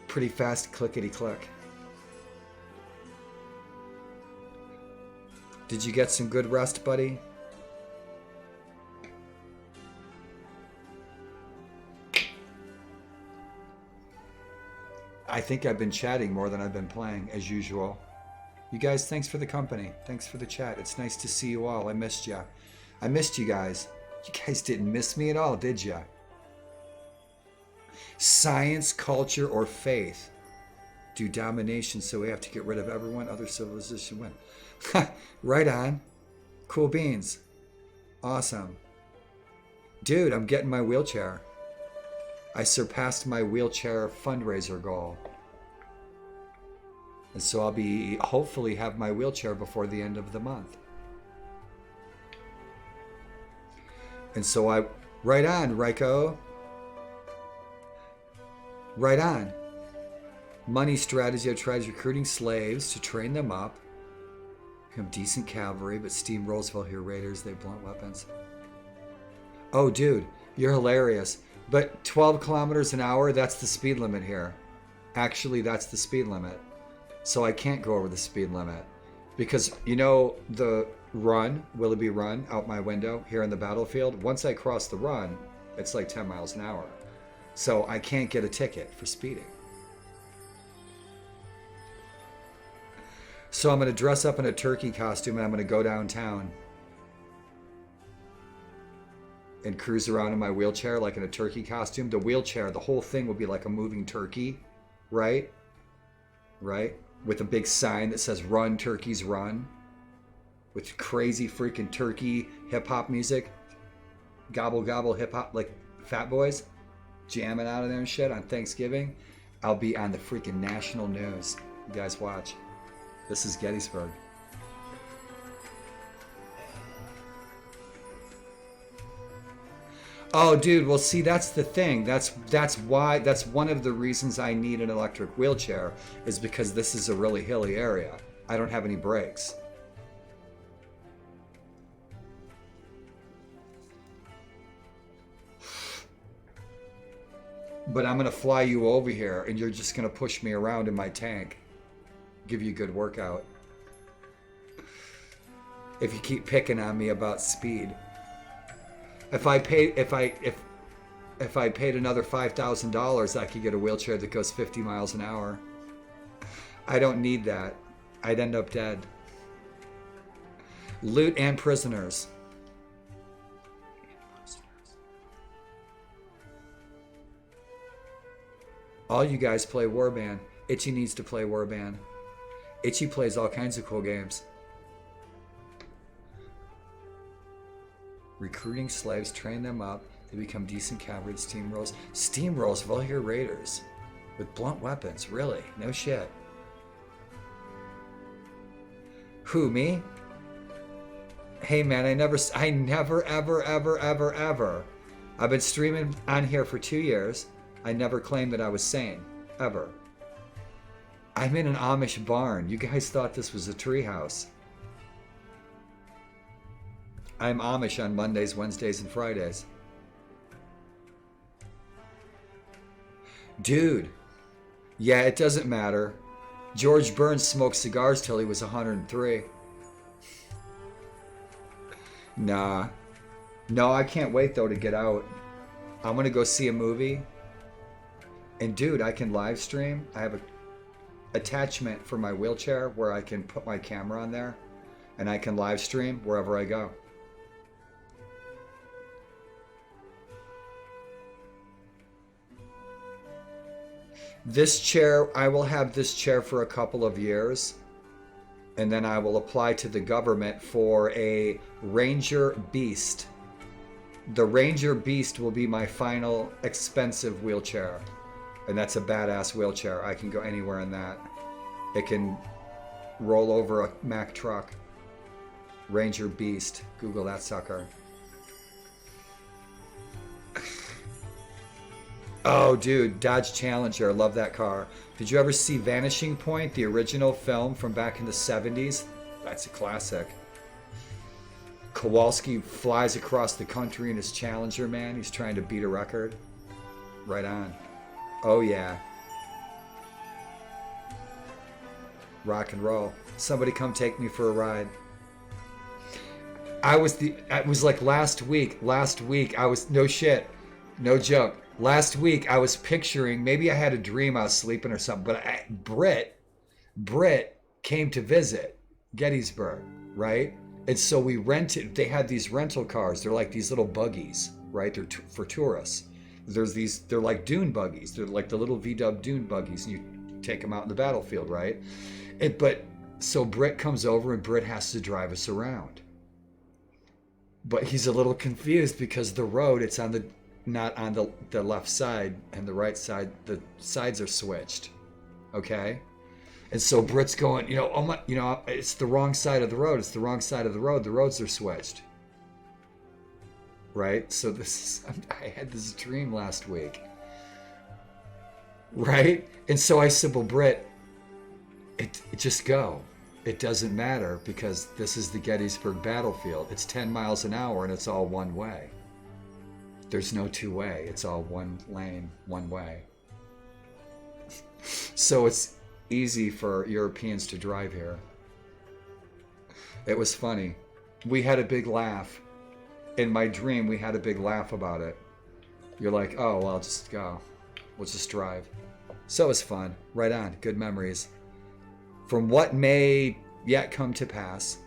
pretty fast, clickety-click. Did you get some good rest, buddy? I think I've been chatting more than I've been playing, as usual. You guys, thanks for the company. Thanks for the chat. It's nice to see you all. I missed you. I missed you guys. You guys didn't miss me at all, did ya? Science, culture, or faith do domination, so we have to get rid of everyone. Other civilization win. Right on. Cool beans. Awesome. Dude, I'm getting my wheelchair. I surpassed my wheelchair fundraiser goal. And so I'll be hopefully have my wheelchair before the end of the month. And so right on, Ryko. Right on. Money strategy. I tried recruiting slaves to train them up. Become decent cavalry, but steamrolls while here raiders, they have blunt weapons. Oh, dude, you're hilarious. But 12 kilometers an hour, that's the speed limit here. Actually, that's the speed limit. So I can't go over the speed limit. Because, you know, the run, Willoughby Run, out my window here in the battlefield, once I cross the run, it's like 10 miles an hour. So I can't get a ticket for speeding. So I'm going to dress up in a turkey costume and I'm going to go downtown and cruise around in my wheelchair like in a turkey costume. The wheelchair, the whole thing will be like a moving turkey, right? Right? With a big sign that says "Run, Turkeys, Run," with crazy freaking turkey hip-hop music. Gobble, gobble, hip-hop, like Fat Boys jamming out of there and shit on Thanksgiving. I'll be on the freaking national news. You guys watch. This is Gettysburg. Oh, dude, well, see, that's the thing. That's one of the reasons I need an electric wheelchair, is because this is a really hilly area. I don't have any brakes. But I'm going to fly you over here, and you're just going to push me around in my tank. Give you a good workout. If you keep picking on me about speed. If I paid another $5,000, I could get a wheelchair that goes 50 miles an hour. I don't need that. I'd end up dead. Loot and prisoners. All you guys play Warband. Itchy needs to play Warband. Itchy plays all kinds of cool games. Recruiting slaves, train them up, they become decent cavalry. Steamrolls. Steamrolls, Volhir raiders. With blunt weapons, really? No shit. Who, me? Hey man, I never, ever. I've been streaming on here for 2 years. I never claimed that I was sane. Ever. I'm in an Amish barn. You guys thought this was a treehouse. I'm Amish on Mondays, Wednesdays, and Fridays. Dude. Yeah, it doesn't matter. George Burns smoked cigars till he was 103. Nah. No, I can't wait though to get out. I'm gonna go see a movie. And dude, I can live stream. I have a attachment for my wheelchair where I can put my camera on there. And I can live stream wherever I go. This chair, I will have this chair for a couple of years, and then I will apply to the government for a Ranger Beast. The Ranger Beast will be my final expensive wheelchair. And that's a badass wheelchair. I can go anywhere in that. It can roll over a Mack truck. Ranger Beast. Google that sucker. Oh, dude, Dodge Challenger. Love that car. Did you ever see Vanishing Point, the original film from back in the 70s? That's a classic. Kowalski flies across the country in his Challenger, man. He's trying to beat a record. Right on. Oh, yeah. Rock and roll. Somebody come take me for a ride. It was like last week, I was, no shit, no joke. Last week I was picturing, maybe I had a dream I was sleeping or something, but Britt came to visit Gettysburg, right? And so we rented, they had these rental cars. They're like these little buggies, right? They're for tourists. They're like dune buggies. They're like the little VW dune buggies, and you take them out in the battlefield, right? So Britt comes over and Britt has to drive us around. But he's a little confused because the road, it's not on the left side and the right side. The sides are switched, okay? And so Britt's going, oh my, it's the wrong side of the road. It's the wrong side of the road. The roads are switched. Right? So I had this dream last week. Right? And so I said, well, Britt, it just go. It doesn't matter because this is the Gettysburg battlefield. It's 10 miles an hour and it's all one way. There's no two way. It's all one lane, one way. So it's easy for Europeans to drive here. It was funny. We had a big laugh. In my dream, we had a big laugh about it. You're like, oh, well, I'll just go. We'll just drive. So it was fun. Right on. Good memories. From what may yet come to pass,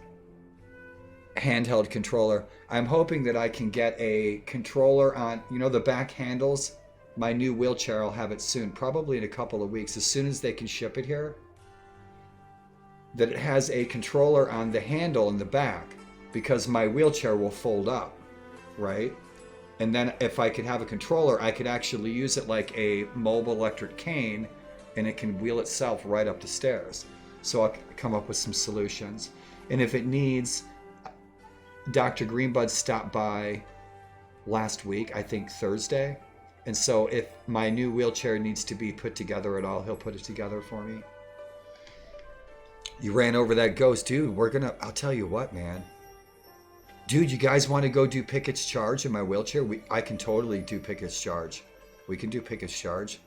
handheld controller. I'm hoping that I can get a controller on, the back handles. My new wheelchair, I'll have it soon, probably in a couple of weeks, as soon as they can ship it here. That it has a controller on the handle in the back, because my wheelchair will fold up, right? And then if I could have a controller, I could actually use it like a mobile electric cane, and it can wheel itself right up the stairs. So I'll come up with some solutions. And if it needs, Dr. Greenbud stopped by last week, I think Thursday. And so if my new wheelchair needs to be put together at all, he'll put it together for me. You ran over that ghost, dude. I'll tell you what, man. Dude, you guys want to go do Pickett's Charge in my wheelchair? I can totally do Pickett's Charge. We can do Pickett's Charge.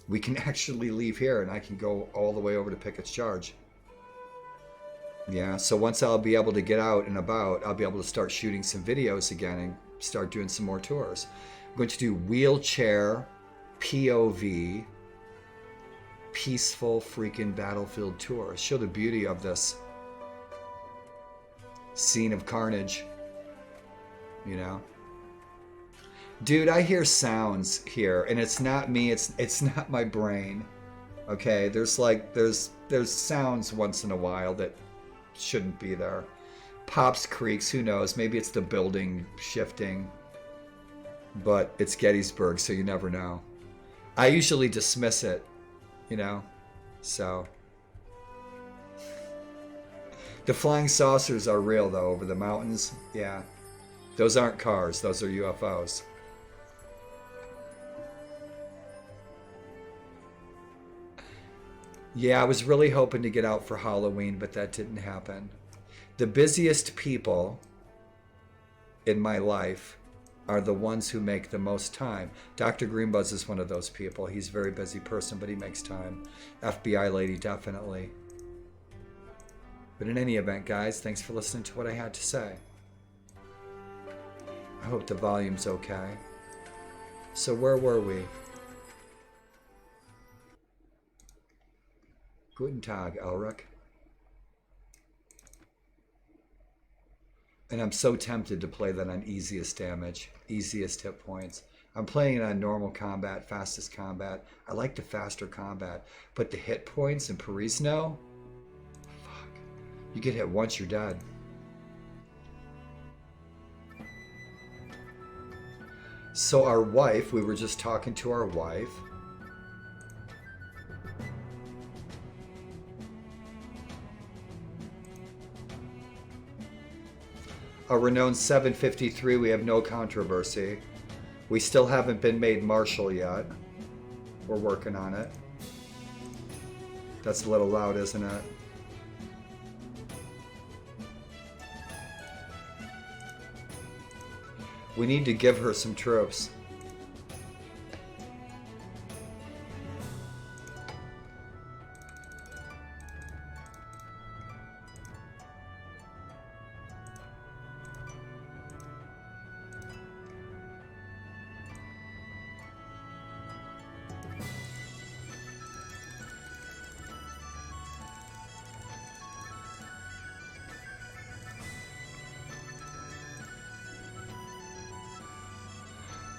We can actually leave here and I can go all the way over to Pickett's Charge. Yeah, so once I'll be able to get out and about, I'll be able to start shooting some videos again and start doing some more tours. I'm going to do wheelchair POV peaceful freaking battlefield tour. Show the beauty of this scene of carnage, Dude, I hear sounds here, and it's not me, it's not my brain. Okay, there's sounds once in a while that shouldn't be there. Pops, creaks, who knows? Maybe it's the building shifting. But it's Gettysburg, so you never know. I usually dismiss it, so. The flying saucers are real, though, over the mountains. Yeah. Those aren't cars, those are UFOs. Yeah, I was really hoping to get out for Halloween, but that didn't happen. The busiest people in my life are the ones who make the most time. Dr. Greenbuzz is one of those people. He's a very busy person, but he makes time. FBI lady, definitely. But in any event, guys, thanks for listening to what I had to say. I hope the volume's okay. So where were we? Guten Tag, Elric. And I'm so tempted to play that on easiest damage, easiest hit points. I'm playing it on normal combat, fastest combat. I like the faster combat, but the hit points in Perisno, fuck. You get hit once, you're dead. So our wife, we were just talking to our wife. A renowned 753, we have no controversy. We still haven't been made marshal yet. We're working on it. That's a little loud, isn't it? We need to give her some troops.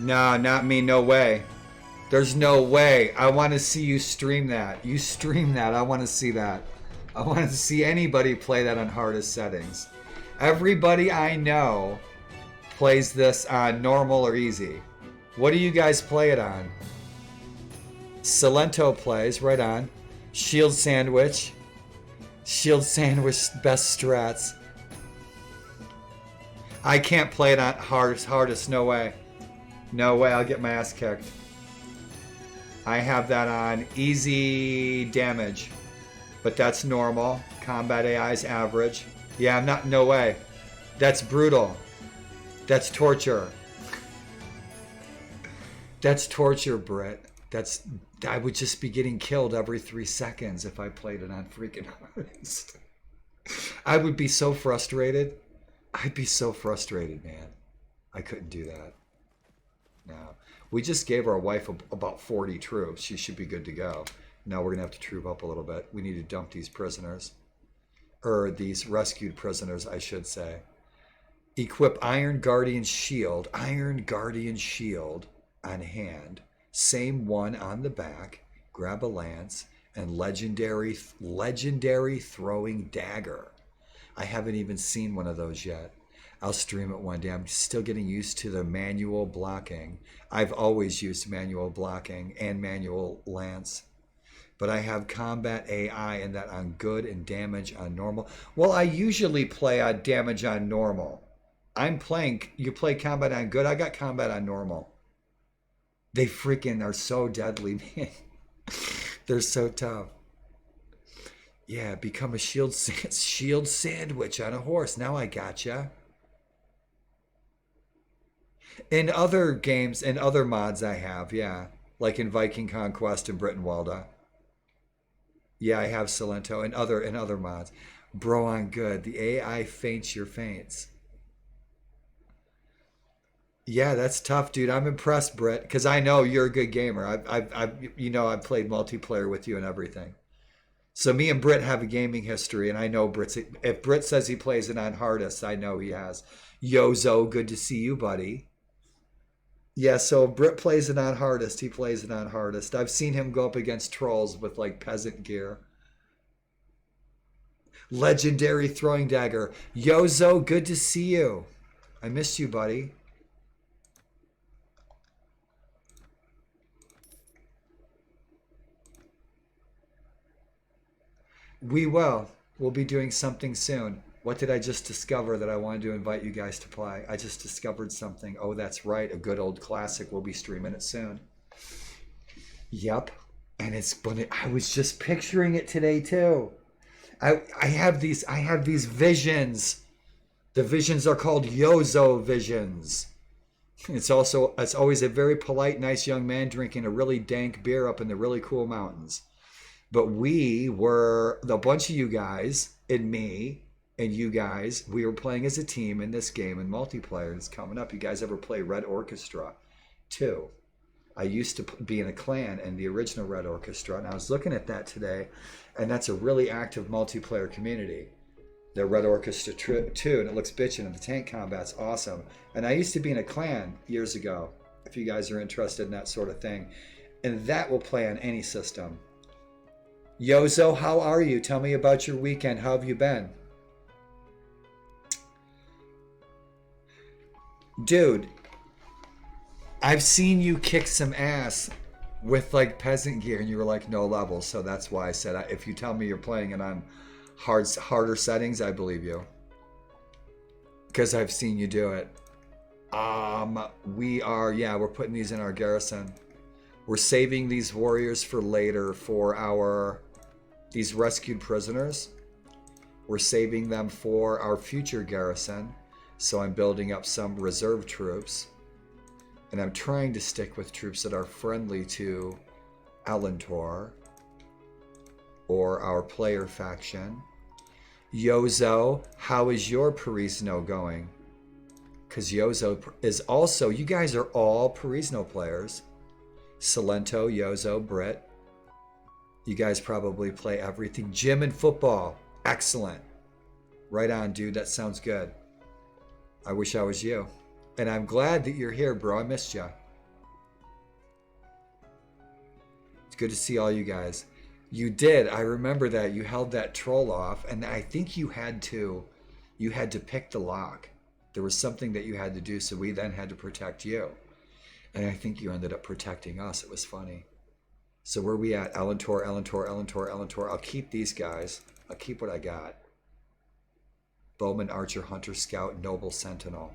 Nah, not me, no way. There's no way. I want to see you stream that. You stream that. I want to see that. I want to see anybody play that on hardest settings. Everybody I know plays this on normal or easy. What do you guys play it on? Silento plays, right on. Shield Sandwich. Shield Sandwich, best strats. I can't play it on hardest, no way. No way, I'll get my ass kicked. I have that on easy damage, but that's normal. Combat AI is average. Yeah, I'm not, no way. That's brutal. That's torture. That's torture, Britt. I would just be getting killed every 3 seconds if I played it on freaking hardest. I would be so frustrated. I'd be so frustrated, man. I couldn't do that. No. We just gave our wife about 40 troops. She should be good to go. Now we're going to have to troop up a little bit. We need to dump these prisoners. Or these rescued prisoners, I should say. Equip Iron Guardian Shield. Iron Guardian Shield on hand. Same one on the back. Grab a lance. And legendary throwing dagger. I haven't even seen one of those yet. I'll stream it one day. I'm still getting used to the manual blocking. I've always used manual blocking and manual lance. But I have combat AI and that on good and damage on normal. Well, I usually play on damage on normal. You play combat on good, I got combat on normal. They freaking are so deadly, man. They're so tough. Yeah, become a shield sandwich on a horse. Now I gotcha. In other games, in other mods I have, yeah. Like in Viking Conquest and Brittenwalda. Yeah, I have Silento and other mods. Bro, on good. The AI faints your feints. Yeah, that's tough, dude. I'm impressed, Britt, because I know you're a good gamer. I've played multiplayer with you and everything. So me and Britt have a gaming history, and I know if Britt says he plays it on hardest, I know he has. Yozo, good to see you, buddy. Yeah, so Britt plays it on hardest. He plays it on hardest. I've seen him go up against trolls with like peasant gear. Legendary throwing dagger. Yozo, good to see you. I missed you, buddy. We will. We'll be doing something soon. What did I just discover that I wanted to invite you guys to play? I just discovered something. Oh, that's right. A good old classic. We'll be streaming it soon. Yep. And I was just picturing it today too. I have these visions. The visions are called Yozo visions. It's always a very polite, nice young man drinking a really dank beer up in the really cool mountains. But we were, the bunch of you guys and me and you guys, we were playing as a team in this game in multiplayer. It's coming up. You guys ever play Red Orchestra 2? I used to be in a clan in the original Red Orchestra, and I was looking at that today, and that's a really active multiplayer community. The Red Orchestra 2, and it looks bitchin', and the tank combat's awesome. And I used to be in a clan years ago, if you guys are interested in that sort of thing. And that will play on any system. Yozo, how are you? Tell me about your weekend. How have you been? Dude, I've seen you kick some ass with like peasant gear and you were like no level. So that's why I said if you tell me you're playing it on harder settings, I believe you. Because I've seen you do it. We're putting these in our garrison. We're saving these warriors for later for these rescued prisoners. We're saving them for our future garrison. So I'm building up some reserve troops. And I'm trying to stick with troops that are friendly to Alentor or our player faction. Yozo, how is your Perisno going? Because Yozo is also, you guys are all Perisno players. Salento, Yozo, Britt. You guys probably play everything. Gym and football. Excellent. Right on, dude. That sounds good. I wish I was you. And I'm glad that you're here, bro. I missed you. It's good to see all you guys. You did. I remember that. You held that troll off. And I think you had to pick the lock. There was something that you had to do, so we then had to protect you. And I think you ended up protecting us. It was funny. So where are we at? Alentor, Alentor, Alentor, Alentor. I'll keep these guys. I'll keep what I got. Bowman, Archer, Hunter, Scout, Noble, Sentinel.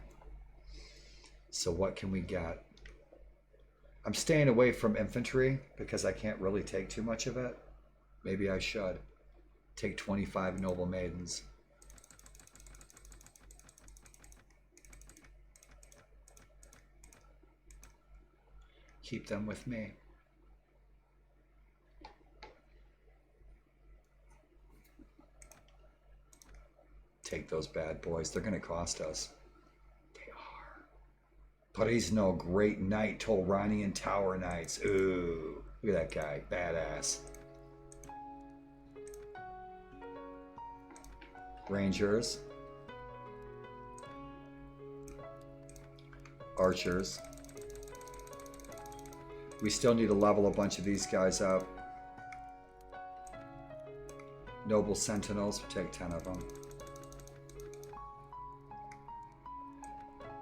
So what can we get? I'm staying away from infantry because I can't really take too much of it. Maybe I should. Take 25 Noble Maidens. Keep them with me. Take those bad boys. They're going to cost us. They are. Perisno, Great Knight, Tolranian Tower Knights. Ooh, look at that guy. Badass. Rangers. Archers. We still need to level a bunch of these guys up. Noble Sentinels, we'll take 10 of them.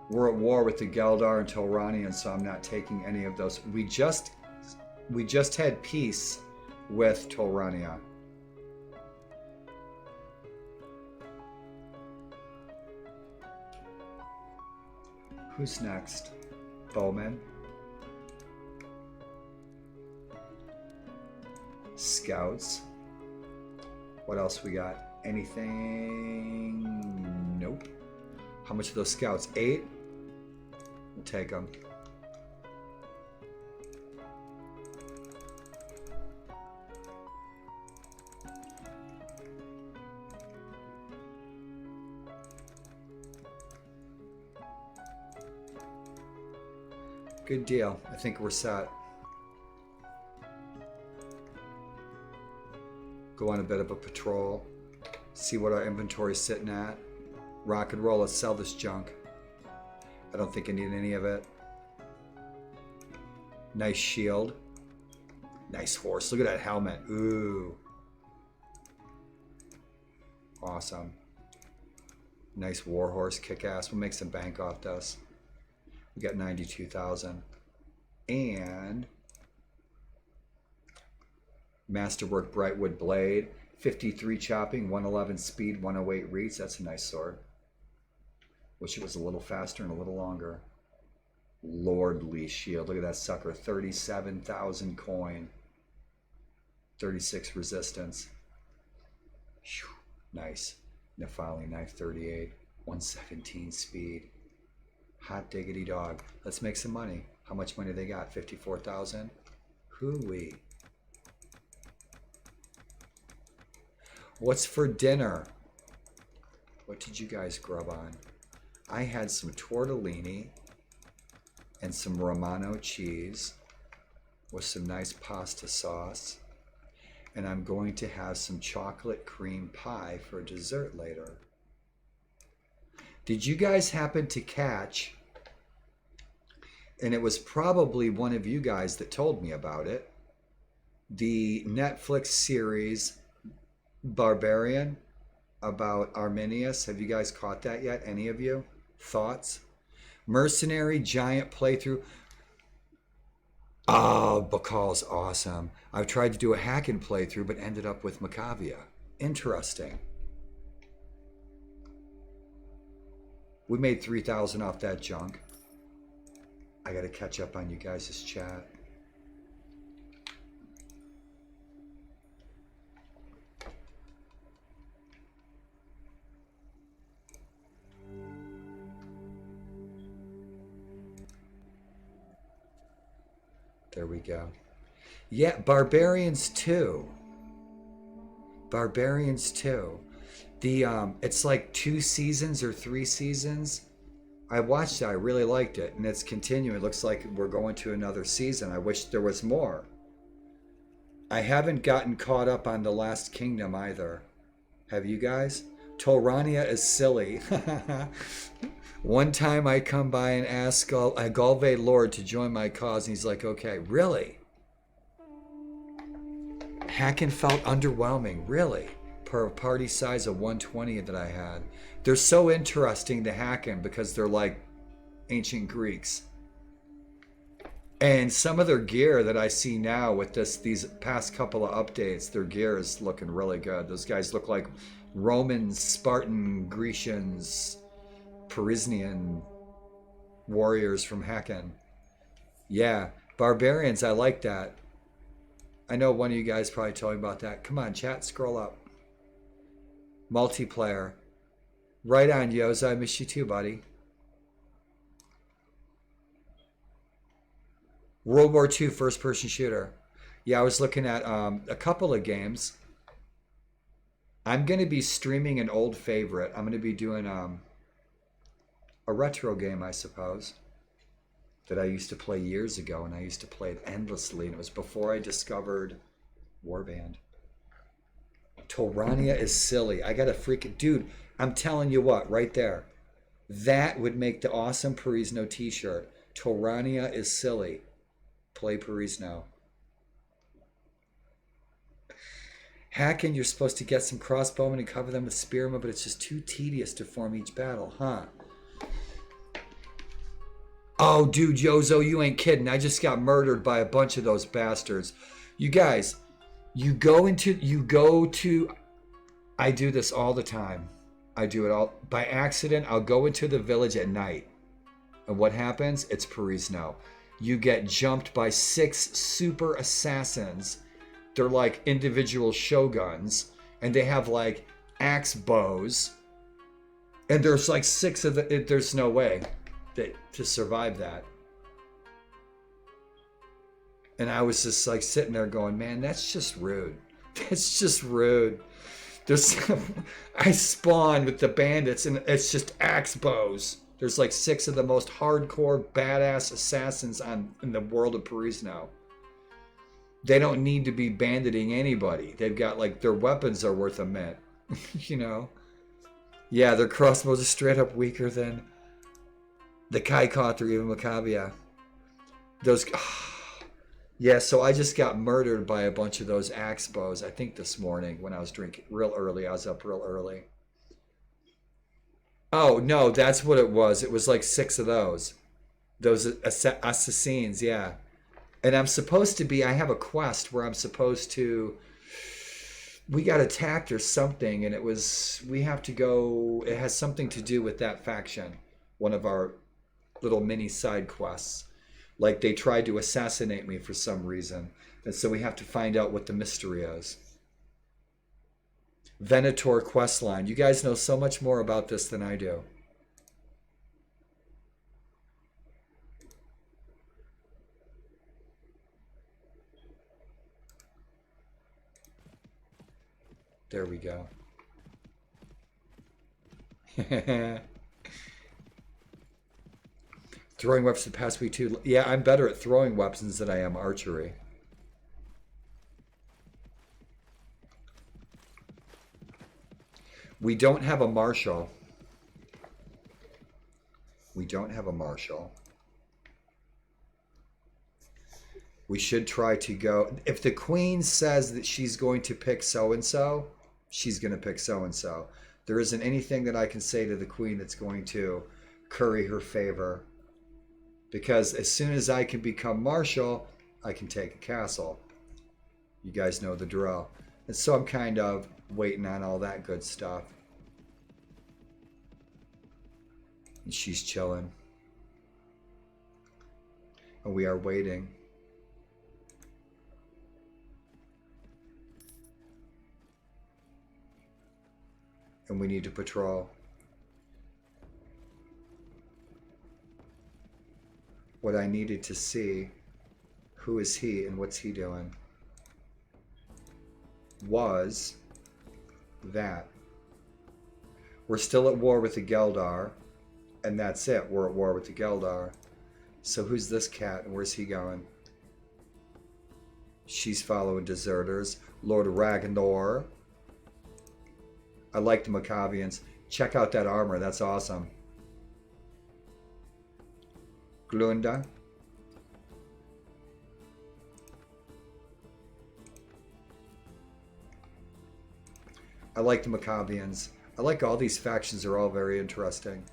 We're at war with the Geldar and Tolranian, so I'm not taking any of those. We just had peace with Tolrania. Who's next? Bowman. Scouts. What else we got? Anything? Nope. How much of those scouts? 8? We'll take them. Good deal. I think we're set. Go on a bit of a patrol. See what our inventory's sitting at. Rock and roll. Let's sell this junk. I don't think I need any of it. Nice shield. Nice horse. Look at that helmet. Ooh. Awesome. Nice war horse. Kick ass. We'll make some bank off this. We got 92,000. And Masterwork Brightwood Blade. 53 chopping, 111 speed, 108 reach. That's a nice sword. Wish it was a little faster and a little longer. Lordly shield. Look at that sucker. 37,000 coin. 36 resistance. Whew. Nice. Nephilim knife 38. 117 speed. Hot diggity dog. Let's make some money. How much money they got? 54,000? Hoo-wee. What's for dinner? What did you guys grub on? I had some tortellini and some Romano cheese with some nice pasta sauce. And I'm going to have some chocolate cream pie for dessert later. Did you guys happen to catch and it was probably one of you guys that told me about it. The Netflix series Barbarian about Arminius. Have you guys caught that yet? Any of you? Thoughts? Mercenary giant playthrough. Oh, Bakal's awesome. I've tried to do a hack-in playthrough, but ended up with Macavia. Interesting. We made 3,000 off that junk. I gotta catch up on you guys' chat. There we go. Yeah, Barbarians 2. Barbarians 2. The it's like 2 seasons or 3 seasons. I watched it, I really liked it, and it's continuing. It looks like we're going to another season. I wish there was more. I haven't gotten caught up on The Last Kingdom either. Have you guys? Torania is silly. One time I come by and ask Galve Lord to join my cause, and he's like, okay, really? Hacken felt underwhelming, really? Per party size of 120 that I had. They're so interesting to Hacken because they're like ancient Greeks. And some of their gear that I see now with these past couple of updates, their gear is looking really good. Those guys look like Romans, Spartan, Grecians, Perisnian warriors from Hacken. Yeah, Barbarians, I like that. I know one of you guys probably told me about that. Come on, chat, scroll up. Multiplayer. Right on, Yoza. I miss you too, buddy. World War II first-person shooter. Yeah, I was looking at a couple of games. I'm going to be streaming an old favorite. I'm going to be doing a retro game, I suppose, that I used to play years ago, and I used to play it endlessly, and it was before I discovered Warband. Torania is silly. I got a freaking... Dude, I'm telling you what, right there. That would make the awesome Perisno t-shirt. Torania is silly. Play Perisno. Hacking, you're supposed to get some crossbowmen and cover them with spearmen, but it's just too tedious to form each battle, huh? Oh, dude, Yozo, you ain't kidding. I just got murdered by a bunch of those bastards. You guys, I do this all the time. I do it all. By accident, I'll go into the village at night. And what happens? It's Perisno. You get jumped by 6 super assassins. They're like individual shoguns. And they have like axe bows. And there's like 6 of them. There's no way to survive that. And I was just like sitting there going, man, that's just rude. That's just rude. I spawned with the bandits and it's just axe bows. There's like 6 of the most hardcore badass assassins in the world of Perisno. They don't need to be banditing anybody. They've got like their weapons are worth a mint. You know? Yeah, their crossbows are straight up weaker than the Kaikot or even Macavia. Those... Yeah, so I just got murdered by a bunch of those axe bows, I think this morning when I was drinking real early. I was up real early. Oh, no, that's what it was. It was like 6 of those. Those assassins, yeah. And I'm supposed to be, I have a quest where I'm supposed to, we got attacked or something, and we have to go, it has something to do with that faction. One of our little mini side quests. Like they tried to assassinate me for some reason. And so we have to find out what the mystery is. Venator questline. You guys know so much more about this than I do. There we go. Throwing weapons the past week too. Yeah, I'm better at throwing weapons than I am archery. We don't have a marshal. We don't have a marshal. We should try to go. If the queen says that she's going to pick so-and-so, she's going to pick so-and-so. There isn't anything that I can say to the queen that's going to curry her favor. Because as soon as I can become marshal, I can take a castle. You guys know the drill. And so I'm kind of waiting on all that good stuff. And she's chilling. And we are waiting. And we need to patrol. What I needed to see, who is he and what's he doing, was that we're still at war with the Geldar, and that's it. We're at war with the Geldar. So who's this cat and where's he going? She's following deserters. Lord Ragnar. I like the Maccabians. Check out that armor. That's awesome. Glunda. I like the Maccabians. I like all these factions. Are all very interesting.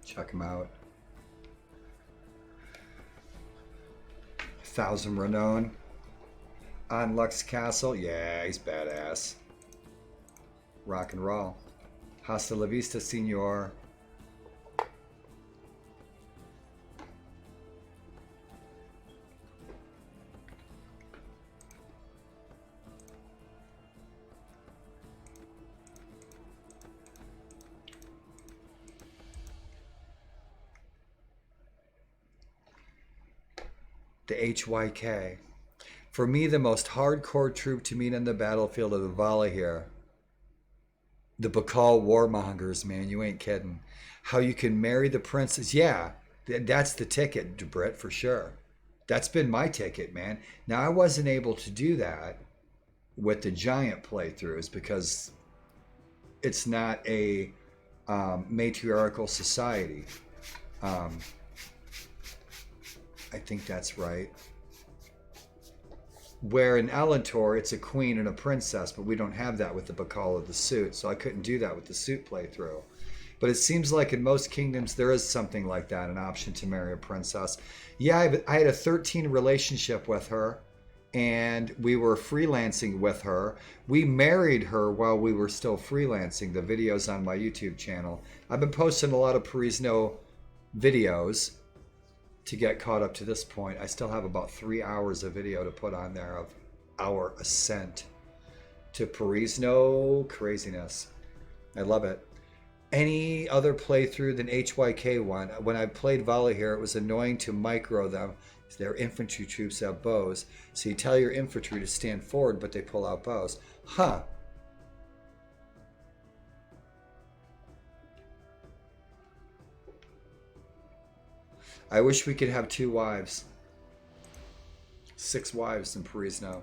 Check him out. 1,000 renown. On Lux Castle. Yeah, he's badass. Rock and roll. Hasta la vista, senor. The HYK. For me, the most hardcore troop to meet on the battlefield of the Vala here. The Bakal warmongers, man. You ain't kidding. How you can marry the princess. Yeah, that's the ticket, Debrit, for sure. That's been my ticket, man. Now, I wasn't able to do that with the giant playthroughs because it's not a matriarchal society. I think that's right. Where in Elantor, it's a queen and a princess, but we don't have that with the Bakal of the suit, so I couldn't do that with the suit playthrough. But it seems like in most kingdoms, there is something like that, an option to marry a princess. Yeah, I had a 13 relationship with her, and we were freelancing with her. We married her while we were still freelancing. The videos on my YouTube channel. I've been posting a lot of Perisno videos to get caught up to this point. I still have about 3 hours of video to put on there of our ascent to Perisno craziness. I love it. Any other playthrough than HYK one? When I played Vala here, it was annoying to micro them. Their infantry troops have bows. So you tell your infantry to stand forward, but they pull out bows. Huh. I wish we could have 2 wives. 6 wives in Perisno.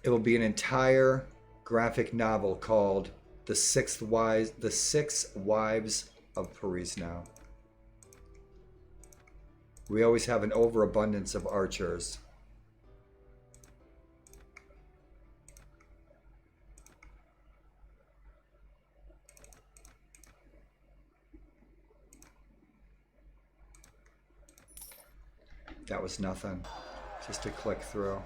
It will be an entire graphic novel called The 6 Wives of Perisno. We always have an overabundance of archers. That was nothing. Just a click through.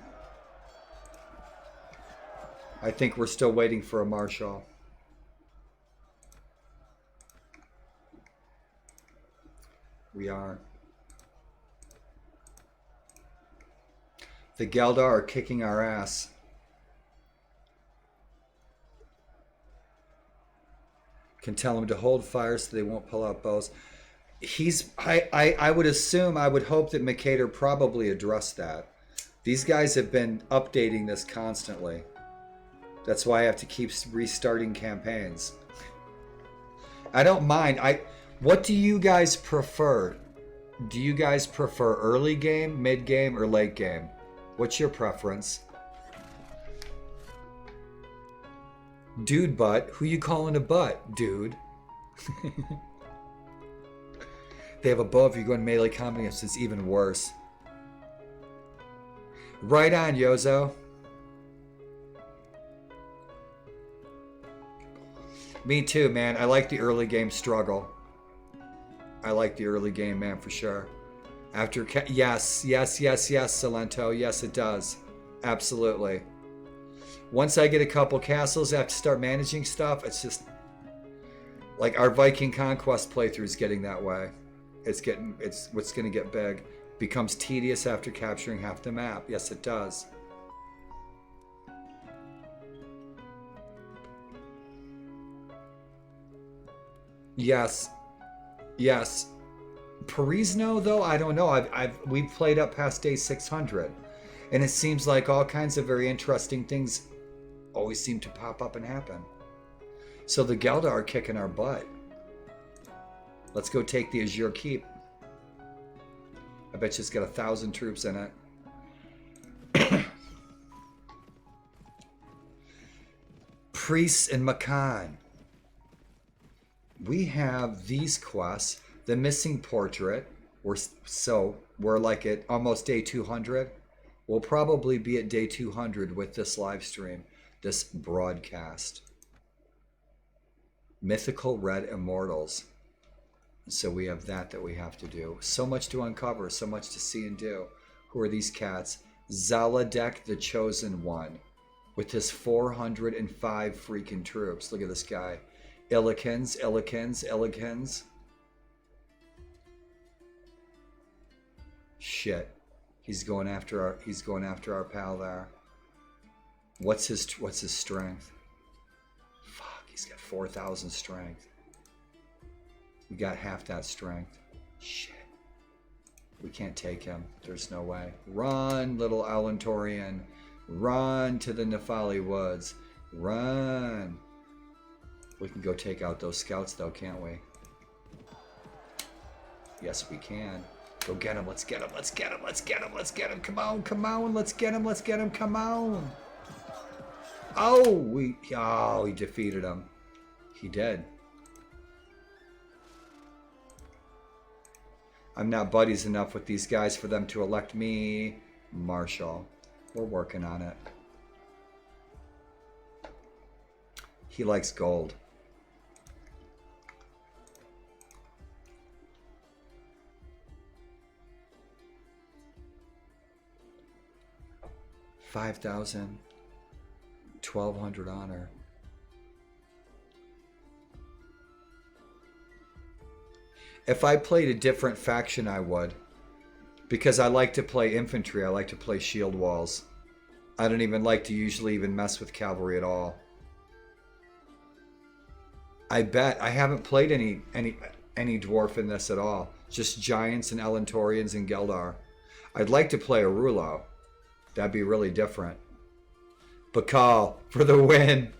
I think we're still waiting for a marshal. We are. The Geldar are kicking our ass. Can tell them to hold fire so they won't pull out bows. I would assume, I would hope that Mercator probably addressed that. These guys have been updating this constantly. That's why I have to keep restarting campaigns. I don't mind. What do you guys prefer? Do you guys prefer early game, mid game, or late game? What's your preference? Dude butt? Who you calling a butt, dude? They have a bow if you go in melee combat, it's even worse. Right on, Yozo. Me too, man. I like the early game struggle. I like the early game, man, for sure. After yes, Salento. Yes, it does. Absolutely. Once I get a couple castles, I have to start managing stuff. It's just like our Viking Conquest playthrough is getting that way. It's what's going to get big. Becomes tedious after capturing half the map. Yes, it does. Yes. Perisno, though, I don't know. We've played up past day 600, and it seems like all kinds of very interesting things always seem to pop up and happen. So the Geldar are kicking our butt. Let's go take the Azure Keep. I bet you it's got 1,000 troops in it. Priests and Makan. We have these quests. The Missing Portrait. We're like at almost day 200. We'll probably be at day 200 with this live stream, this broadcast. Mythical Red Immortals. So we have that we have to do. So much to uncover, so much to see and do. Who are these cats? Zaladek the Chosen One with his 405 freaking troops. Look at this guy. Illikens. Shit. He's going after our pal there. What's his strength? Fuck, he's got 4,000 strength. We got half that strength. Shit. We can't take him. There's no way. Run, little Alentorian. Run to the Nefali Woods. Run. We can go take out those scouts, though, can't we? Yes, we can. Go get him. Let's get him. Come on. Let's get him. Come on. Oh, he defeated him. He did. I'm not buddies enough with these guys for them to elect me Marshal. We're working on it. He likes gold. $5,000, 1,200 honor. If I played a different faction, I would. Because I like to play infantry. I like to play shield walls. I don't even like to usually even mess with cavalry at all. I bet I haven't played any dwarf in this at all. Just giants and Elentorians and Geldar. I'd like to play a Rulo. That'd be really different. Bakal for the win.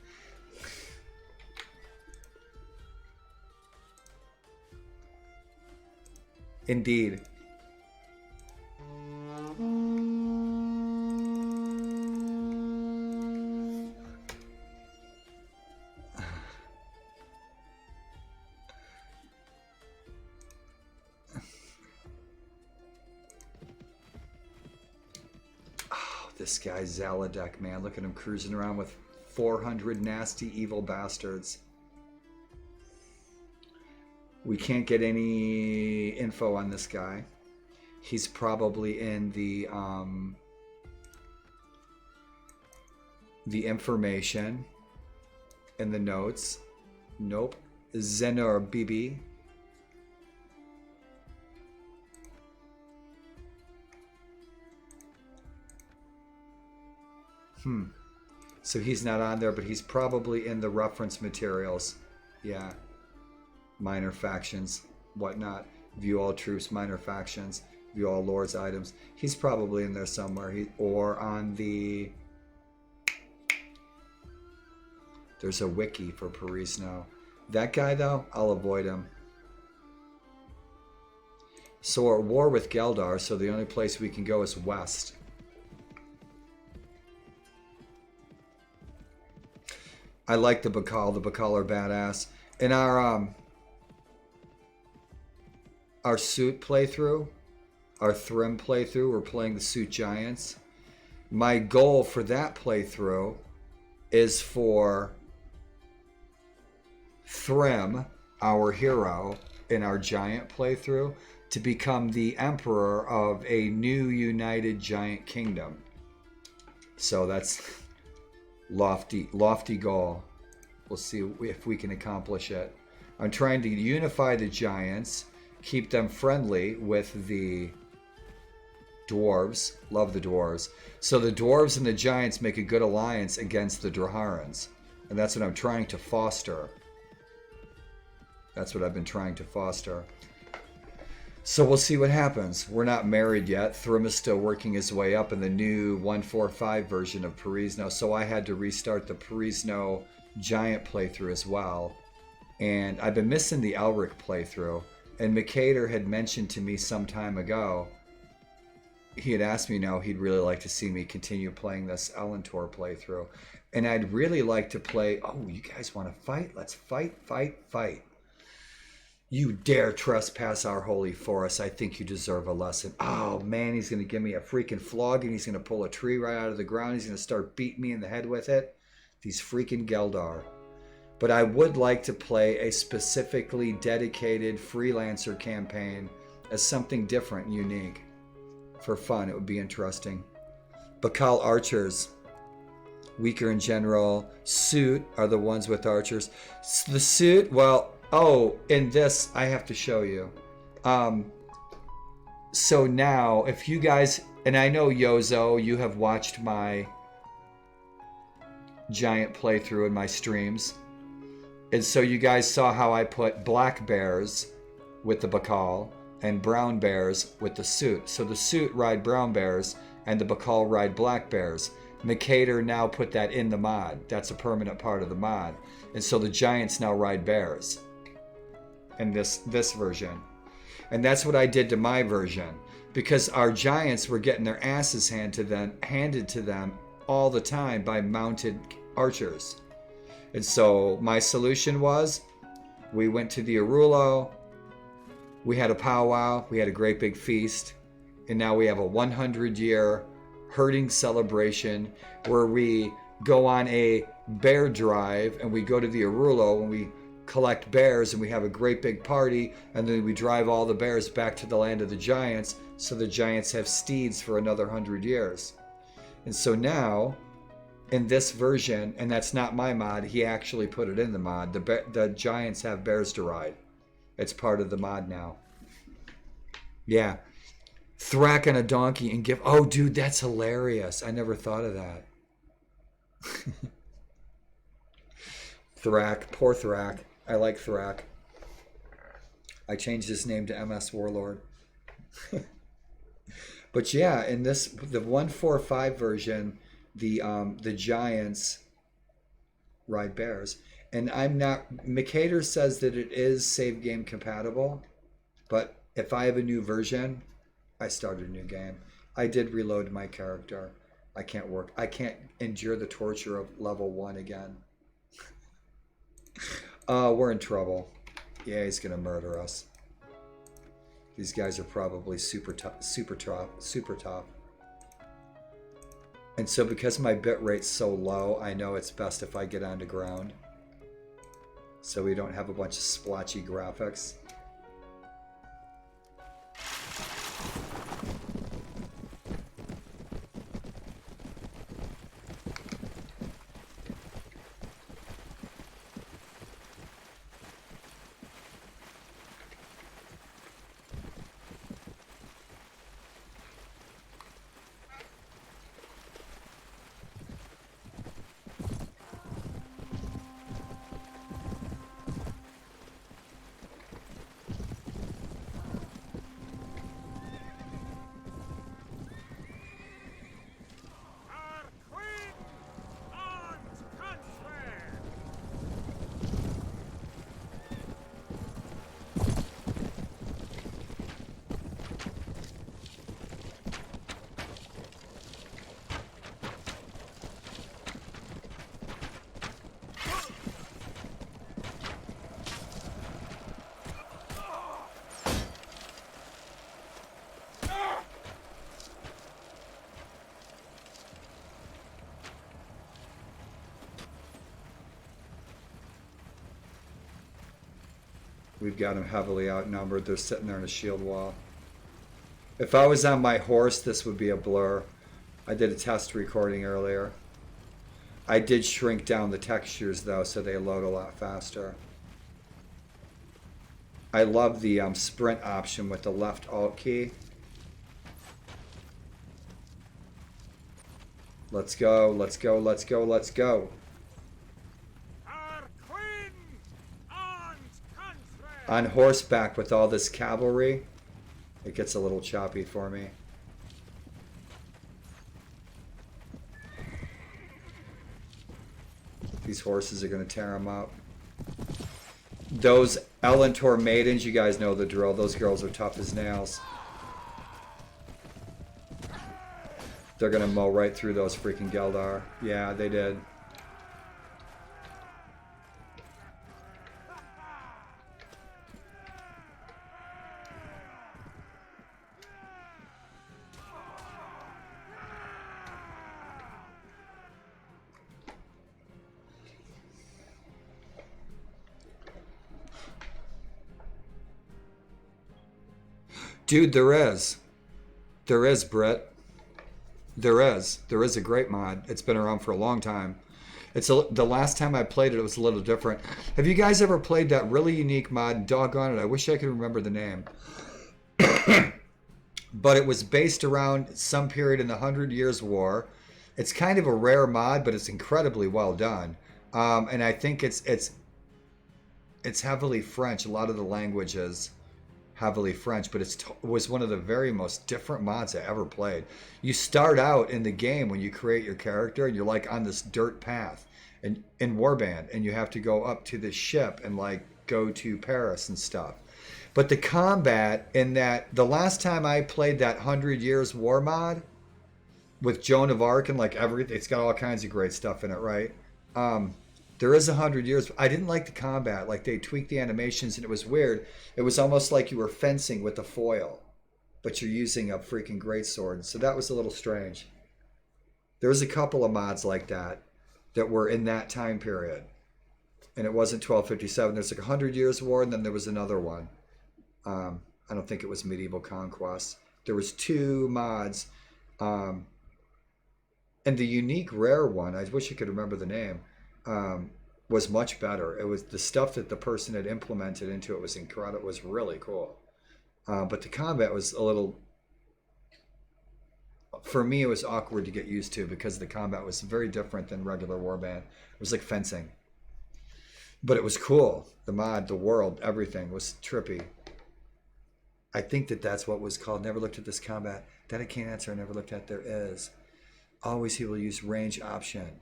Indeed. This guy Zaladek, man, look at him cruising around with 400 nasty evil bastards. We can't get any info on this guy. He's probably in the information in the notes. Nope. Zenor Bibi. So he's not on there, but he's probably in the reference materials. Yeah. Minor factions, whatnot. View all troops, minor factions. View all lords items. He's probably in there somewhere. Or on the... There's a wiki for Perisno. That guy, though, I'll avoid him. So we're at war with Geldar, so the only place we can go is west. I like the Bakal. The Bakal are badass. In our suit playthrough, our Thrym playthrough, we're playing the suit giants. My goal for that playthrough is for Thrym, our hero in our giant playthrough, to become the emperor of a new united giant kingdom. So that's lofty goal. We'll see if we can accomplish it. I'm trying to unify the giants, keep them friendly with the dwarves. Love the dwarves. So the dwarves and the giants make a good alliance against the Draharans. And that's what I'm trying to foster. That's what I've been trying to foster. So we'll see what happens. We're not married yet. Thrym is still working his way up in the new 1.4.5 version of Perisno. So I had to restart the Perisno giant playthrough as well. And I've been missing the Elric playthrough. And Mercator had mentioned to me some time ago, he had asked me now he'd really like to see me continue playing this Elentor playthrough. And I'd really like to play, oh, you guys want to fight? Let's fight. You dare trespass our holy forest. I think you deserve a lesson. Oh, man, he's going to give me a freaking flog, and he's going to pull a tree right out of the ground. He's going to start beating me in the head with it. These freaking Geldar. But I would like to play a specifically dedicated freelancer campaign as something different and unique. For fun, it would be interesting. Bakal archers. Weaker in general. Suit are the ones with archers. The suit, well... Oh, in this, I have to show you. So now, if you guys, and I know Yozo, you have watched my giant playthrough in my streams. And so you guys saw how I put black bears with the Bakal and brown bears with the suit. So the suit ride brown bears and the Bakal ride black bears. Mercator now put that in the mod. That's a permanent part of the mod. And so the giants now ride bears. In this version. And that's what I did to my version, because our giants were getting their asses handed to them all the time by mounted archers. And so my solution was, we went to the Arulo, we had a powwow, we had a great big feast, and now we have a 100-year herding celebration where we go on a bear drive and we go to the Arulo and we collect bears and we have a great big party, and then we drive all the bears back to the land of the giants so the giants have steeds for another 100 years. And so now in this version, and that's not my mod, he actually put it in the mod, the giants have bears to ride. It's part of the mod now. Yeah. Thrack on a donkey and give... Oh, dude, that's hilarious. I never thought of that. Thrack. Poor Thrack. I like Thrack. I changed his name to MSwarlord. But yeah, in this, the 1.4.5 version, the giants ride bears. And I'm not... Mercator says that it is save game compatible. But if I have a new version, I start a new game. I did reload my character. I can't endure the torture of level 1 again. We're in trouble. Yeah, he's gonna murder us. These guys are probably super tough. And so because my bit rate's so low, I know it's best if I get onto ground, so we don't have a bunch of splotchy graphics. We've got them heavily outnumbered. They're sitting there in a shield wall. If I was on my horse, this would be a blur. I did a test recording earlier. I did shrink down the textures though, so they load a lot faster. I love the sprint option with the left alt key. Let's go, let's go, let's go, let's go. Our queen and country. On horseback with all this cavalry, it gets a little choppy for me. These horses are going to tear them up. Those Elentor maidens, you guys know the drill. Those girls are tough as nails. They're going to mow right through those freaking Geldar. Yeah, they did. Dude, there is. There is, Brett. There is. There is a great mod. It's been around for a long time. The last time I played it, it was a little different. Have you guys ever played that really unique mod? Doggone it, I wish I could remember the name. But it was based around some period in the 100 Years' War. It's kind of a rare mod, but it's incredibly well done. And I think it's heavily French. A lot of the language is heavily French, but it was one of the very most different mods I ever played. You start out in the game when you create your character, and you're like on this dirt path and in Warband, and you have to go up to this ship and like go to Paris and stuff. But the combat in that, the last time I played that 100 Years War mod with Joan of Arc and like everything, it's got all kinds of great stuff in it, right? There is 100 years. I didn't like the combat. Like they tweaked the animations and it was weird. It was almost like you were fencing with a foil, but you're using a freaking greatsword. So that was a little strange. There was a couple of mods like that were in that time period. And it wasn't 1257. There's like 100 Years War, and then there was another one. I don't think it was Medieval Conquest. There was two mods. And the unique rare one, I wish I could remember the name, was much better. It was the stuff that the person had implemented into it was incredible. It was really cool. But the combat was a little, for me, it was awkward to get used to because the combat was very different than regular Warband. It was like fencing. But it was cool. The mod, the world, everything was trippy. I think that's what was called. Never looked at this combat. That I can't answer. I never looked at. There is. Always he will use range option.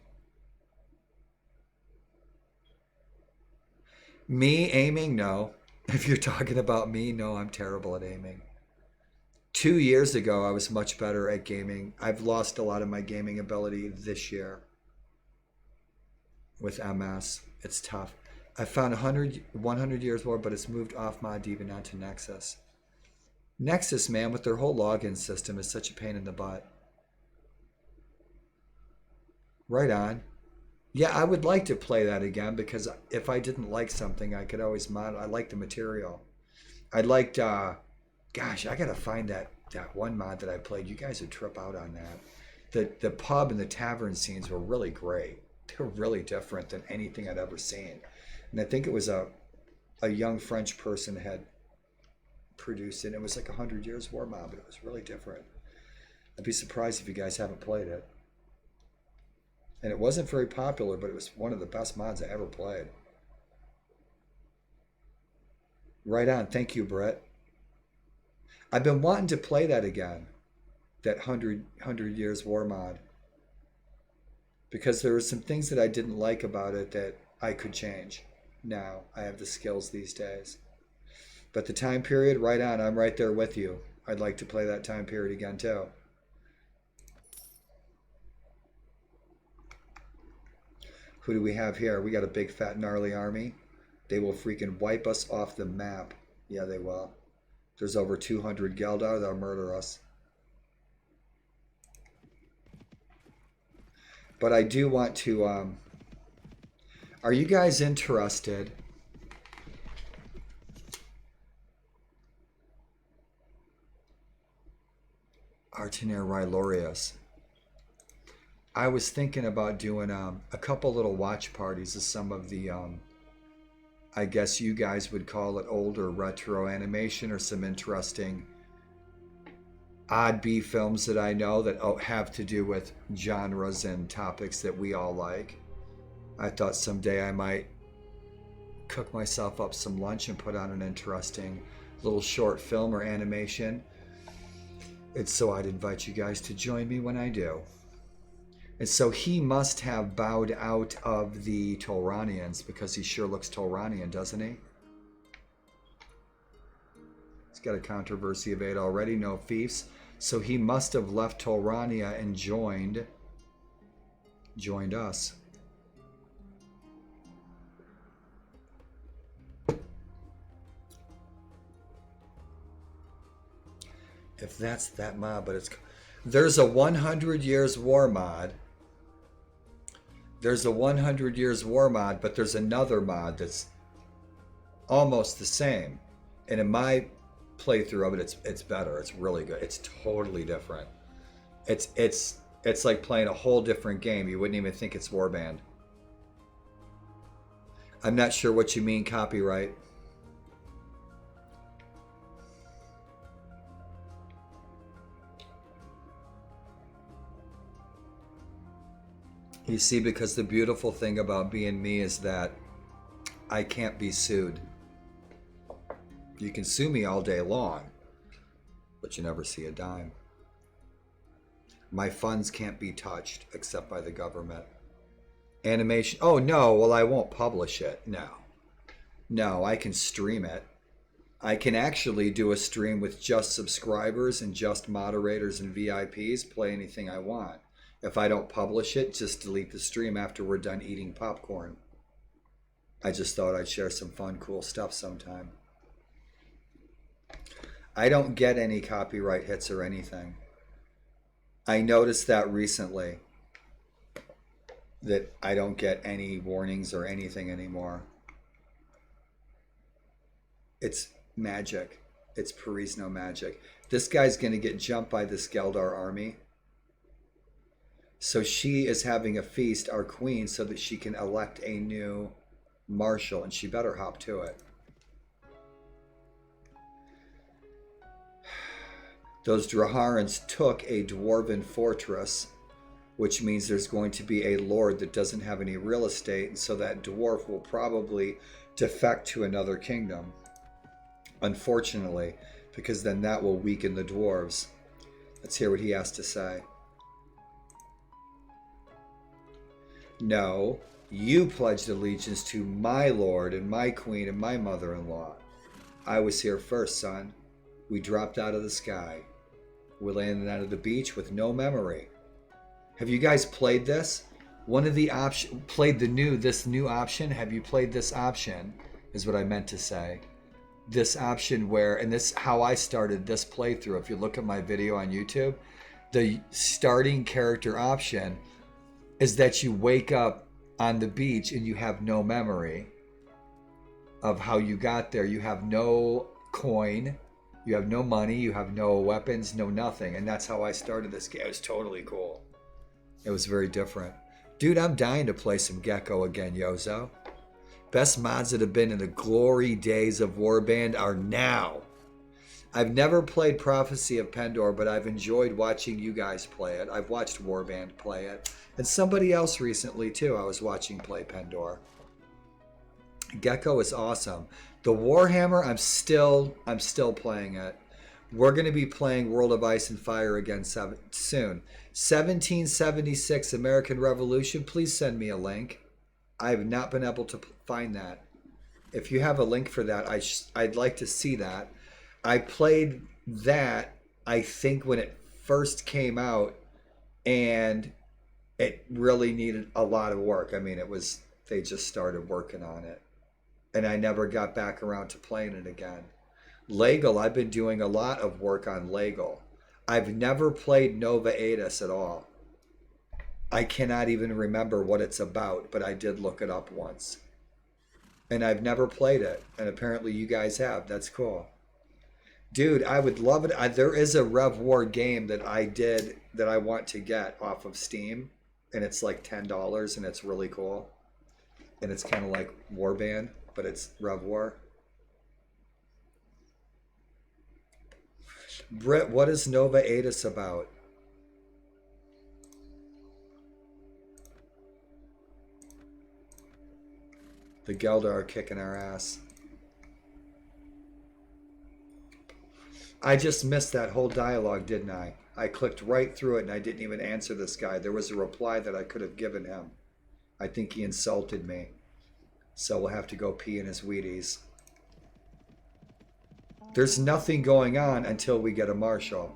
Me aiming? No. If you're talking about me, no, I'm terrible at aiming. 2 years ago, I was much better at gaming. I've lost a lot of my gaming ability this year with MS. It's tough. I found 100 Years War, but it's moved off mod even onto Nexus. Nexus, man, with their whole login system is such a pain in the butt. Right on. Yeah, I would like to play that again because if I didn't like something, I could always mod. I like the material. I liked, gosh, I gotta find that one mod that I played. You guys would trip out on that. The pub and the tavern scenes were really great. They were really different than anything I'd ever seen. And I think it was a young French person had produced it. It was like 100 Years War mod, but it was really different. I'd be surprised if you guys haven't played it. And it wasn't very popular, but it was one of the best mods I ever played. Right on. Thank you, Brett. I've been wanting to play that again, that 100 Years War mod. Because there were some things that I didn't like about it that I could change. Now, I have the skills these days. But the time period, right on. I'm right there with you. I'd like to play that time period again, too. Who do we have here? We got a big, fat, gnarly army. They will freaking wipe us off the map. Yeah, they will. There's over 200 Geldar. They'll murder us. But I do want to... are you guys interested Artenair Rylorius. I was thinking about doing a couple little watch parties of some of the, I guess you guys would call it older retro animation, or some interesting odd B films that I know that have to do with genres and topics that we all like. I thought someday I might cook myself up some lunch and put on an interesting little short film or animation. And so I'd invite you guys to join me when I do. And so he must have bowed out of the Tolranians, because he sure looks Tolranian, doesn't he? He's got a controversy of 8 already, no fiefs. So he must have left Tolrania and joined us. If that's that mod, but there's a 100 years war mod. There's a 100 years war mod, but there's another mod that's almost the same. And in my playthrough of it, it's better. It's really good. It's totally different. It's like playing a whole different game. You wouldn't even think it's Warband. I'm not sure what you mean, copyright. You see, because the beautiful thing about being me is that I can't be sued. You can sue me all day long, but you never see a dime. My funds can't be touched except by the government. Animation. Oh, no. Well, I won't publish it. No. No, I can stream it. I can actually do a stream with just subscribers and just moderators and VIPs, play anything I want. If I don't publish it, just delete the stream after we're done eating popcorn. I just thought I'd share some fun, cool stuff sometime. I don't get any copyright hits or anything. I noticed that recently, that I don't get any warnings or anything anymore. It's magic. It's Perisno magic. This guy's going to get jumped by the Skeldar army. So she is having a feast, our queen, so that she can elect a new marshal, and she better hop to it. Those Draharans took a dwarven fortress, which means there's going to be a lord that doesn't have any real estate, and so that dwarf will probably defect to another kingdom. Unfortunately, because then that will weaken the dwarves. Let's hear what he has to say. No, you pledged allegiance to my lord and my queen and my mother-in-law. I was here first, son. We dropped out of the sky. We landed out of the beach with no memory. Have you guys played this? One of the options, played this new option? Have you played this option, is what I meant to say. This option where, and this how I started this playthrough. If you look at my video on YouTube, the starting character option is that you wake up on the beach and you have no memory of how you got there. You have no coin, you have no money, you have no weapons, no nothing. And that's how I started this game. It was totally cool. It was very different. Dude, I'm dying to play some Gecko again, Yozo. Best mods that have been in the glory days of Warband are now. I've never played Prophecy of Pendor, but I've enjoyed watching you guys play it. I've watched Warband play it. And somebody else recently, too, I was watching play Pendor. Gecko is awesome. The Warhammer, I'm still playing it. We're going to be playing World of Ice and Fire again soon. 1776 American Revolution, please send me a link. I have not been able to find that. If you have a link for that, I'd like to see that. I played that, I think, when it first came out, and it really needed a lot of work. I mean, they just started working on it, and I never got back around to playing it again. Legal, I've been doing a lot of work on Legal. I've never played Nova Aetas at all. I cannot even remember what it's about, but I did look it up once. And I've never played it, and apparently you guys have. That's cool. Dude, I would love it. There is a Rev War game that I did that I want to get off of Steam, and it's like $10, and it's really cool. And it's kind of like Warband, but it's Rev War. Britt, what is Nova Aetus about? The Geldar are kicking our ass. I just missed that whole dialogue, didn't I? I clicked right through it and I didn't even answer this guy. There was a reply that I could have given him. I think he insulted me. So we'll have to go pee in his Wheaties. There's nothing going on until we get a marshal.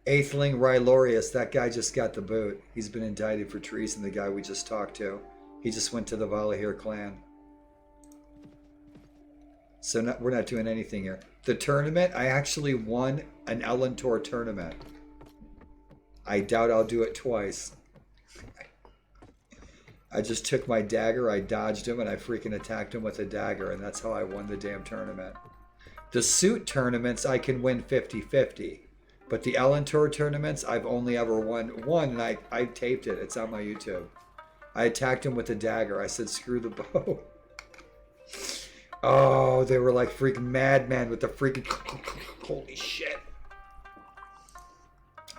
Aethling Rylorius, that guy just got the boot. He's been indicted for treason, the guy we just talked to. He just went to the Valahir clan. So we're not doing anything here. The tournament, I actually won an Elentor tournament. I doubt I'll do it twice. I just took my dagger, I dodged him, and I freaking attacked him with a dagger, and that's how I won the damn tournament. The suit tournaments, I can win 50-50. But the Elentor tournaments, I've only ever won one, and I taped it. It's on my YouTube. I attacked him with a dagger. I said, screw the bow. Oh, they were like freaking madman with the freaking... Holy shit.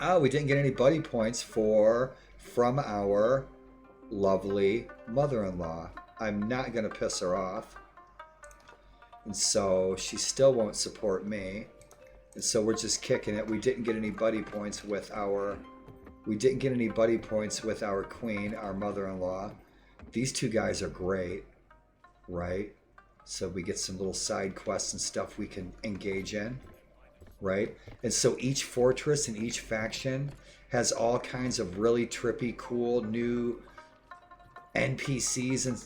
Oh, we didn't get any buddy points from our lovely mother-in-law. I'm not going to piss her off. And so she still won't support me. And so we're just kicking it. We didn't get any buddy points with our queen, our mother-in-law. These two guys are great, right? So we get some little side quests and stuff we can engage in, right? And so each fortress and each faction has all kinds of really trippy, cool new NPCs, and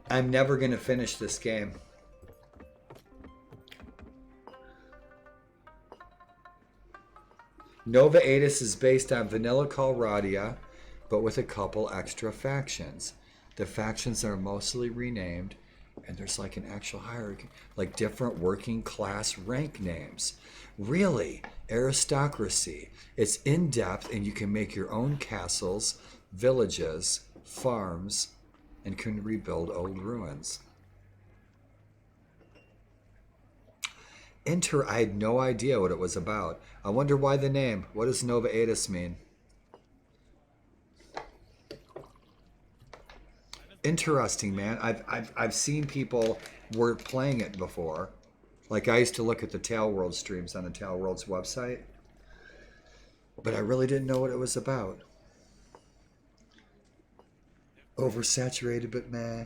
I'm never going to finish this game. Nova Aetus is based on Vanilla Calradia, but with a couple extra factions. The factions are mostly renamed, and there's like an actual hierarchy, like different working class rank names. Really? Aristocracy. It's in-depth, and you can make your own castles, villages, farms, and can rebuild old ruins. I had no idea what it was about. I wonder why the name. What does Nova Aetus mean? Interesting, man. I've seen people were playing it before. Like I used to look at the Tale World streams on the Tale World's website, but I really didn't know what it was about. Oversaturated, but meh.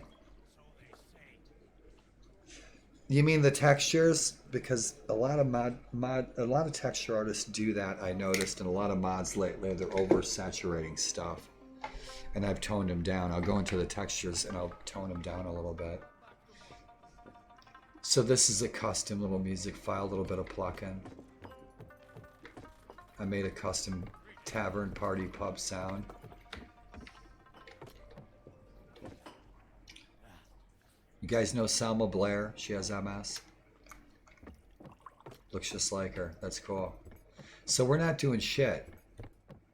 You mean the textures? Because a lot of texture artists do that, I noticed, and a lot of mods lately, they're oversaturating stuff. And I've toned them down. I'll go into the textures and I'll tone them down a little bit. So this is a custom little music file, a little bit of plugin. I made a custom tavern party pub sound. You guys know Selma Blair? She has MS. Looks just like her. That's cool. So we're not doing shit.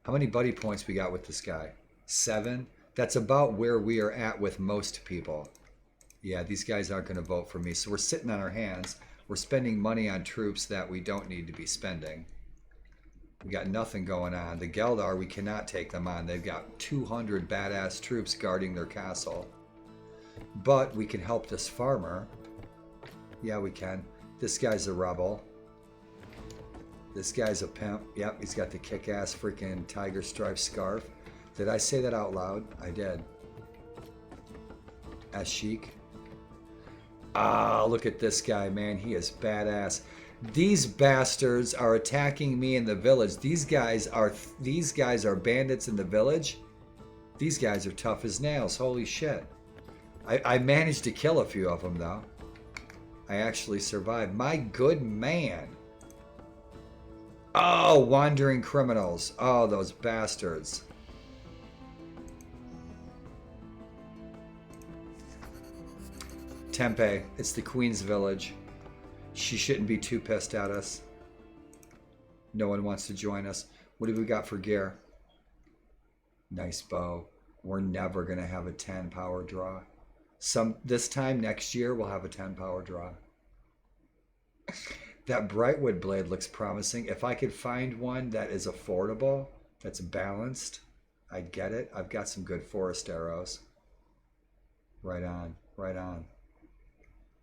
How many buddy points we got with this guy? 7? That's about where we are at with most people. Yeah, these guys aren't going to vote for me. So we're sitting on our hands. We're spending money on troops that we don't need to be spending. We got nothing going on. The Geldar, we cannot take them on. They've got 200 badass troops guarding their castle. But we can help this farmer. Yeah, we can. This guy's a rebel. This guy's a pimp. Yep, he's got the kick-ass freaking tiger stripe scarf. Did I say that out loud? I did. As chic. Ah, look at this guy, man. He is badass. These bastards are attacking me in the village. These guys are bandits in the village. These guys are tough as nails. Holy shit. I managed to kill a few of them, though. I actually survived. My good man. Oh, wandering criminals. Oh, those bastards. Tempe, it's the Queen's Village. She shouldn't be too pissed at us. No one wants to join us. What do we got for gear? Nice bow. We're never going to have a 10 power draw. This time next year, we'll have a 10 power draw. That Brightwood blade looks promising. If I could find one that is affordable, that's balanced, I'd get it. I've got some good forest arrows. Right on, right on.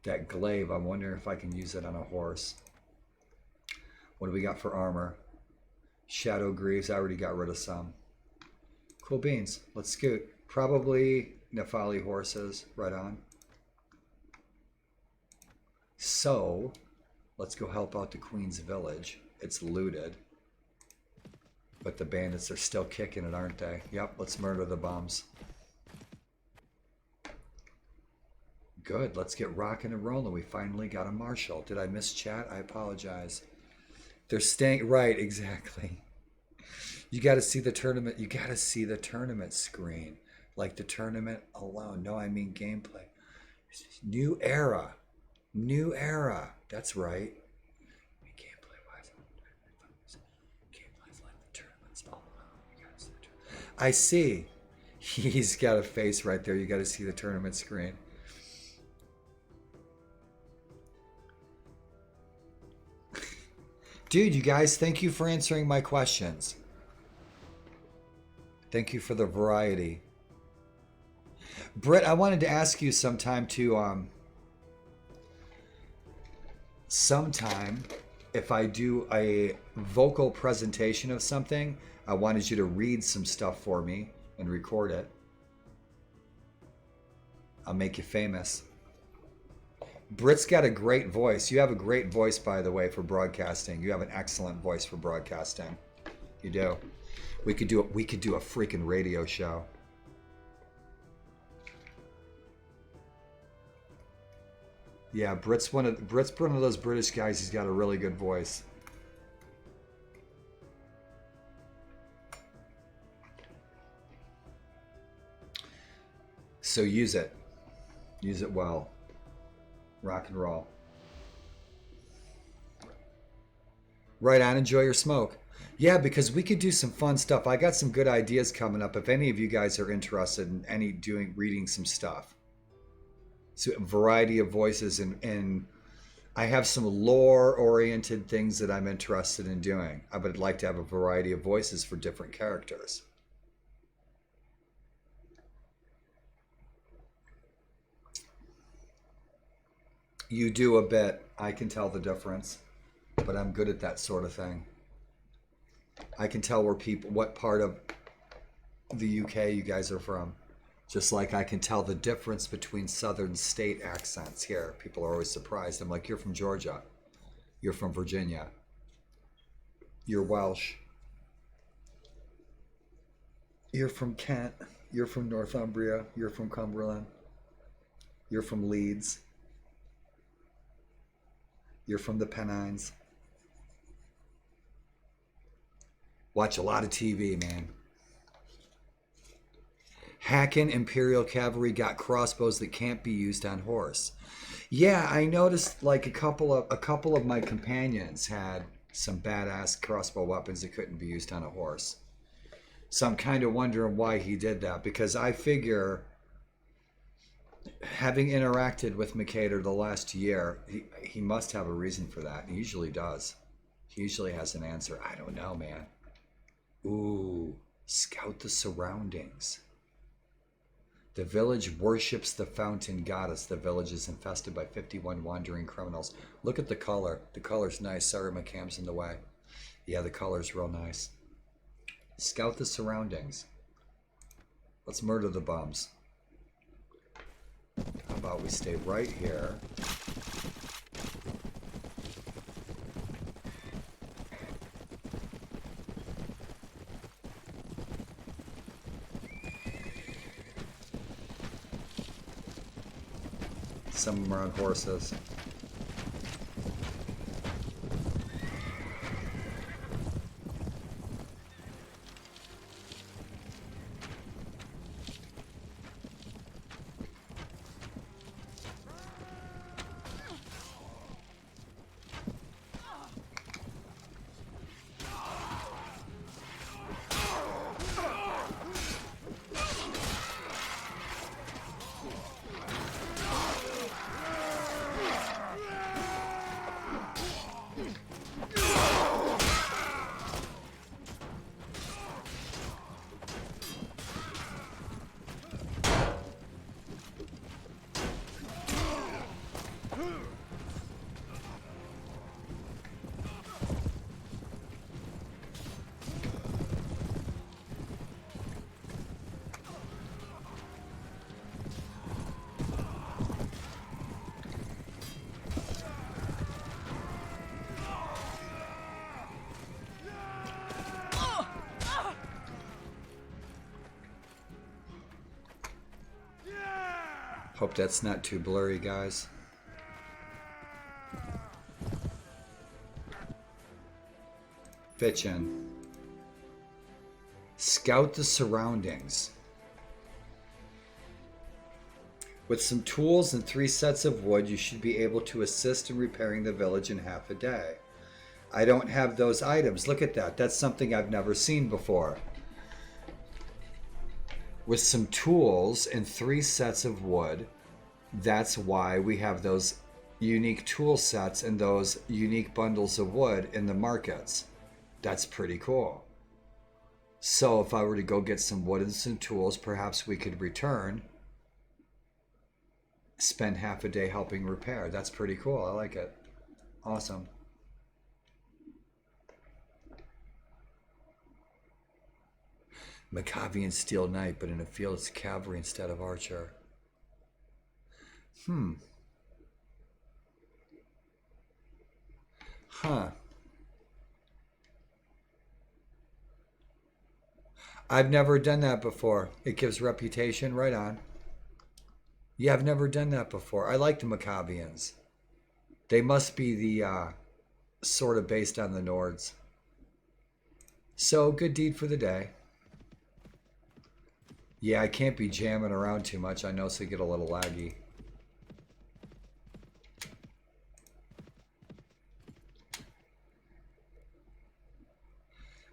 That glaive, I'm wondering if I can use it on a horse. What do we got for armor? Shadow Greaves, I already got rid of some. Cool beans, let's scoot. Probably Nephali horses, right on. So, let's go help out the Queen's Village. It's looted. But the bandits are still kicking it, aren't they? Yep, let's murder the bums. Good, let's get rocking and rolling. We finally got a marshal. Did I miss chat? I apologize. They're staying, right, exactly. You got to see the tournament. You got to see the tournament screen. Like the tournament alone. No, I mean gameplay. New era. New era. That's right. Gameplay-wise, gameplay's like the tournaments all alone. You got to see the tournament. I see. He's got a face right there. You got to see the tournament screen. Dude, you guys, thank you for answering my questions. Thank you for the variety. Britt, I wanted to ask you sometime if I do a vocal presentation of something, I wanted you to read some stuff for me and record it. I'll make you famous. Britt's got a great voice. You have a great voice, by the way, for broadcasting. You have an excellent voice for broadcasting. You do. We could do a freaking radio show. Yeah, Britt's one of those British guys. He's got a really good voice. So use it. Use it well. Rock and roll. Right on, enjoy your smoke. Yeah, because we could do some fun stuff. I got some good ideas coming up. If any of you guys are interested in reading some stuff. So a variety of voices and I have some lore-oriented things that I'm interested in doing. I would like to have a variety of voices for different characters. You do a bit. I can tell the difference, but I'm good at that sort of thing. I can tell what part of the UK you guys are from. Just like I can tell the difference between southern state accents here. People are always surprised. I'm like, you're from Georgia. You're from Virginia. You're Welsh. You're from Kent. You're from Northumbria. You're from Cumberland. You're from Leeds. You're from the Pennines. Watch a lot of TV, man. Hacking Imperial Cavalry got crossbows that can't be used on horse. Yeah, I noticed like a couple of my companions had some badass crossbow weapons that couldn't be used on a horse. So I'm kind of wondering why he did that, because I figure, having interacted with Mercator the last year, he must have a reason for that. He usually does. He usually has an answer. I don't know, man. Ooh, scout the surroundings. The village worships the fountain goddess. The village is infested by 51 wandering criminals. Look at the color. The color's nice. Sorry, my cam's in the way. Yeah, the color's real nice. Scout the surroundings. Let's murder the bums. How about we stay right here? Some of them are on horses. Hope that's not too blurry, guys. Fitchin. Scout the surroundings. With some tools and 3 sets of wood, you should be able to assist in repairing the village in half a day. I don't have those items. Look at that. That's something I've never seen before. With some tools and 3 sets of wood, that's why we have those unique tool sets and those unique bundles of wood in the markets. That's pretty cool. So if I were to go get some wood and some tools, perhaps we could return, spend half a day helping repair. That's pretty cool. I like it. Awesome. Macavian Steel Knight, but in a field it's cavalry instead of archer. Huh. I've never done that before. It gives reputation. Right on. Yeah, I've never done that before. I like the Macavians. They must be the sort of based on the Nords. So, good deed for the day. Yeah, I can't be jamming around too much. I know, so I get a little laggy.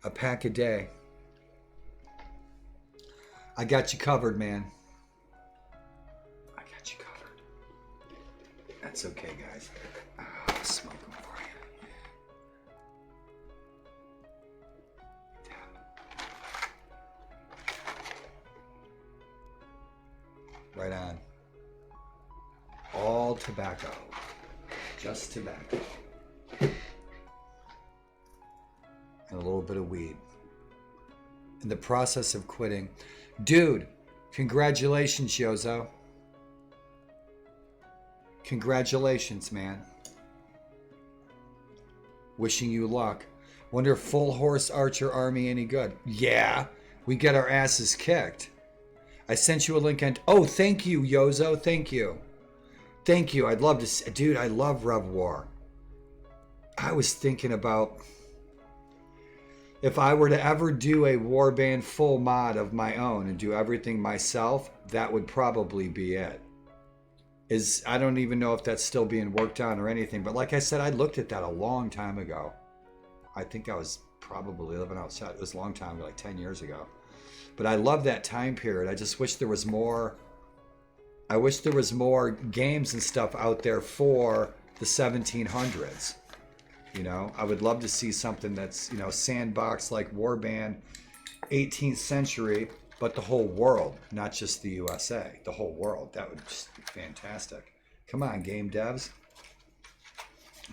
A pack a day. I got you covered, man. I got you covered. That's okay, guys. I'll smoke them for you. Right on. All tobacco. Just tobacco. And a little bit of weed. In the process of quitting. Dude, congratulations, Yozo. Congratulations, man. Wishing you luck. Wonder if full horse archer army any good? Yeah, we get our asses kicked. I sent you a link and oh, thank you, Yozo. Thank you. Thank you. I'd love to see, dude, I love Rev War. I was thinking about if I were to ever do a warband full mod of my own and do everything myself, that would probably be it. I don't even know if that's still being worked on or anything, but like I said, I looked at that a long time ago. I think I was probably living outside. It was a long time ago, like 10 years ago. But I love that time period. I just wish there was more. I wish there was more games and stuff out there for the 1700s. You know, I would love to see something that's, you know, sandbox like Warband, 18th century, but the whole world, not just the USA, the whole world. That would just be fantastic. Come on, game devs.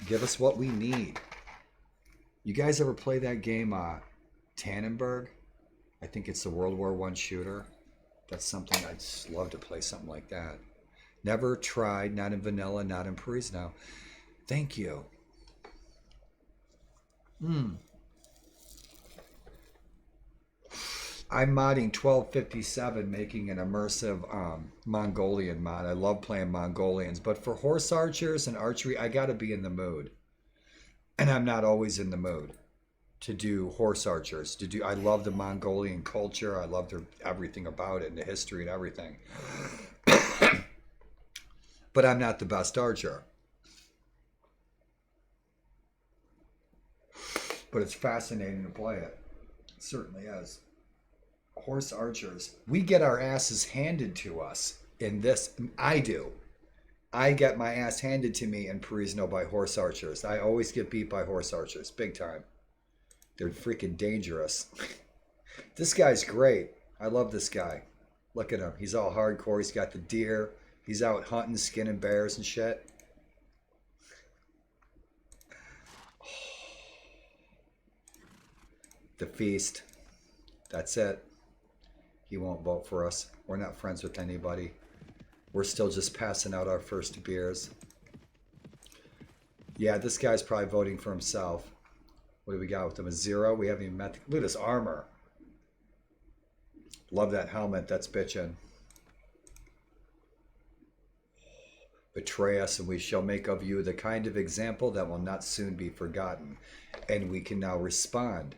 Give us what we need. You guys ever play that game, Tannenberg? I think it's the World War I shooter. That's something I'd just love to play something like that. Never tried, not in vanilla, not in Perisno. Thank you. I'm modding 1257, making an immersive Mongolian mod. I love playing Mongolians, but for horse archers and archery, I gotta be in the mood. And I'm not always in the mood to do horse archers. I love the Mongolian culture. I love everything about it and the history and everything. But I'm not the best archer. But it's fascinating to play it. It certainly is. Horse archers, we get our asses handed to us in this. I do. I get my ass handed to me in Perisno by horse archers. I always get beat by horse archers, big time. They're freaking dangerous. This guy's great. I love this guy. Look at him. He's all hardcore. He's got the deer. He's out hunting, skinning bears and shit. The feast. That's it. He won't vote for us. We're not friends with anybody. We're still just passing out our first beers. Yeah, this guy's probably voting for himself. What do we got with him? A 0? We haven't even met. Look at his armor. Love that helmet. That's bitchin'. betray us, and we shall make of you the kind of example that will not soon be forgotten. And we can now respond.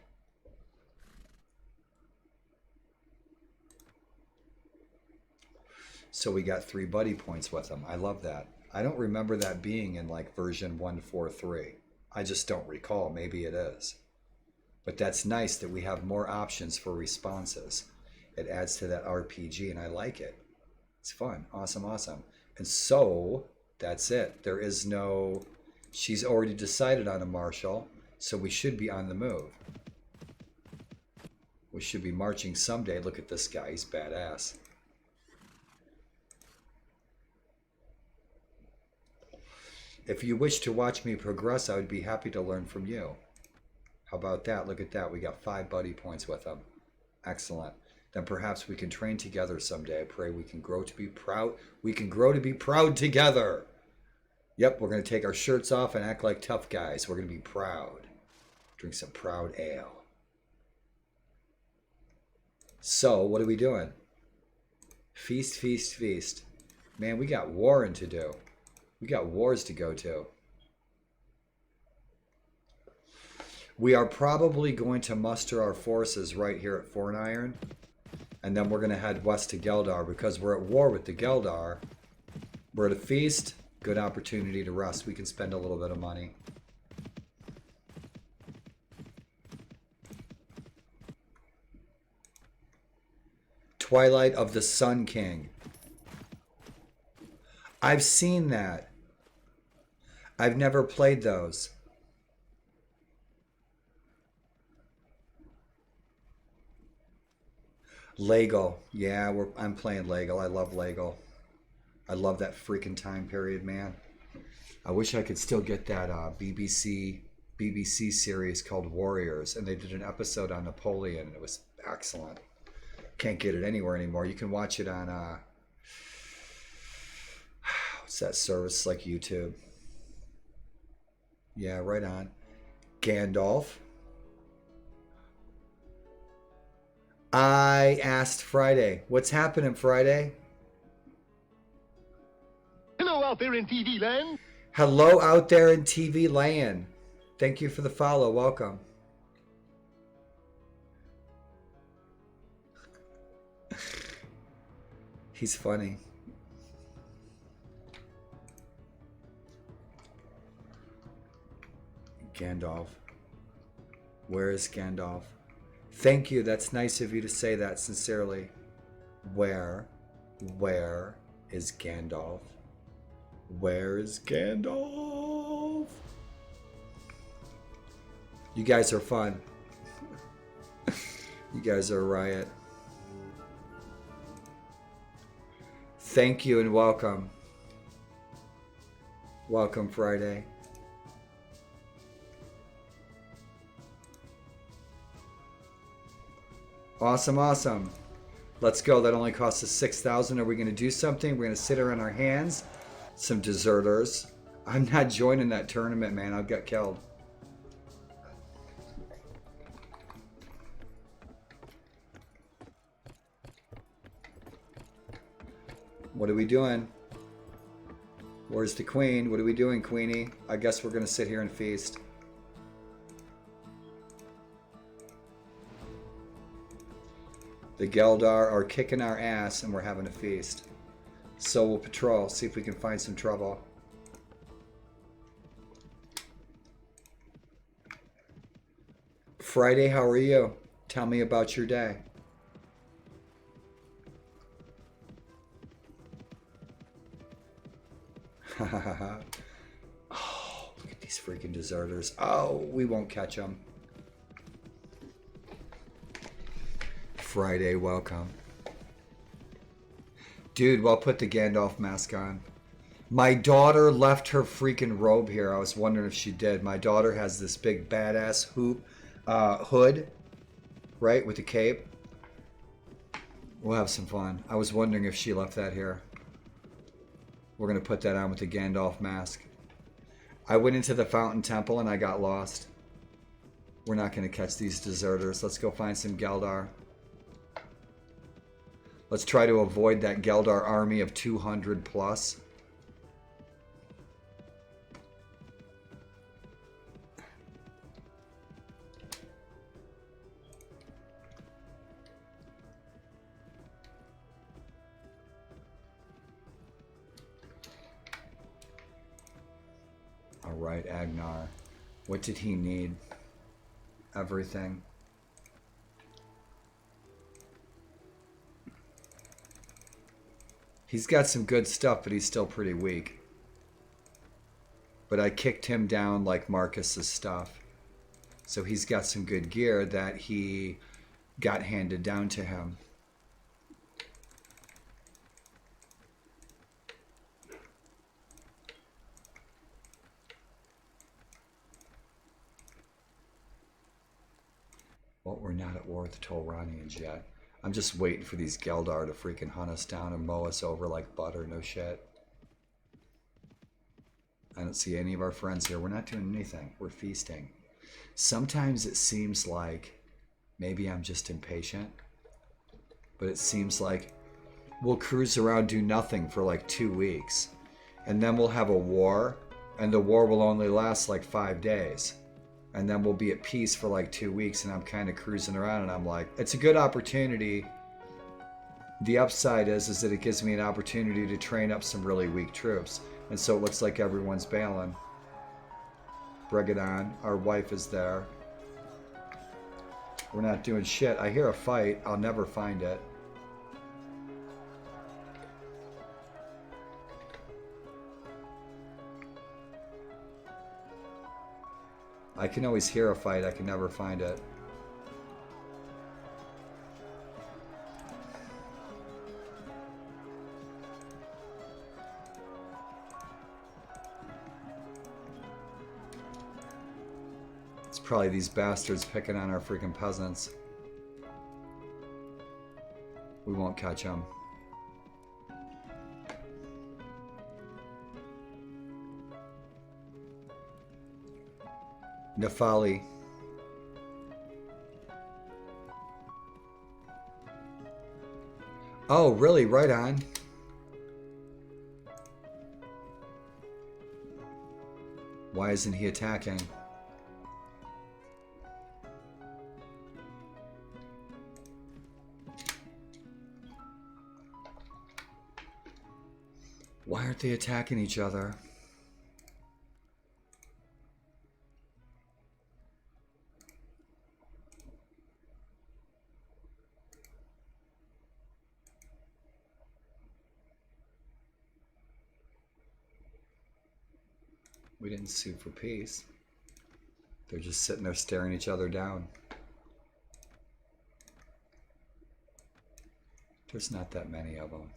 So we got 3 buddy points with them. I love that. I don't remember that being in like version 1.4.3. I just don't recall. Maybe it is. But that's nice that we have more options for responses. It adds to that RPG, and I like it. It's fun. Awesome, awesome. And so that's it. There is no... She's already decided on a marshal, so we should be on the move. We should be marching someday. Look at this guy. He's badass. If you wish to watch me progress, I would be happy to learn from you. How about that? Look at that. We got 5 buddy points with him. Excellent. Then perhaps we can train together someday. I pray we can grow to be proud. We can grow to be proud together. Yep, we're going to take our shirts off and act like tough guys. We're going to be proud. Drink some proud ale. So, what are we doing? Feast, feast, feast. Man, we got warring to do. We got wars to go to. We are probably going to muster our forces right here at Forniron. And then we're going to head west to Geldar because we're at war with the Geldar. We're at a feast. Good opportunity to rest. We can spend a little bit of money. Twilight of the Sun King. I've seen that. I've never played those. Lego. Yeah, I'm playing Lego. I love Lego. I love that freaking time period, man. I wish I could still get that BBC series called Warriors, and they did an episode on Napoleon, and it was excellent. Can't get it anywhere anymore. You can watch it on what's that service like YouTube? Yeah, right on. Gandalf. I asked Friday. What's happening, Friday? Hello out there in TV land. Hello out there in TV land. Thank you for the follow. Welcome. He's funny. Gandalf. Where is Gandalf? Thank you. That's nice of you to say that sincerely. Where is Gandalf? Where is Gandalf? You guys are fun. You guys are a riot. Thank you and welcome. Welcome, Friday. Awesome, awesome. Let's go. That only costs us 6,000. Are we going to do something? We're going to sit here on our hands. Some deserters. I'm not joining that tournament, man. I'll get killed. What are we doing? Where's the queen? What are we doing, Queenie? I guess we're going to sit here and feast. The Geldar are kicking our ass and we're having a feast. So we'll patrol, see if we can find some trouble. Friday, how are you? Tell me about your day. Oh, look at these freaking deserters. Oh, we won't catch them. Friday, welcome. Dude, well, put the Gandalf mask on. My daughter left her freaking robe here. I was wondering if she did. My daughter has this big badass hood, right, with the cape. We'll have some fun. I was wondering if she left that here. We're going to put that on with the Gandalf mask. I went into the Fountain Temple and I got lost. We're not going to catch these deserters. Let's go find some Geldar. Let's try to avoid that Geldar army of 200 plus. All right, Agnar. What did he need? Everything. He's got some good stuff, but he's still pretty weak. But I kicked him down like Marcus's stuff. So he's got some good gear that he got handed down to him. Well, we're not at war with the Tolranians yet. I'm just waiting for these Geldar to freaking hunt us down and mow us over like butter, no shit. I don't see any of our friends here. We're not doing anything. We're feasting. Sometimes it seems like maybe I'm just impatient, but it seems like we'll cruise around, do nothing for like 2 weeks, and then we'll have a war, and the war will only last like 5 days. And then we'll be at peace for like 2 weeks, and I'm kind of cruising around, and I'm like, it's a good opportunity. The upside is that it gives me an opportunity to train up some really weak troops. And so it looks like everyone's bailing. Bring it on. Our wife is there. We're not doing shit. I hear a fight. I'll never find it. I can always hear a fight. I can never find it. It's probably these bastards picking on our freaking peasants. We won't catch them. Nefali. Oh, really? Right on. Why isn't he attacking? Why aren't they attacking each other? We didn't sue for peace. They're just sitting there staring each other down. There's not that many of them.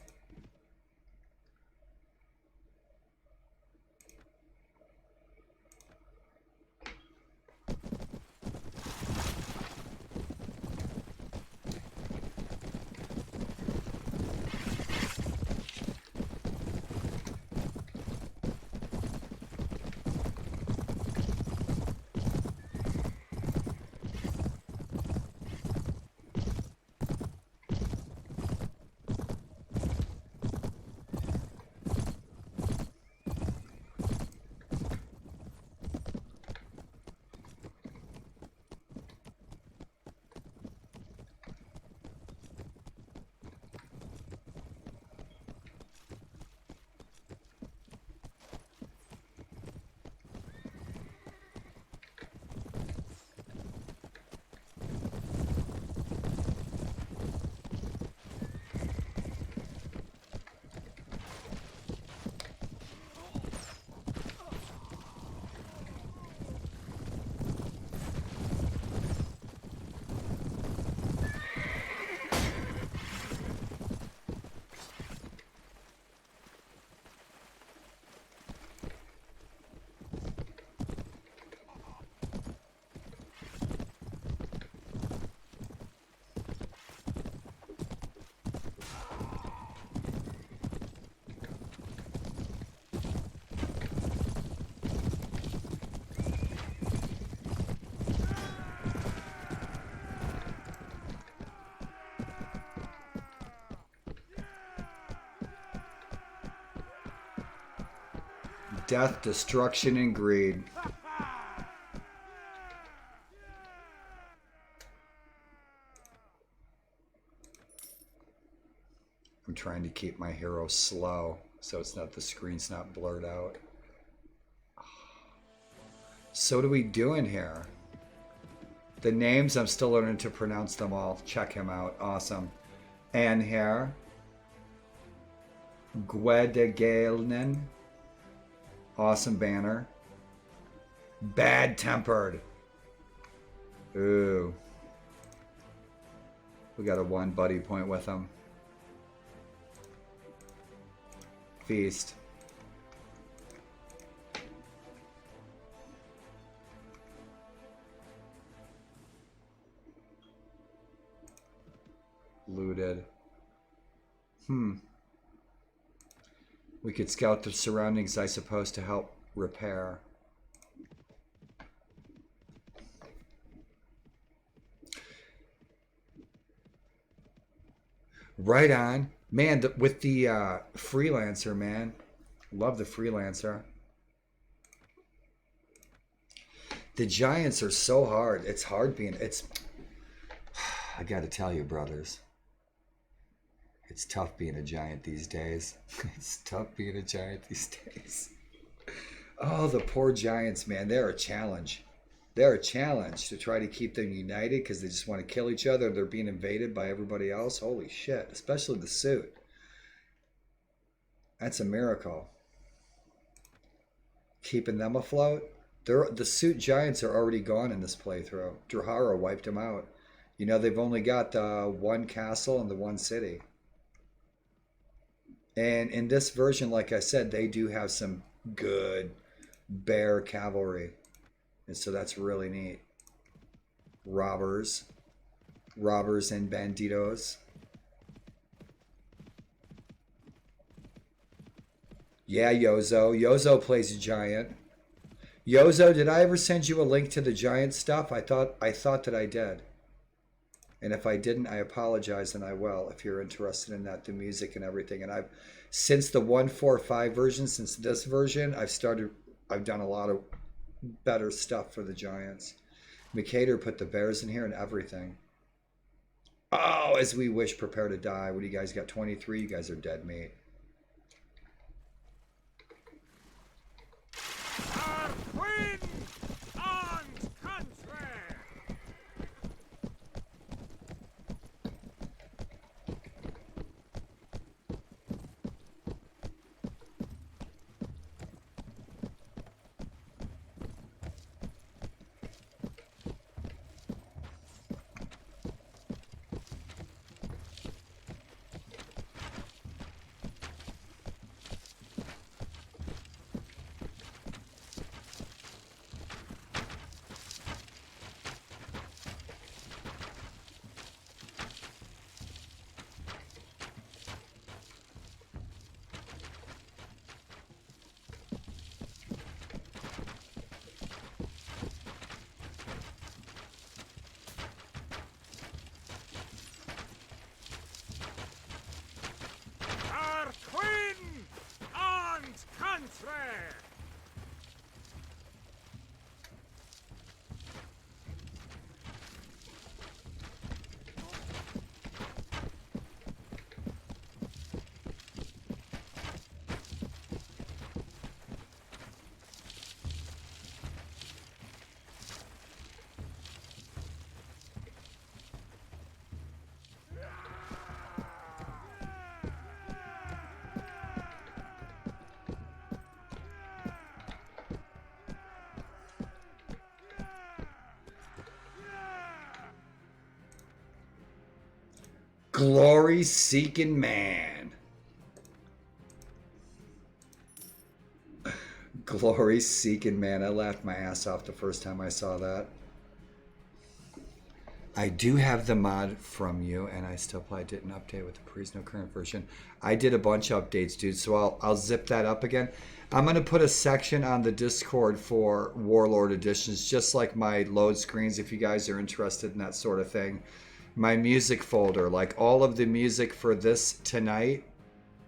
Death, destruction, and greed. I'm trying to keep my hero slow so it's not, the screen's not blurred out. So what are we doing here? The names, I'm still learning to pronounce them all. Check him out. Awesome. And here. Gwedegalnen. Awesome banner. Bad tempered. Ooh. We got a 1 buddy point with him. Feast. Looted. We could scout the surroundings, I suppose, to help repair. Right on. Man, with the freelancer, man. Love the freelancer. The giants are so hard. It's hard being... I gotta tell you, brothers. It's tough being a giant these days. It's tough being a giant these days. Oh, the poor giants, man. They're a challenge. They're a challenge to try to keep them united because they just want to kill each other. They're being invaded by everybody else. Holy shit. Especially the suit. That's a miracle. Keeping them afloat. The suit giants are already gone in this playthrough. Drahara wiped them out. You know, they've only got the 1 castle and the 1 city. And in this version, like I said, they do have some good bear cavalry. And so that's really neat. Robbers and banditos. Yeah, Yozo. Yozo plays a giant. Yozo, did I ever send you a link to the giant stuff? I thought that I did. And if I didn't, I apologize, and I will if you're interested in that, the music and everything. And I've, since the 1.4.5 version, since this version, I've done a lot of better stuff for the giants. Mikader put the bears in here and everything. Oh, as we wish, prepare to die. What do you guys got? 23? You guys are dead meat. Our queen and country. Our queen and country. Glory-seeking man. Glory-seeking man. I laughed my ass off the first time I saw that. I do have the mod from you, and I still probably didn't update with the Perisno current version. I did a bunch of updates, dude, so I'll zip that up again. I'm going to put a section on the Discord for Warlord editions, just like my load screens, if you guys are interested in that sort of thing. My music folder, like all of the music for this tonight,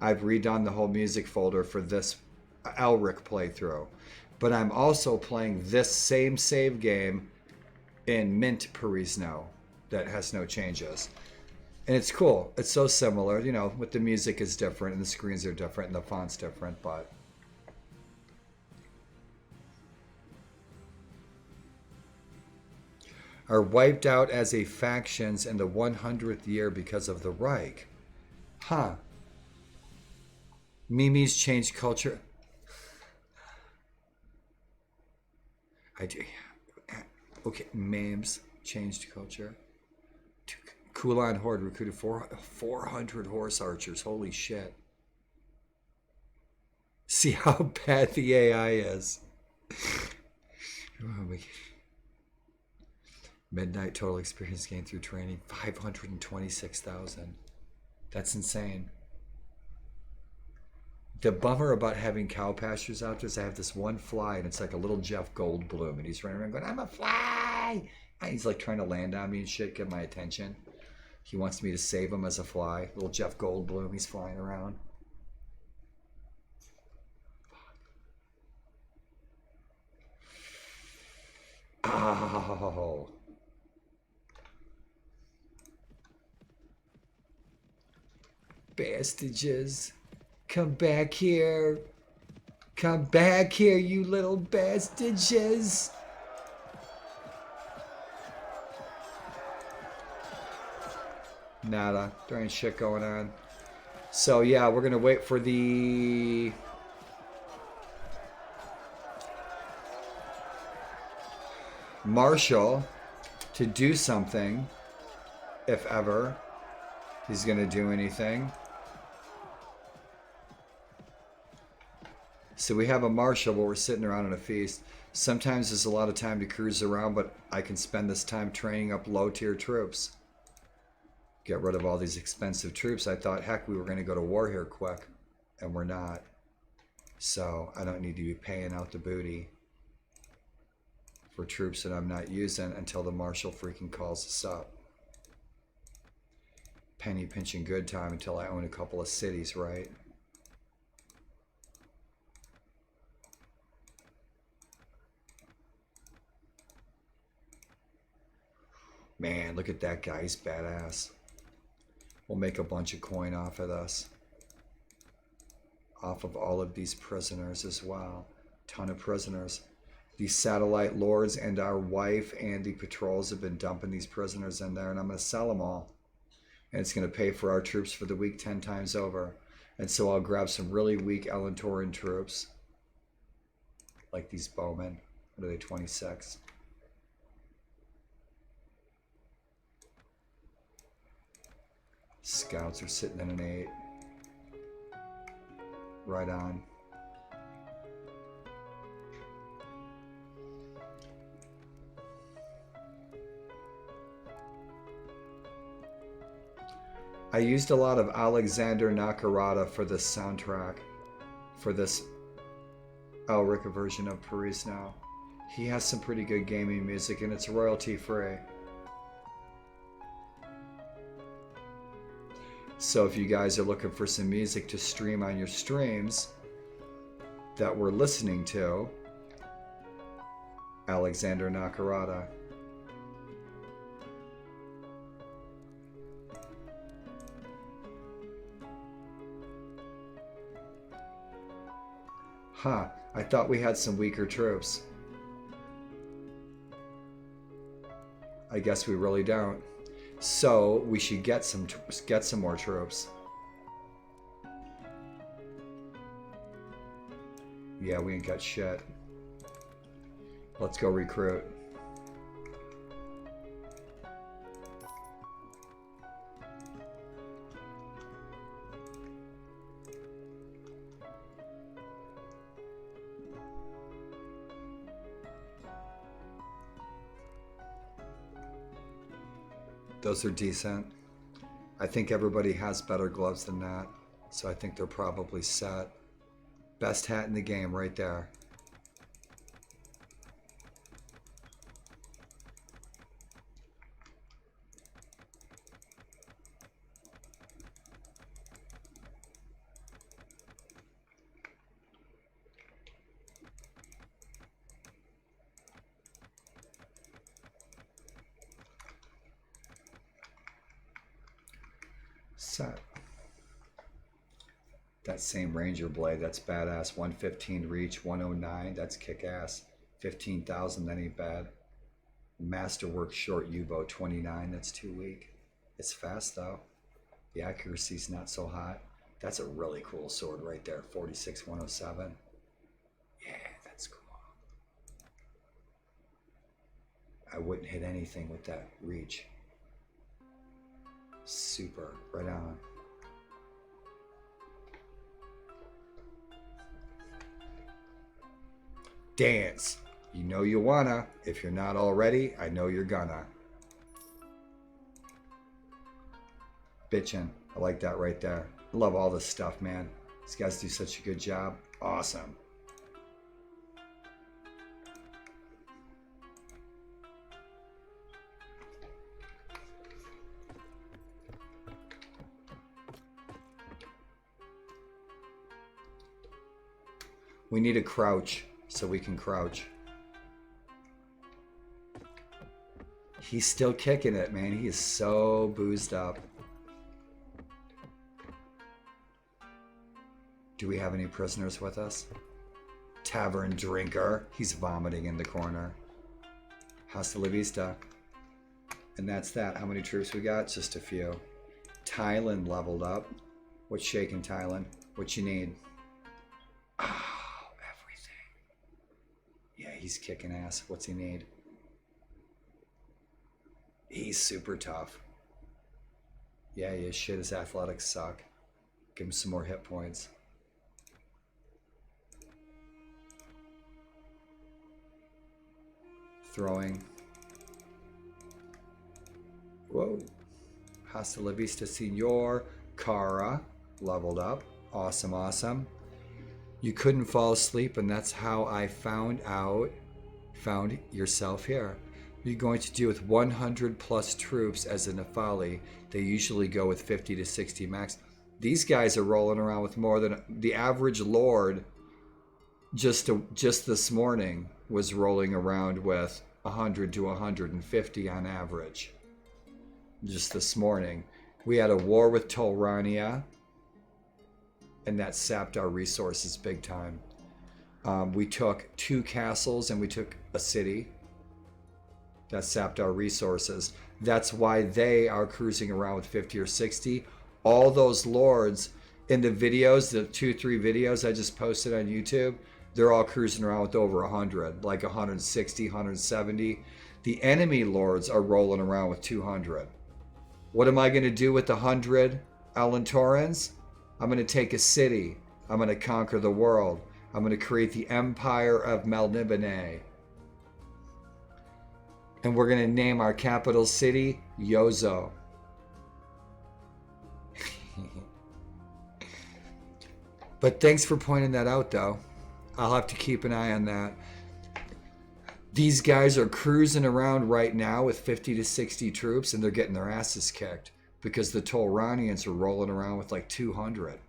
I've redone the whole music folder for this Elric playthrough. But I'm also playing this same save game in Mint Perisno that has no changes. And it's cool. It's so similar, you know, with the music is different and the screens are different and the font's different, but are wiped out as a factions in the 100th year because of the Reich. Huh. Mimi's changed culture. I do. Okay, memes changed culture. Kulan Horde recruited 400 horse archers. Holy shit. See how bad the AI is. Midnight total experience gained through training, 526,000. That's insane. The bummer about having cow pastures out there is I have this one fly, and it's like a little Jeff Goldblum, and he's running around going, I'm a fly! And he's like trying to land on me and shit, get my attention. He wants me to save him as a fly. Little Jeff Goldblum, he's flying around. Oh. Bastages. Come back here. Come back here, you little bastages. Nada. There ain't shit going on. So yeah, we're gonna wait for the Marshal to do something, if ever he's gonna do anything. So we have a Marshal, but we're sitting around on a feast. Sometimes there's a lot of time to cruise around, but I can spend this time training up low-tier troops. Get rid of all these expensive troops. I thought, heck, we were going to go to war here quick, and we're not. So I don't need to be paying out the booty for troops that I'm not using until the Marshal freaking calls us up. Penny pinching good time until I own a couple of cities, right? Man, look at that guy. He's badass. We'll make a bunch of coin off of this. Off of all of these prisoners as well. Ton of prisoners. These satellite lords and our wife and the patrols have been dumping these prisoners in there, and I'm going to sell them all. And it's going to pay for our troops for the week 10 times over. And so I'll grab some really weak Elentoran troops. Like these bowmen. What are they, 26? Scouts are sitting in an 8. Right on. I used a lot of Alexander Nakarada for this soundtrack. For this Elric version of Perisno. He has some pretty good gaming music and it's royalty free. So if you guys are looking for some music to stream on your streams that we're listening to, Alexander Nakarada. Huh, I thought we had some weaker troops. I guess we really don't. So we should get some more troops. Yeah, we ain't got shit. Let's go recruit. Those are decent. I think everybody has better gloves than that. So I think they're probably set. Best hat in the game right there. Set. That same Ranger blade, that's badass. 115 reach, 109, that's kick-ass. 15,000, that ain't bad. Masterwork short U-bow 29, that's too weak. It's fast though. The accuracy's not so hot. That's a really cool sword right there, 46107. Yeah, that's cool. I wouldn't hit anything with that reach. Super, right on. Dance. You know you wanna. If you're not already, I know you're gonna. Bitchin'. I like that right there. I love all this stuff, man. These guys do such a good job. Awesome. We need a crouch so we can crouch. He's still kicking it, man. He is so boozed up. Do we have any prisoners with us? Tavern drinker. He's vomiting in the corner. Hasta la vista. And that's that. How many troops we got? Just a few. Thailand leveled up. What's shaking, Thailand? What you need? Oh, everything. Yeah, he's kicking ass. What's he need? He's super tough. Yeah, he is. Shit, his athletics suck. Give him some more hit points. Throwing. Whoa. Hasta la vista, senor. Kara leveled up. Awesome, awesome. You couldn't fall asleep, and that's how I found yourself here. You're going to deal with 100 plus troops as a Nefali. They usually go with 50 to 60 max. These guys are rolling around with more than the average Lord. Just this morning was rolling around with 100 to 150 on average. Just this morning. We had a war with Tolrania, and that sapped our resources big time. We took 2 castles and we took a city. That sapped our resources. That's why they are cruising around with 50 or 60. All those lords in the videos, the 2-3 videos I just posted on YouTube, they're all cruising around with over 100, like 160, 170. The enemy lords are rolling around with 200. What am I going to do with the 100 Alantorans? I'm going to take a city. I'm going to conquer the world. I'm going to create the Empire of Melniboné. And we're going to name our capital city Yozo. But thanks for pointing that out, though. I'll have to keep an eye on that. These guys are cruising around right now with 50 to 60 troops, and they're getting their asses kicked because the Tolranians are rolling around with like 200.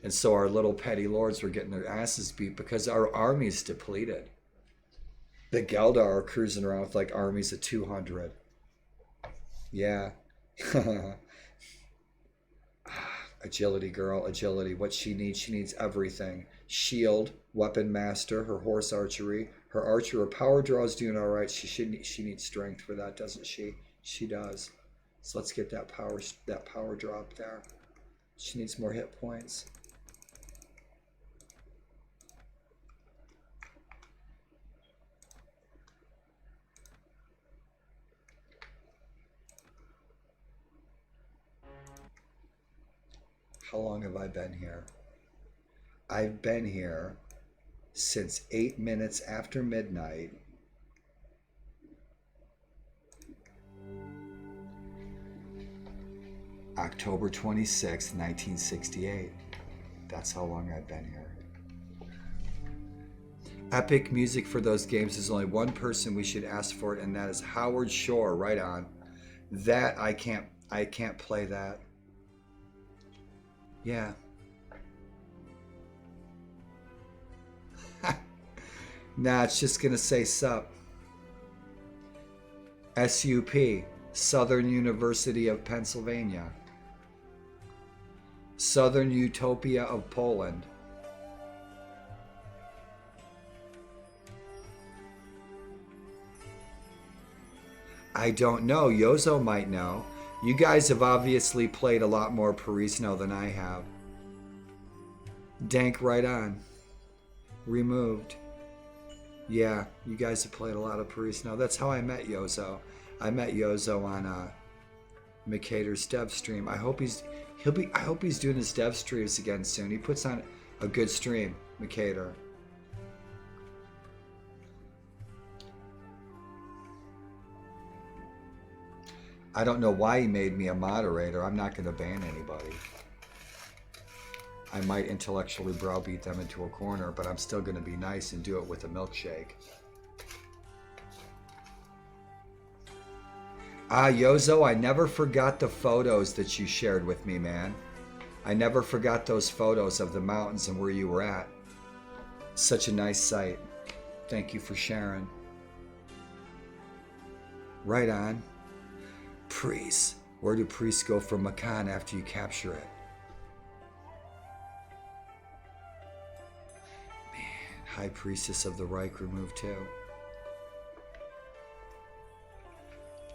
And so our little petty lords were getting their asses beat because our army's depleted. The Geldar are cruising around with like armies of 200. Yeah. Agility, girl, agility. What she needs everything. Shield, weapon master, her horse archery, her archer, her power draw is doing all right. She needs strength for that, doesn't she? She does. So let's get that power drop there. She needs more hit points. How long have I been here? I've been here since 8 minutes after midnight. October 26th, 1968. That's how long I've been here. Epic music for those games. There's only one person we should ask for it, and that is Howard Shore. Right on. That I can't play that. Yeah. Nah, it's just gonna say sup. SUP, Southern University of Pennsylvania. Southern Utopia of Poland. I don't know. Yozo might know. You guys have obviously played a lot more Perisno than I have. Dank right on. Removed. Yeah, you guys have played a lot of Perisno. That's how I met Yozo. I met Yozo on Mikator's dev stream. I hope he's doing his dev streams again soon. He puts on a good stream, Mikator. I don't know why he made me a moderator. I'm not going to ban anybody. I might intellectually browbeat them into a corner, but I'm still going to be nice and do it with a milkshake. Ah, Yozo, I never forgot the photos that you shared with me, man. I never forgot those photos of the mountains and where you were at. Such a nice sight. Thank you for sharing. Right on. Priests. Where do priests go from Makan after you capture it? Man, High Priestess of the Reich removed too.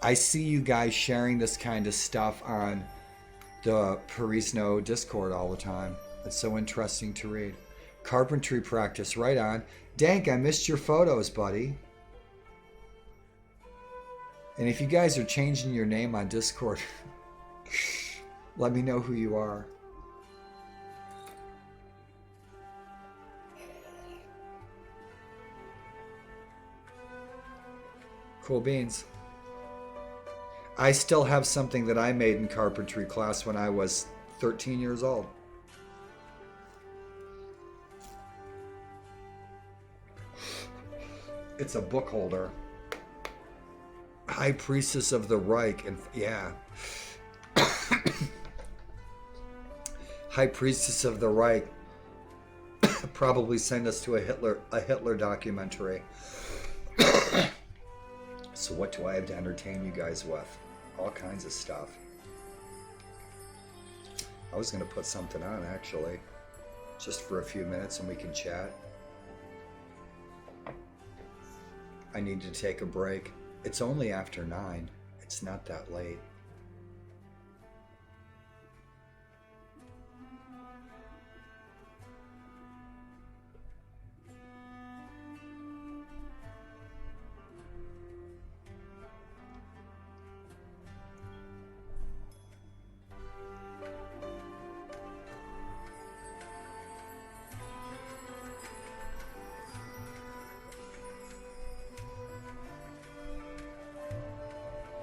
I see you guys sharing this kind of stuff on the Perisno Discord all the time. It's so interesting to read. Carpentry practice, right on. Dank, I missed your photos, buddy. And if you guys are changing your name on Discord, let me know who you are. Cool beans. I still have something that I made in carpentry class when I was 13 years old. It's a book holder. High Priestess of the Reich, and yeah. High Priestess of the Reich probably send us to a Hitler documentary. So what do I have to entertain you guys with? All kinds of stuff. I was going to put something on, actually. Just for a few minutes and we can chat. I need to take a break. It's only after 9. It's not that late.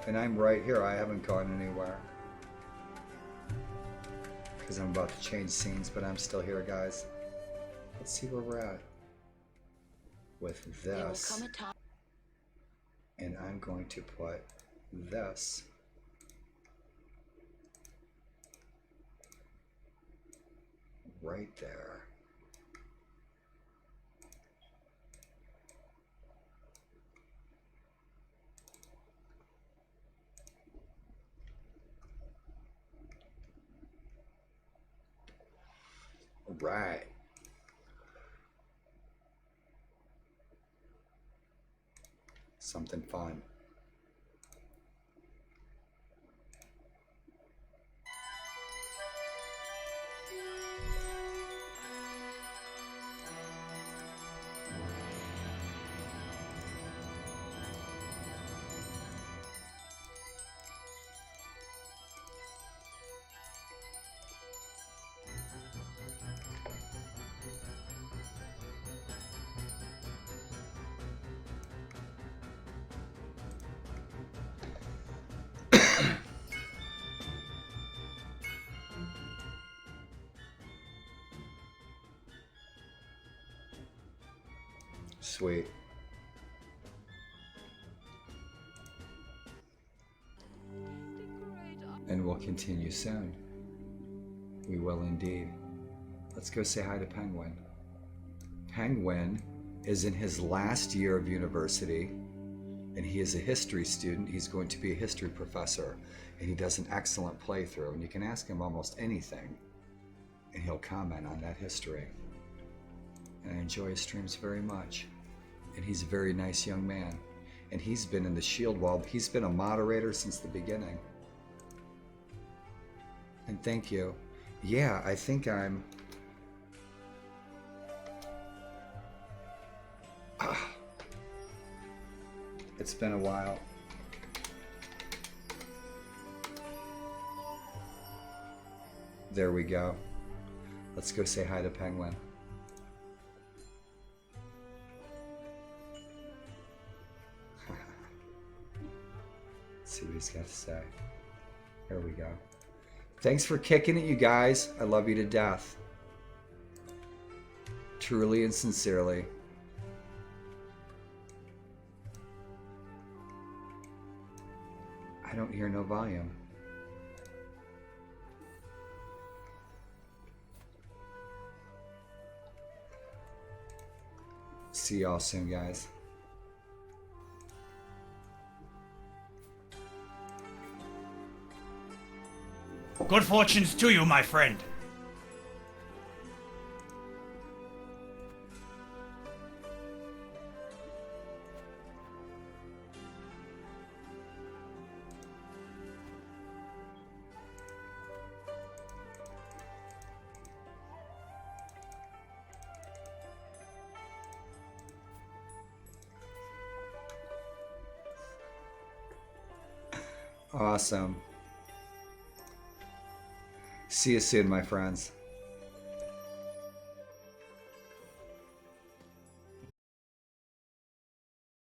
And I'm right here. I haven't gone anywhere. Because I'm about to change scenes, but I'm still here, guys. Let's see where we're at. With this. And I'm going to put this right there. Right. Something fun. Sweet. And we'll continue soon. We will indeed. Let's go say hi to Penguin. Penguin is in his last year of university, and he is a history student. He's going to be a history professor, and he does an excellent playthrough, and you can ask him almost anything, and he'll comment on that history. And I enjoy his streams very much. And he's a very nice young man. And he's been in the shield wall. He's been a moderator since the beginning. And thank you. Yeah, I think I'm... It's been a while. There we go. Let's go say hi to Penguin. Let's see what he's got to say. There we go. Thanks for kicking it, you guys. I love you to death. Truly and sincerely. I don't hear no volume. See y'all soon, guys. Good fortunes to you, my friend. Awesome. See you soon, my friends.